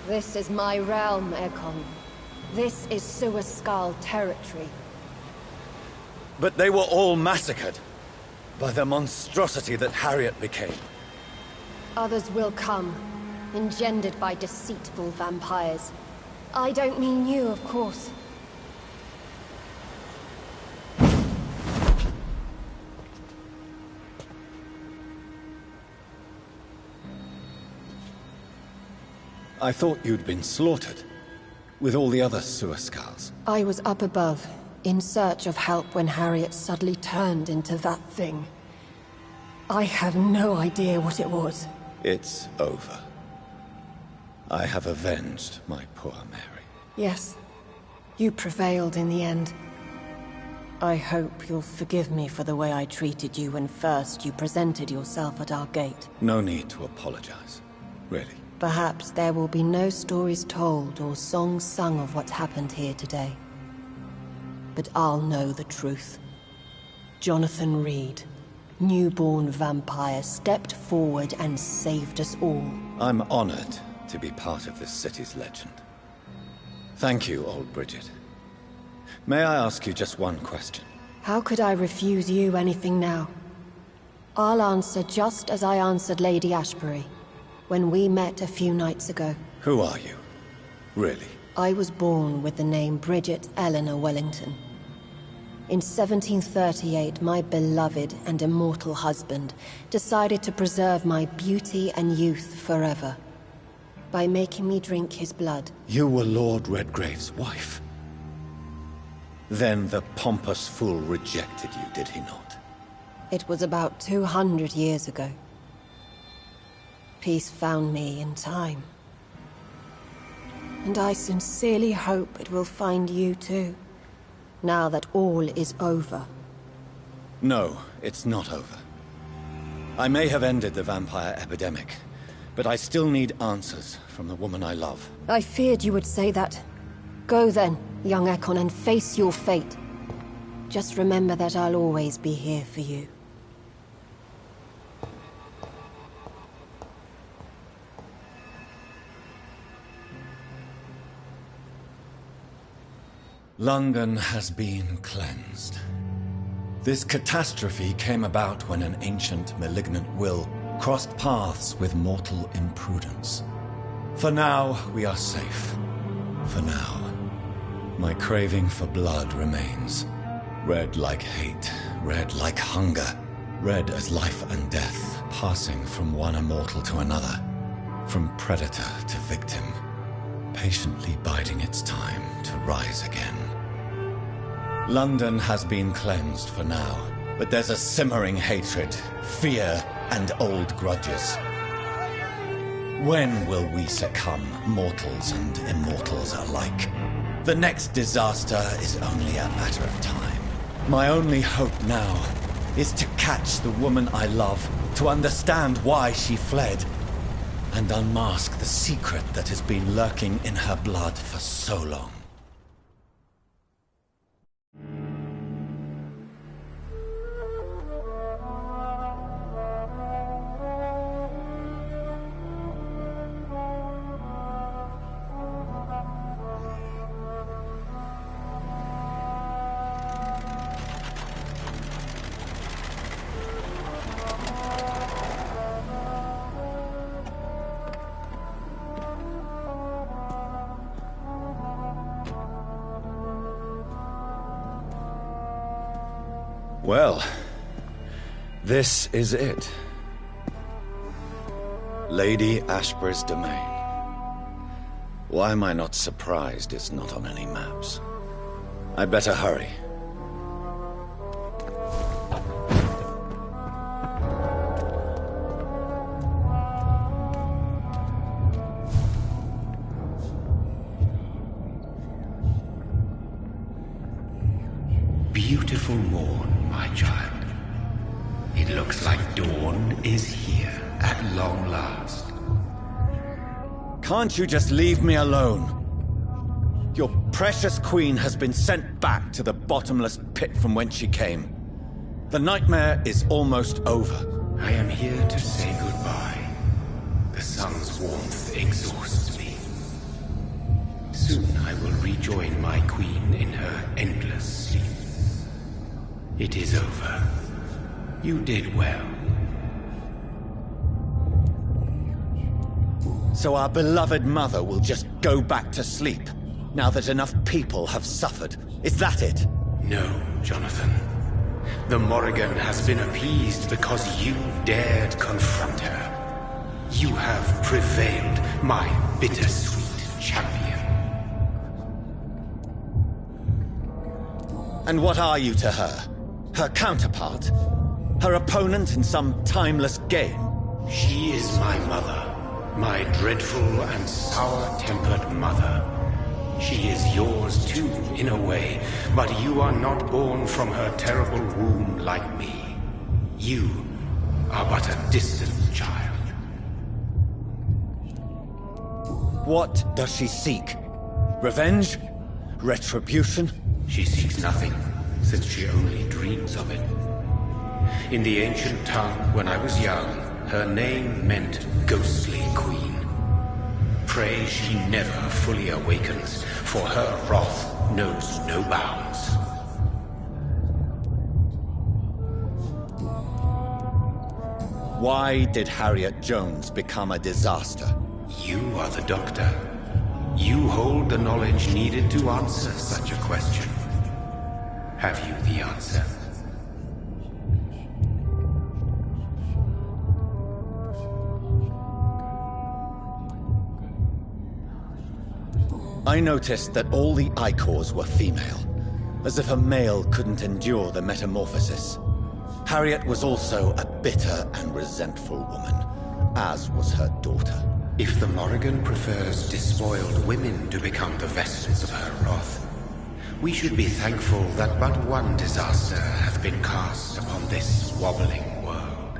This is my realm, Ekon. This is Suaskal territory. But they were all massacred by the monstrosity that Harriet became. Others will come, engendered by deceitful vampires. I don't mean you, of course. I thought you'd been slaughtered, with all the other Suaskals. I was up above, in search of help when Harriet suddenly turned into that thing. I have no idea what it was. It's over. I have avenged my poor Mary. Yes, you prevailed in the end. I hope you'll forgive me for the way I treated you when first you presented yourself at our gate. No need to apologize, really. Perhaps there will be no stories told or songs sung of what's happened here today. But I'll know the truth. Jonathan Reed, newborn vampire, stepped forward and saved us all. I'm honored to be part of this city's legend. Thank you, old Bridget. May I ask you just one question? How could I refuse you anything now? I'll answer just as I answered Lady Ashbury when we met a few nights ago. Who are you? Really? I was born with the name Bridget Eleanor Wellington. In 1738, my beloved and immortal husband decided to preserve my beauty and youth forever by making me drink his blood. You were Lord Redgrave's wife. Then the pompous fool rejected you, did he not? It was about 200 years ago. Peace found me in time. And I sincerely hope it will find you too, now that all is over. No, it's not over. I may have ended the vampire epidemic, but I still need answers from the woman I love. I feared you would say that. Go then, young Ekon, and face your fate. Just remember that I'll always be here for you. London has been cleansed. This catastrophe came about when an ancient malignant will crossed paths with mortal imprudence. For now, we are safe. For now. My craving for blood remains. Red like hate, red like hunger, red as life and death, passing from one immortal to another, from predator to victim, patiently biding its time to rise again. London has been cleansed for now, but there's a simmering hatred, fear, and old grudges. When will we succumb, mortals and immortals alike? The next disaster is only a matter of time. My only hope now is to catch the woman I love, to understand why she fled, and unmask the secret that has been lurking in her blood for so long. Well, this is it. Lady Ashbury's domain. Why am I not surprised it's not on any maps? I'd better hurry. Beautiful morn, my child. It looks like dawn is here at long last. Can't you just leave me alone? Your precious queen has been sent back to the bottomless pit from whence she came. The nightmare is almost over. I am here to say goodbye. The sun's warmth exhausts me. Soon I will rejoin my queen in her endless sleep. It is over. You did well. So our beloved mother will just go back to sleep, now that enough people have suffered. Is that it? No, Jonathan. The Morrigan has been appeased because you dared confront her. You have prevailed, my bittersweet champion. And what are you to her? Her counterpart? Her opponent in some timeless game? She is my mother. My dreadful and sour-tempered mother. She is yours too, in a way, but you are not born from her terrible womb like me. You are but a distant child. What does she seek? Revenge? Retribution? She seeks nothing, since she only dreams of it. In the ancient tongue, when I was young, her name meant Ghostly Queen. Pray she never fully awakens, for her wrath knows no bounds. Why did Harriet Jones become a disaster? You are the doctor. You hold the knowledge needed to answer such a question. Have you the answer? I noticed that all the Icors were female, as if a male couldn't endure the metamorphosis. Harriet was also a bitter and resentful woman, as was her daughter. If the Morrigan prefers despoiled women to become the vessels of her wrath, we should be thankful that but one disaster hath been cast upon this wobbling world.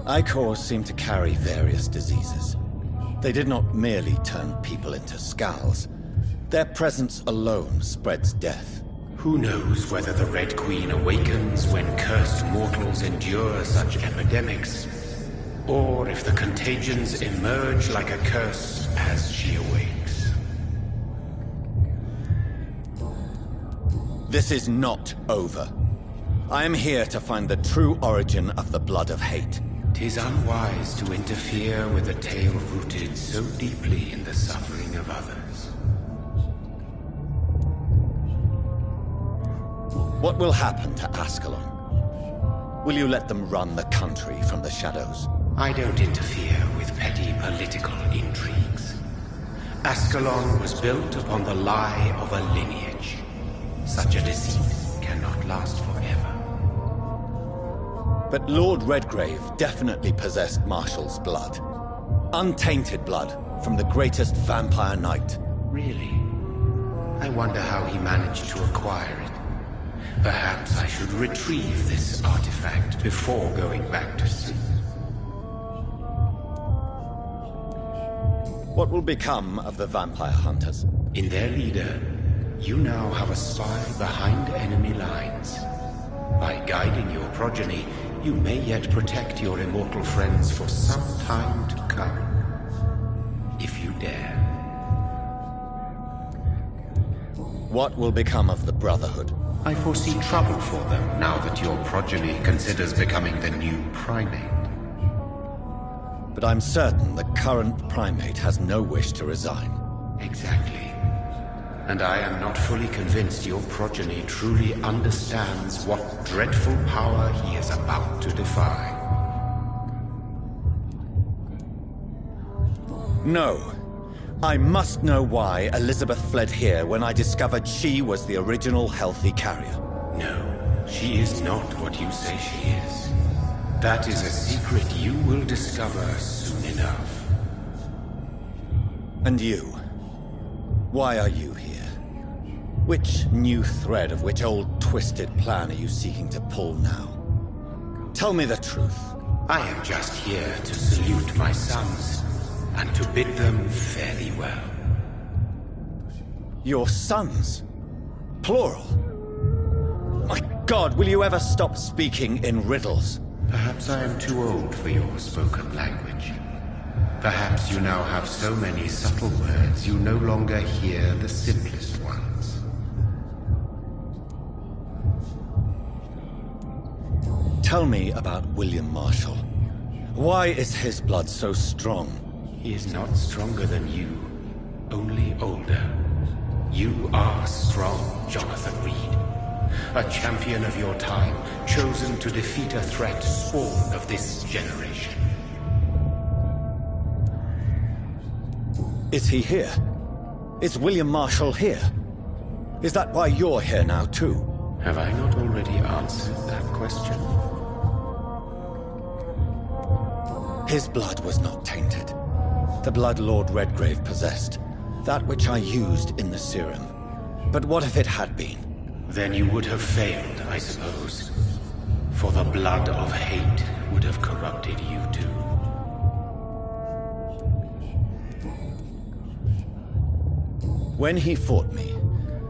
Icors seem to carry various diseases. They did not merely turn people into skulls. Their presence alone spreads death. Who knows whether the Red Queen awakens when cursed mortals endure such epidemics, or if the contagions emerge like a curse as she awakes. This is not over. I am here to find the true origin of the blood of hate. 'Tis unwise to interfere with a tale rooted so deeply in the suffering of others. What will happen to Ascalon? Will you let them run the country from the shadows? I don't interfere with petty political intrigues. Ascalon was built upon the lie of a lineage. Such a deceit cannot last forever. But Lord Redgrave definitely possessed Marshall's blood. Untainted blood from the greatest vampire knight. Really? I wonder how he managed to acquire it. Perhaps I should retrieve this artifact before going back to sleep. What will become of the vampire hunters? In their leader, you now have a spy behind enemy lines. By guiding your progeny, you may yet protect your immortal friends for some time to come. If you dare. What will become of the Brotherhood? I foresee trouble for them now that your progeny considers becoming the new primate. But I'm certain the current primate has no wish to resign. Exactly. And I am not fully convinced your progeny truly understands what dreadful power he is about to defy. No. I must know why Elizabeth fled here when I discovered she was the original healthy carrier. No, she is not what you say she is. That is a secret you will discover soon enough. And you? Why are you here? Which new thread of which old twisted plan are you seeking to pull now? Tell me the truth. I am just here to salute my sons, and to bid them fare thee well. Your sons? Plural? My God, will you ever stop speaking in riddles? Perhaps I am too old for your spoken language. Perhaps you now have so many subtle words you no longer hear the simplest ones. Tell me about William Marshall. Why is his blood so strong? He is not stronger than you, only older. You are strong, Jonathan Reed. A champion of your time, chosen to defeat a threat spawn of this generation. Is he here? Is William Marshall here? Is that why you're here now, too? Have I not already answered that question? His blood was not tainted. The blood Lord Redgrave possessed. That which I used in the serum. But what if it had been? Then you would have failed, I suppose. For the blood of hate would have corrupted you too. When he fought me,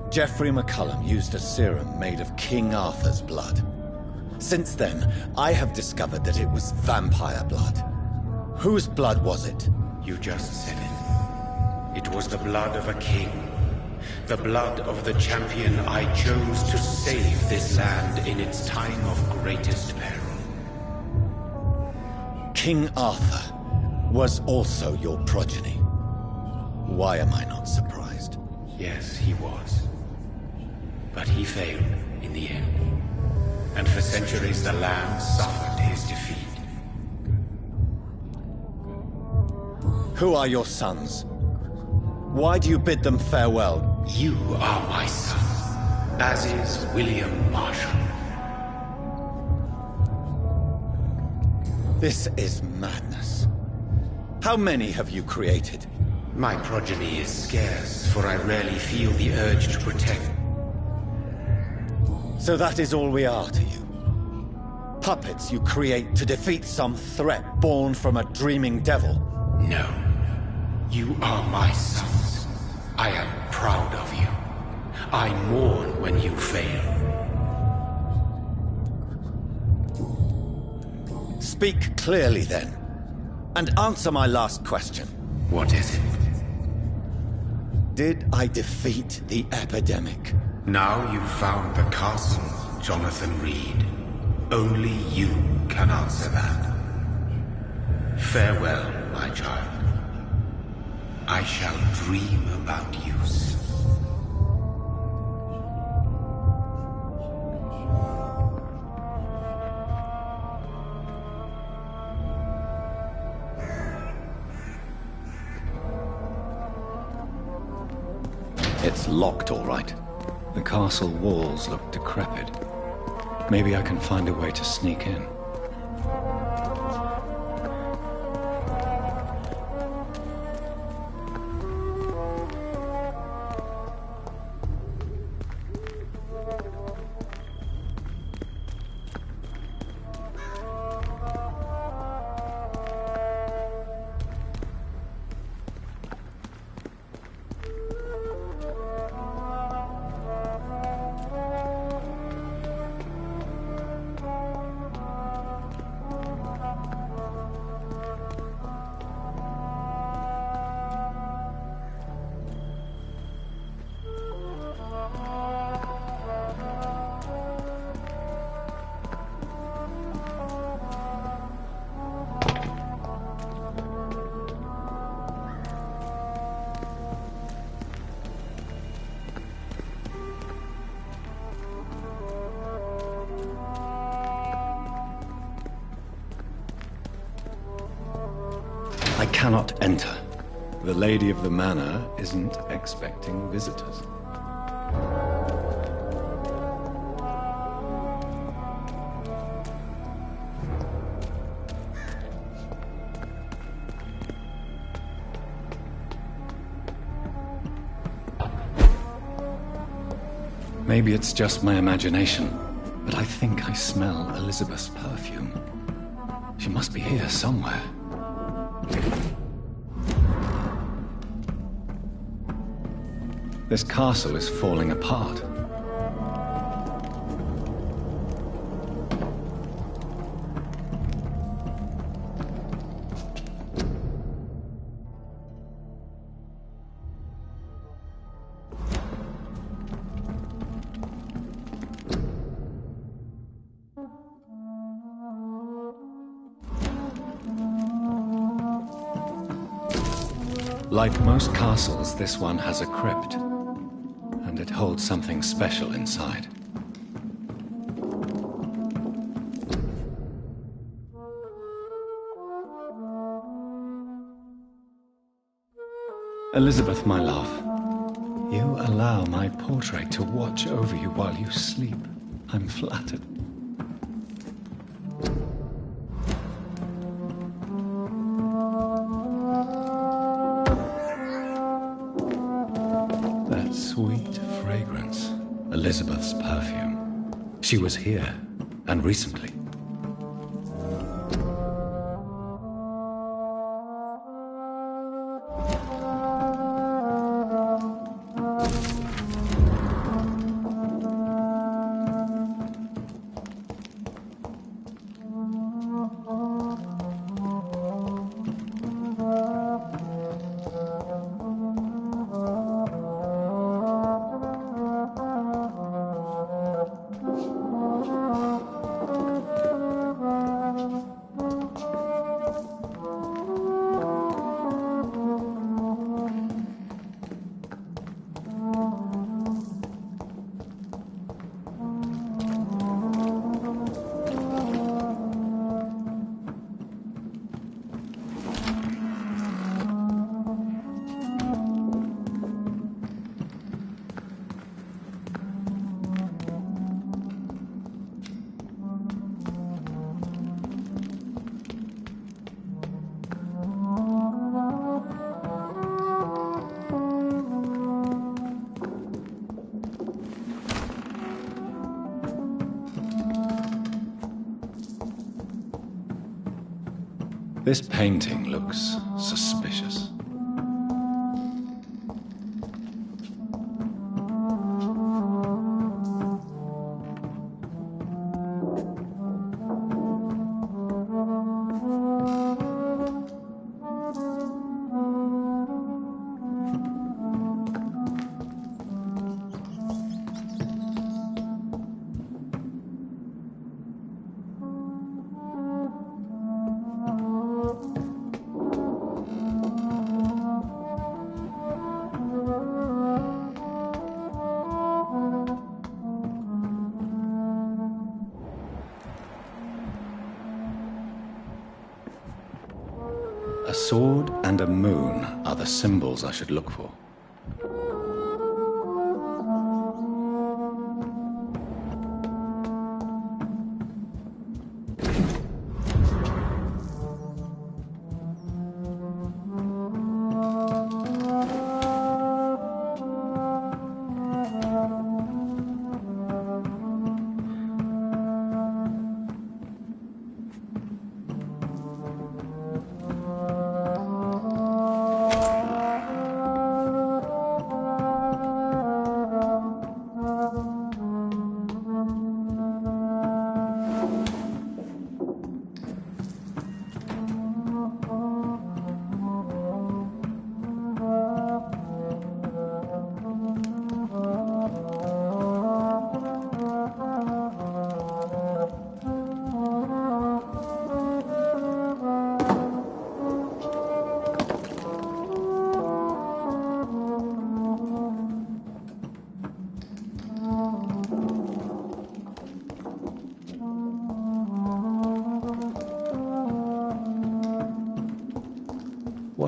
Geoffrey McCullum used a serum made of King Arthur's blood. Since then, I have discovered that it was vampire blood. Whose blood was it? You just said it. It was the blood of a king. The blood of the champion I chose to save this land in its time of greatest peril. King Arthur was also your progeny. Why am I not surprised? Yes, he was. But he failed in the end. And for centuries the land suffered his defeat. Who are your sons? Why do you bid them farewell? You are my son, as is William Marshall. This is madness. How many have you created? My progeny is scarce, for I rarely feel the urge to protect. So that is all we are to you? Puppets you create to defeat some threat born from a dreaming devil? No. You are my sons. I am proud of you. I mourn when you fail. Speak clearly then, and answer my last question. What is it? Did I defeat the epidemic? Now you've found the castle, Jonathan Reed. Only you can answer that. Farewell, my child. I shall dream about you soon. It's locked, all right. The castle walls look decrepit. Maybe I can find a way to sneak in. cannot enter. The lady of the manor isn't expecting visitors. Maybe it's just my imagination, but I think I smell Elizabeth's perfume. She must be here somewhere. This castle is falling apart. Like most castles, this one has a crypt, and it holds something special inside. Elizabeth, my love, you allow my portrait to watch over you while you sleep. I'm flattered. That sweet fragrance, Elizabeth's perfume. She was here, and recently. This painting looks suspicious. A sword and a moon are the symbols I should look for.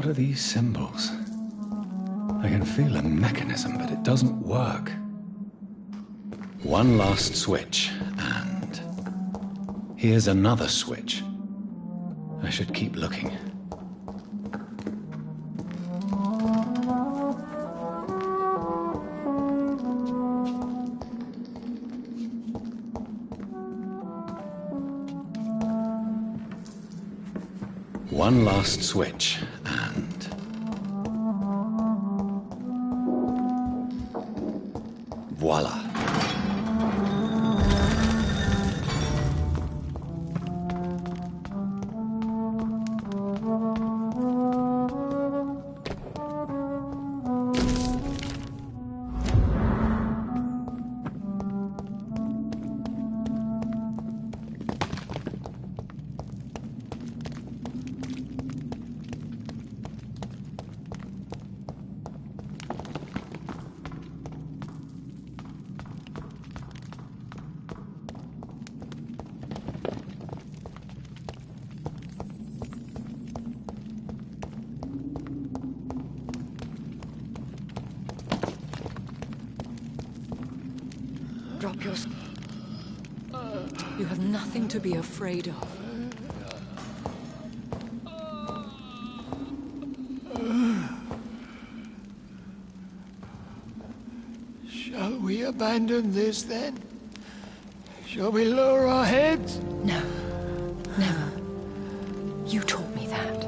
What are these symbols? I can feel a mechanism, but it doesn't work. One last switch, and here's another switch. I should keep looking. One last switch, and voila. Drop your... You have nothing to be afraid of. Shall we abandon this then? Shall we lower our heads? No. Never. You taught me that.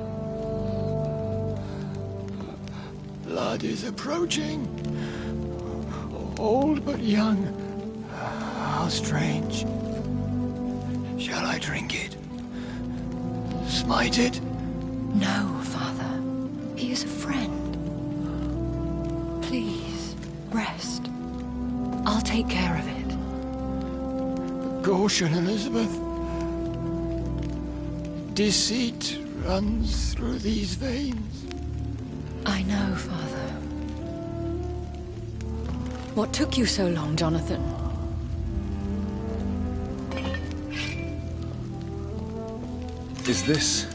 Blood is approaching. Old but young. How strange. Shall I drink it? Smite it? No, Father. He is a friend. Please, rest. I'll take care of it. Caution, Elizabeth. Deceit runs through these veins. I know, Father. What took you so long, Jonathan? Is this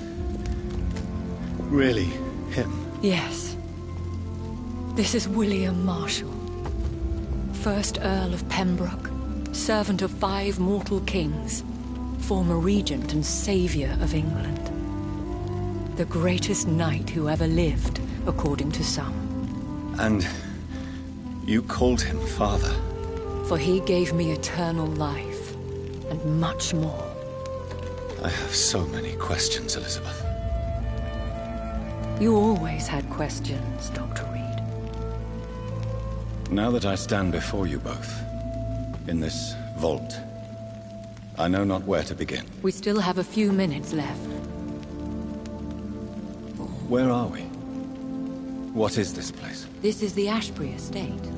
really him? Yes. This is William Marshall, 1st Earl of Pembroke, servant of 5 mortal kings, former regent and saviour of England. The greatest knight who ever lived, according to some. And you called him father? For he gave me eternal life, and much more. I have so many questions, Elizabeth. You always had questions, Dr. Reed. Now that I stand before you both, in this vault, I know not where to begin. We still have a few minutes left. Where are we? What is this place? This is the Ashbury estate.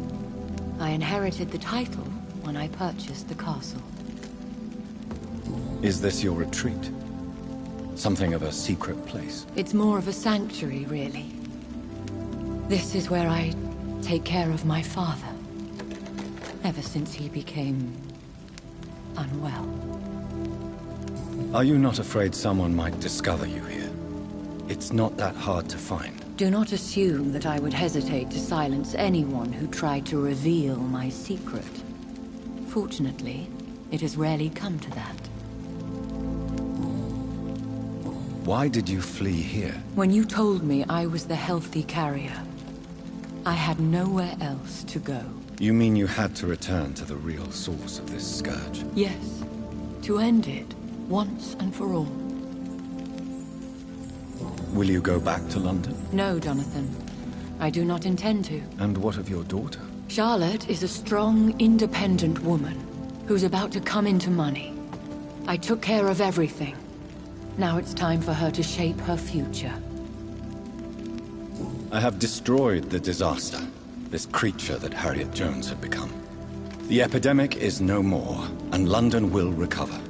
I inherited the title when I purchased the castle. Is this your retreat? Something of a secret place? It's more of a sanctuary, really. This is where I take care of my father. Ever since he became... unwell. Are you not afraid someone might discover you here? It's not that hard to find. Do not assume that I would hesitate to silence anyone who tried to reveal my secret. Fortunately, it has rarely come to that. Why did you flee here? When you told me I was the healthy carrier, I had nowhere else to go. You mean you had to return to the real source of this scourge? Yes, to end it, once and for all. Will you go back to London? No, Jonathan. I do not intend to. And what of your daughter? Charlotte is a strong, independent woman who's about to come into money. I took care of everything. Now it's time for her to shape her future. I have destroyed the disaster, this creature that Harriet Jones had become. The epidemic is no more, and London will recover.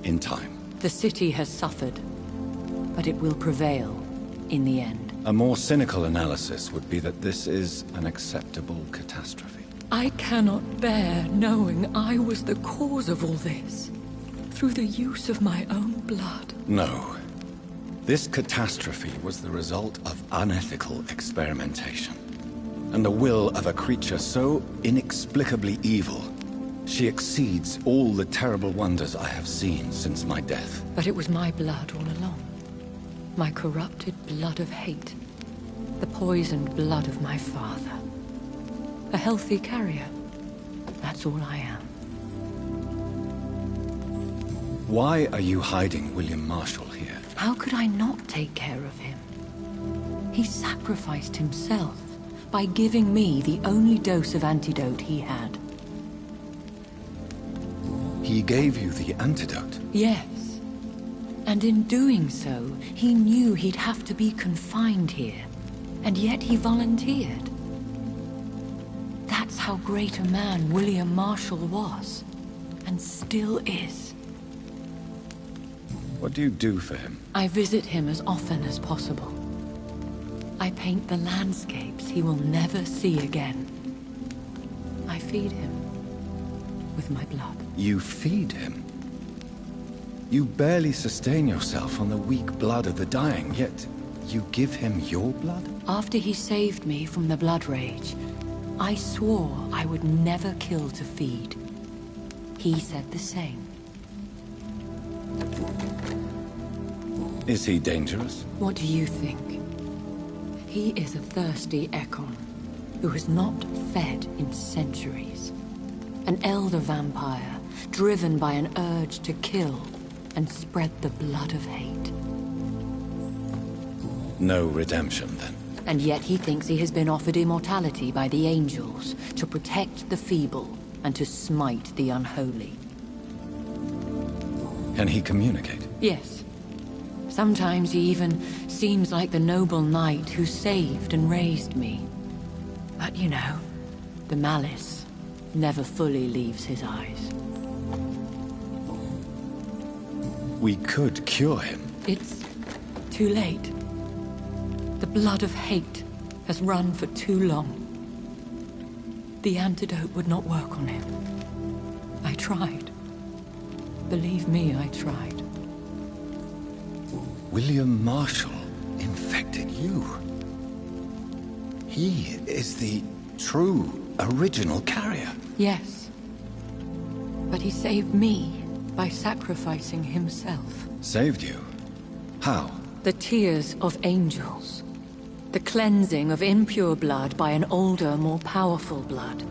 In time. The city has suffered, but it will prevail in the end. A more cynical analysis would be that this is an acceptable catastrophe. I cannot bear knowing I was the cause of all this, through the use of my own blood. No. This catastrophe was the result of unethical experimentation, and the will of a creature so inexplicably evil. She exceeds all the terrible wonders I have seen since my death. But it was my blood all along. My corrupted blood of hate. The poisoned blood of my father. A healthy carrier. That's all I am. Why are you hiding William Marshall here? How could I not take care of him? He sacrificed himself by giving me the only dose of antidote he had. He gave you the antidote? Yes. And in doing so, he knew he'd have to be confined here. And yet he volunteered. That's how great a man William Marshall was. And still is. What do you do for him? I visit him as often as possible. I paint the landscapes he will never see again. I feed him with my blood. You feed him? You barely sustain yourself on the weak blood of the dying, yet you give him your blood? After he saved me from the blood rage, I swore I would never kill to feed. He said the same. Is he dangerous? What do you think? He is a thirsty Ekon, who has not fed in centuries. An elder vampire, driven by an urge to kill and spread the blood of hate. No redemption, then? And yet he thinks he has been offered immortality by the angels to protect the feeble and to smite the unholy. Can he communicate? Yes. Sometimes he even seems like the noble knight who saved and raised me. But you know, the malice never fully leaves his eyes. We could cure him. It's too late. The blood of hate has run for too long. The antidote would not work on him. I tried. Believe me, I tried. William Marshall infected you. He is the true, original carrier. Yes. But he saved me by sacrificing himself. Saved you? How? The tears of angels. The cleansing of impure blood by an older, more powerful blood.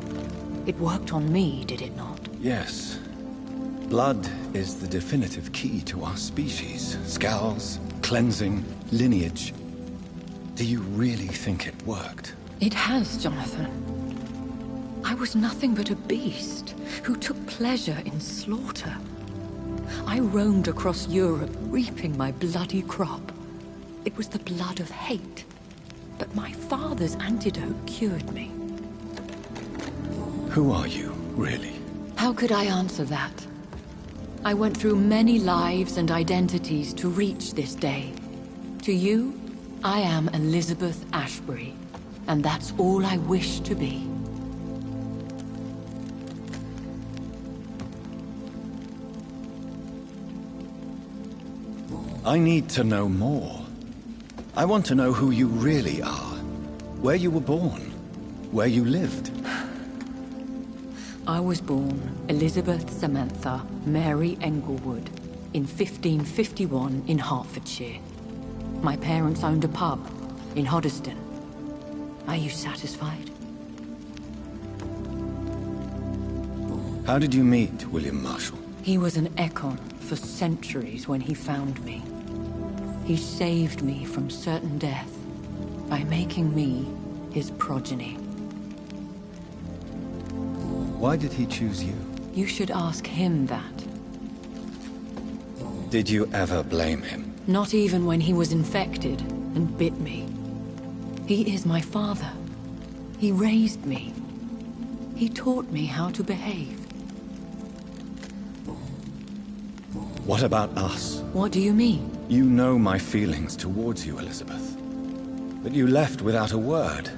It worked on me, did it not? Yes. Blood is the definitive key to our species. Scowls, cleansing, lineage. Do you really think it worked? It has, Jonathan. I was nothing but a beast who took pleasure in slaughter. I roamed across Europe, reaping my bloody crop. It was the blood of hate. But my father's antidote cured me. Who are you, really? How could I answer that? I went through many lives and identities to reach this day. To you, I am Elizabeth Ashbury, and that's all I wish to be. I need to know more. I want to know who you really are. Where you were born. Where you lived. I was born Elizabeth Samantha Mary Englewood in 1551 in Hertfordshire. My parents owned a pub in Hoddesdon. Are you satisfied? How did you meet William Marshall? He was an Ekon for centuries when he found me. He saved me from certain death by making me his progeny. Why did he choose you? You should ask him that. Did you ever blame him? Not even when he was infected and bit me. He is my father. He raised me. He taught me how to behave. What about us? What do you mean? You know my feelings towards you, Elizabeth. But you left without a word.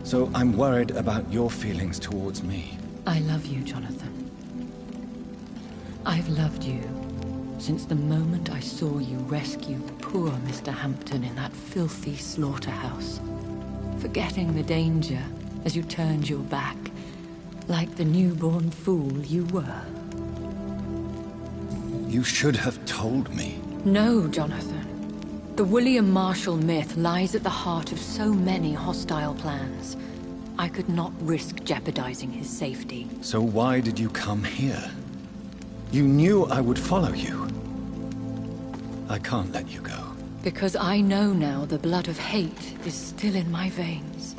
So I'm worried about your feelings towards me. I love you, Jonathan. I've loved you since the moment I saw you rescue poor Mr. Hampton in that filthy slaughterhouse. Forgetting the danger as you turned your back, like the newborn fool you were. You should have told me. No, Jonathan. The William Marshall myth lies at the heart of so many hostile plans. I could not risk jeopardizing his safety. So why did you come here? You knew I would follow you. I can't let you go. Because I know now the blood of hate is still in my veins.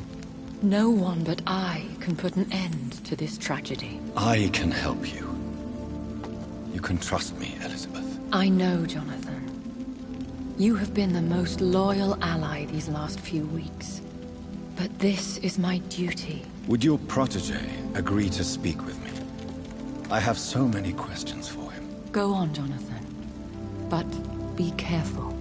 No one but I can put an end to this tragedy. I can help you. You can trust me, Elizabeth. I know, Jonathan. You have been the most loyal ally these last few weeks. But this is my duty. Would your protege agree to speak with me? I have so many questions for him. Go on, Jonathan. But be careful.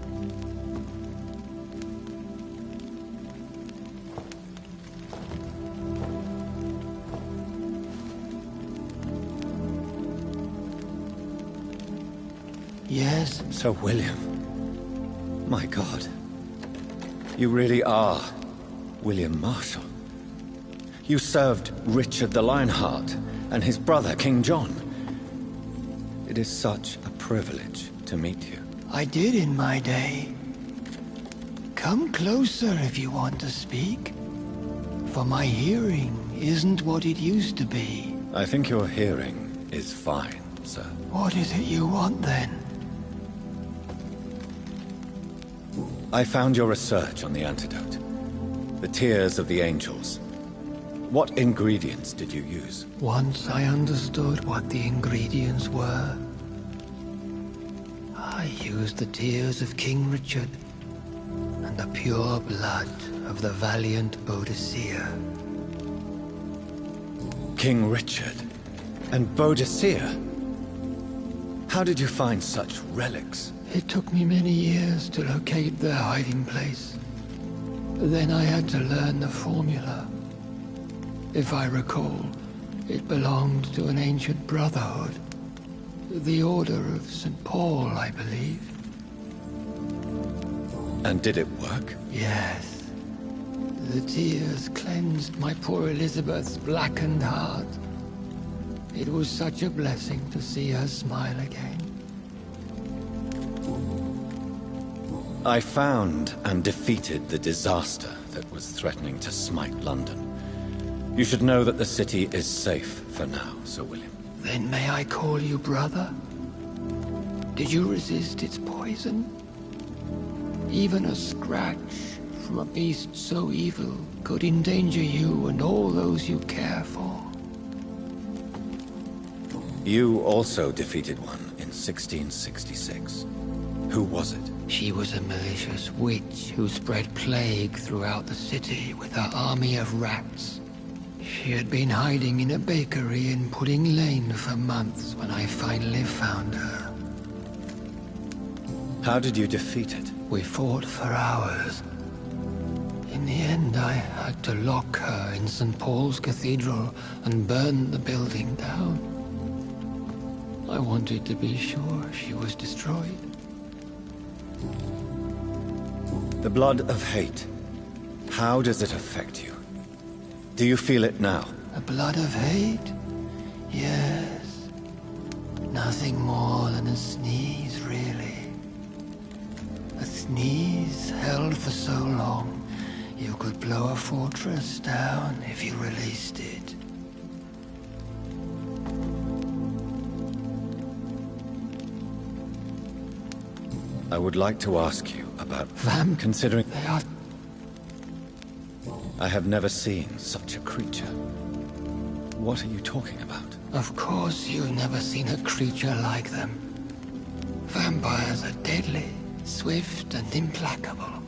Yes? Sir William. My God. You really are William Marshall. You served Richard the Lionheart and his brother, King John. It is such a privilege to meet you. I did in my day. Come closer if you want to speak. For my hearing isn't what it used to be. I think your hearing is fine, sir. What is it you want then? I found your research on the antidote. The tears of the angels. What ingredients did you use? Once I understood what the ingredients were, I used the tears of King Richard and the pure blood of the valiant Boadicea. King Richard and Boadicea? How did you find such relics? It took me many years to locate their hiding place. Then I had to learn the formula. If I recall, it belonged to an ancient brotherhood. The Order of St. Paul, I believe. And did it work? Yes. The tears cleansed my poor Elizabeth's blackened heart. It was such a blessing to see her smile again. I found and defeated the disaster that was threatening to smite London. You should know that the city is safe for now, Sir William. Then may I call you brother? Did you resist its poison? Even a scratch from a beast so evil could endanger you and all those you care for. You also defeated one in 1666. Who was it? She was a malicious witch who spread plague throughout the city with her army of rats. She had been hiding in a bakery in Pudding Lane for months when I finally found her. How did you defeat it? We fought for hours. In the end, I had to lock her in St. Paul's Cathedral and burn the building down. I wanted to be sure she was destroyed. The blood of hate. How does it affect you? Do you feel it now? The blood of hate? Yes. Nothing more than a sneeze, really. A sneeze held for so long, you could blow a fortress down if you released it. I would like to ask you about considering... They are... I have never seen such a creature. What are you talking about? Of course you've never seen a creature like them. Vampires are deadly, swift and implacable.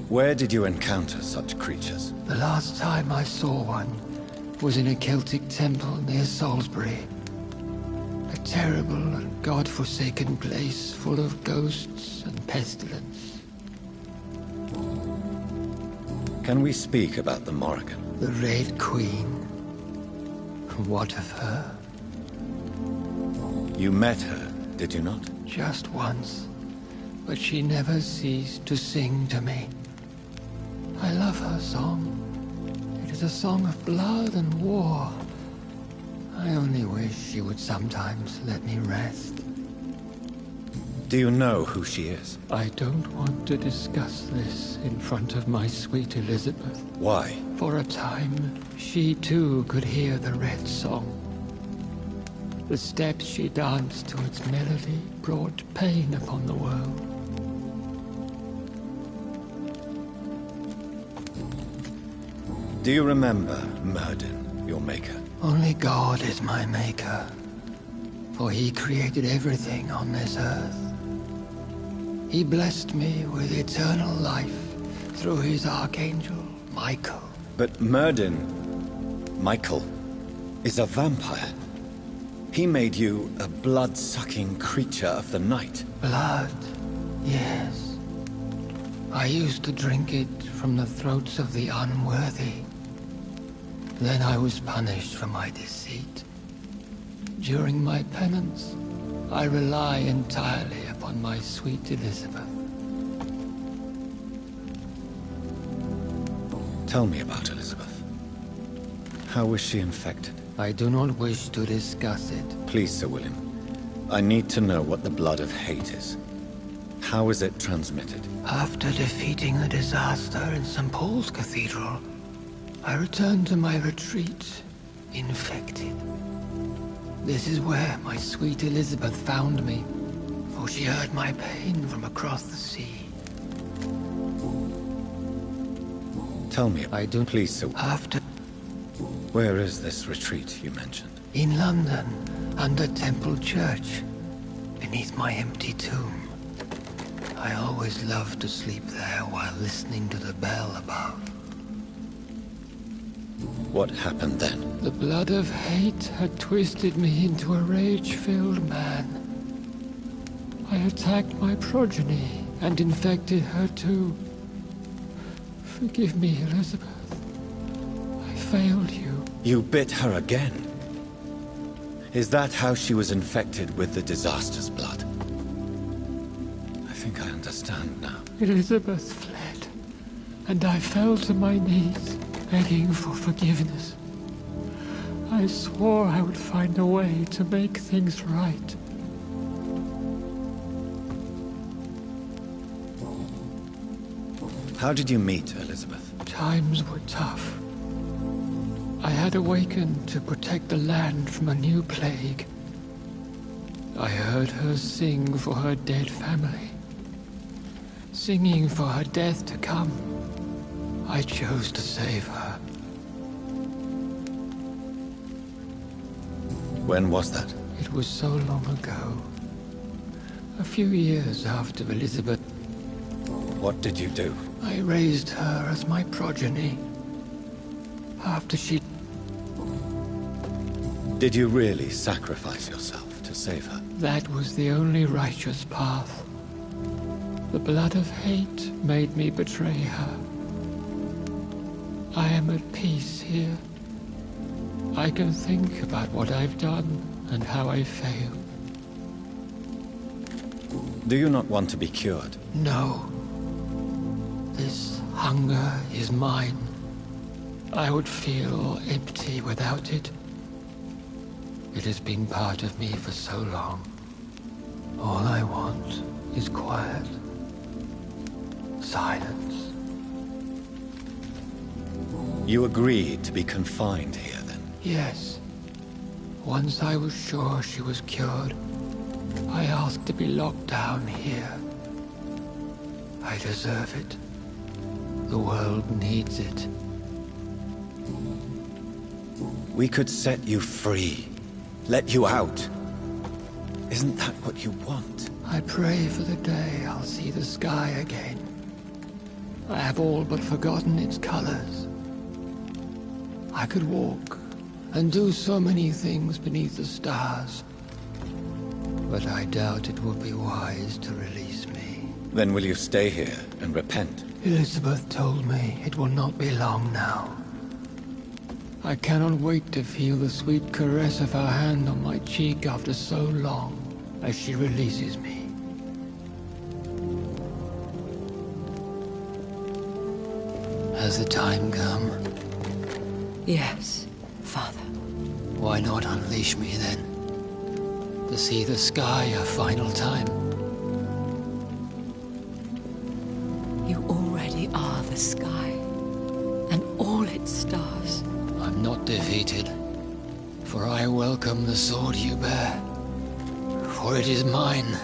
Where did you encounter such creatures? The last time I saw one was in a Celtic temple near Salisbury. A terrible and god-forsaken place full of ghosts and pestilence. Can we speak about the Morrigan? The Red Queen. What of her? You met her did you not? Just once. But she never ceased to sing to me. I love her song. It is a song of blood and war. I only wish she would sometimes let me rest. Do you know who she is? I don't want to discuss this in front of my sweet Elizabeth. Why? For a time, she too could hear the Red Song. The steps she danced to its melody brought pain upon the world. Do you remember Myrddin, your maker? Only God is my maker, for he created everything on this earth. He blessed me with eternal life through his archangel, Michael. But Myrddin, Michael, is a vampire. He made you a blood-sucking creature of the night. Blood, yes. I used to drink it from the throats of the unworthy. Then I was punished for my deceit. During my penance, I rely entirely upon my sweet Elizabeth. Tell me about Elizabeth. How was she infected? I do not wish to discuss it. Please, Sir William. I need to know what the blood of hate is. How is it transmitted? After defeating the disaster in St. Paul's Cathedral, I returned to my retreat, infected. This is where my sweet Elizabeth found me, for she heard my pain from across the sea. Tell me. I do. Please, Sir. After. Where is this retreat you mentioned? In London, under Temple Church, beneath my empty tomb. I always loved to sleep there while listening to the bell above. What happened then? The blood of hate had twisted me into a rage-filled man. I attacked my progeny and infected her too. Forgive me, Elizabeth. I failed you. You bit her again? Is that how she was infected with the disaster's blood? I think I understand now. Elizabeth fled, and I fell to my knees, begging for forgiveness. I swore I would find a way to make things right. How did you meet Elizabeth? Times were tough. I had awakened to protect the land from a new plague. I heard her sing for her dead family. Singing for her death to come. I chose to save her. When was that? It was so long ago. A few years after Elizabeth. What did you do? I raised her as my progeny. After she... Did you really sacrifice yourself to save her? That was the only righteous path. The blood of hate made me betray her. I am at peace here. I can think about what I've done and how I failed. Do you not want to be cured? No. This hunger is mine. I would feel empty without it. It has been part of me for so long. All I want is quiet. Silence. You agreed to be confined here, then? Yes. Once I was sure she was cured, I asked to be locked down here. I deserve it. The world needs it. We could set you free. Let you out. Isn't that what you want? I pray for the day I'll see the sky again. I have all but forgotten its colors. I could walk and do so many things beneath the stars. But I doubt it would be wise to release me. Then will you stay here and repent? Elizabeth told me it will not be long now. I cannot wait to feel the sweet caress of her hand on my cheek after so long. as she releases me. Has the time come? Yes, Father. Why not unleash me then? To see the sky a final time? You already are the sky, and all its stars. I'm not defeated, for I welcome the sword you bear, for it is mine.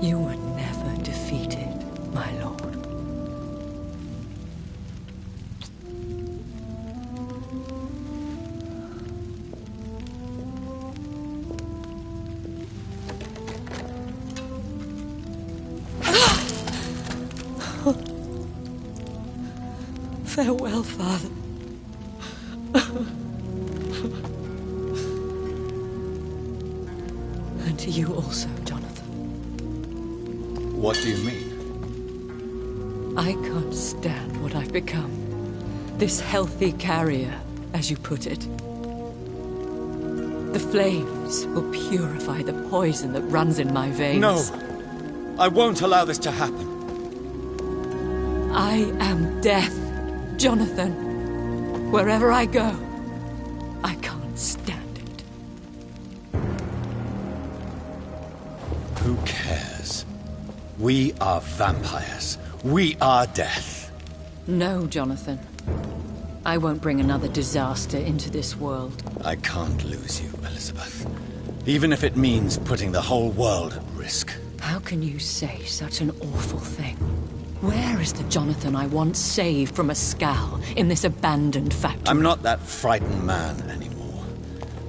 You were never defeated, my lord. Farewell, Father. And to you also, Jonathan. What do you mean? I can't stand what I've become. This healthy carrier, as you put it. The flames will purify the poison that runs in my veins. No! I won't allow this to happen. I am death, Jonathan. Wherever I go, I can't stand it. Who cares? We are vampires. We are death. No, Jonathan. I won't bring another disaster into this world. I can't lose you, Elizabeth. Even if it means putting the whole world at risk. How can you say such an awful thing? Where is the Jonathan I once saved from a scowl in this abandoned factory? I'm not that frightened man anymore.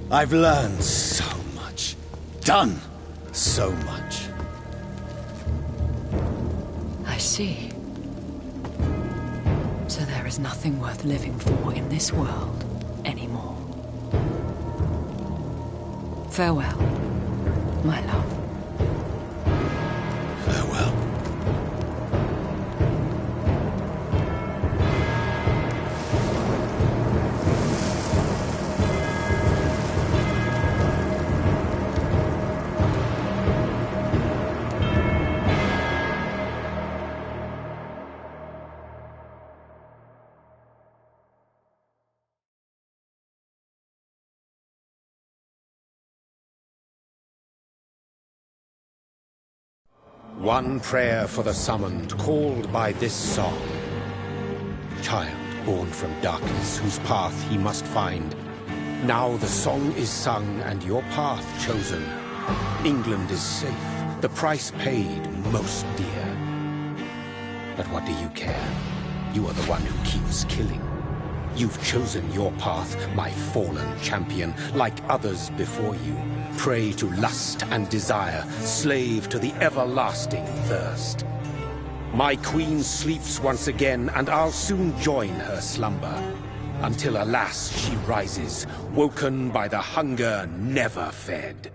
I've learned so much. Done so much. I see. So there is nothing worth living for in this world anymore. Farewell, my love. Farewell. One prayer for the summoned, called by this song. Child born from darkness, whose path he must find. Now the song is sung, and your path chosen. England is safe, the price paid most dear. But what do you care? You are the one who keeps killing. You've chosen your path, my fallen champion, like others before you. Prey to lust and desire, slave to the everlasting thirst. My queen sleeps once again, and I'll soon join her slumber. Until, alas, she rises, woken by the hunger never fed.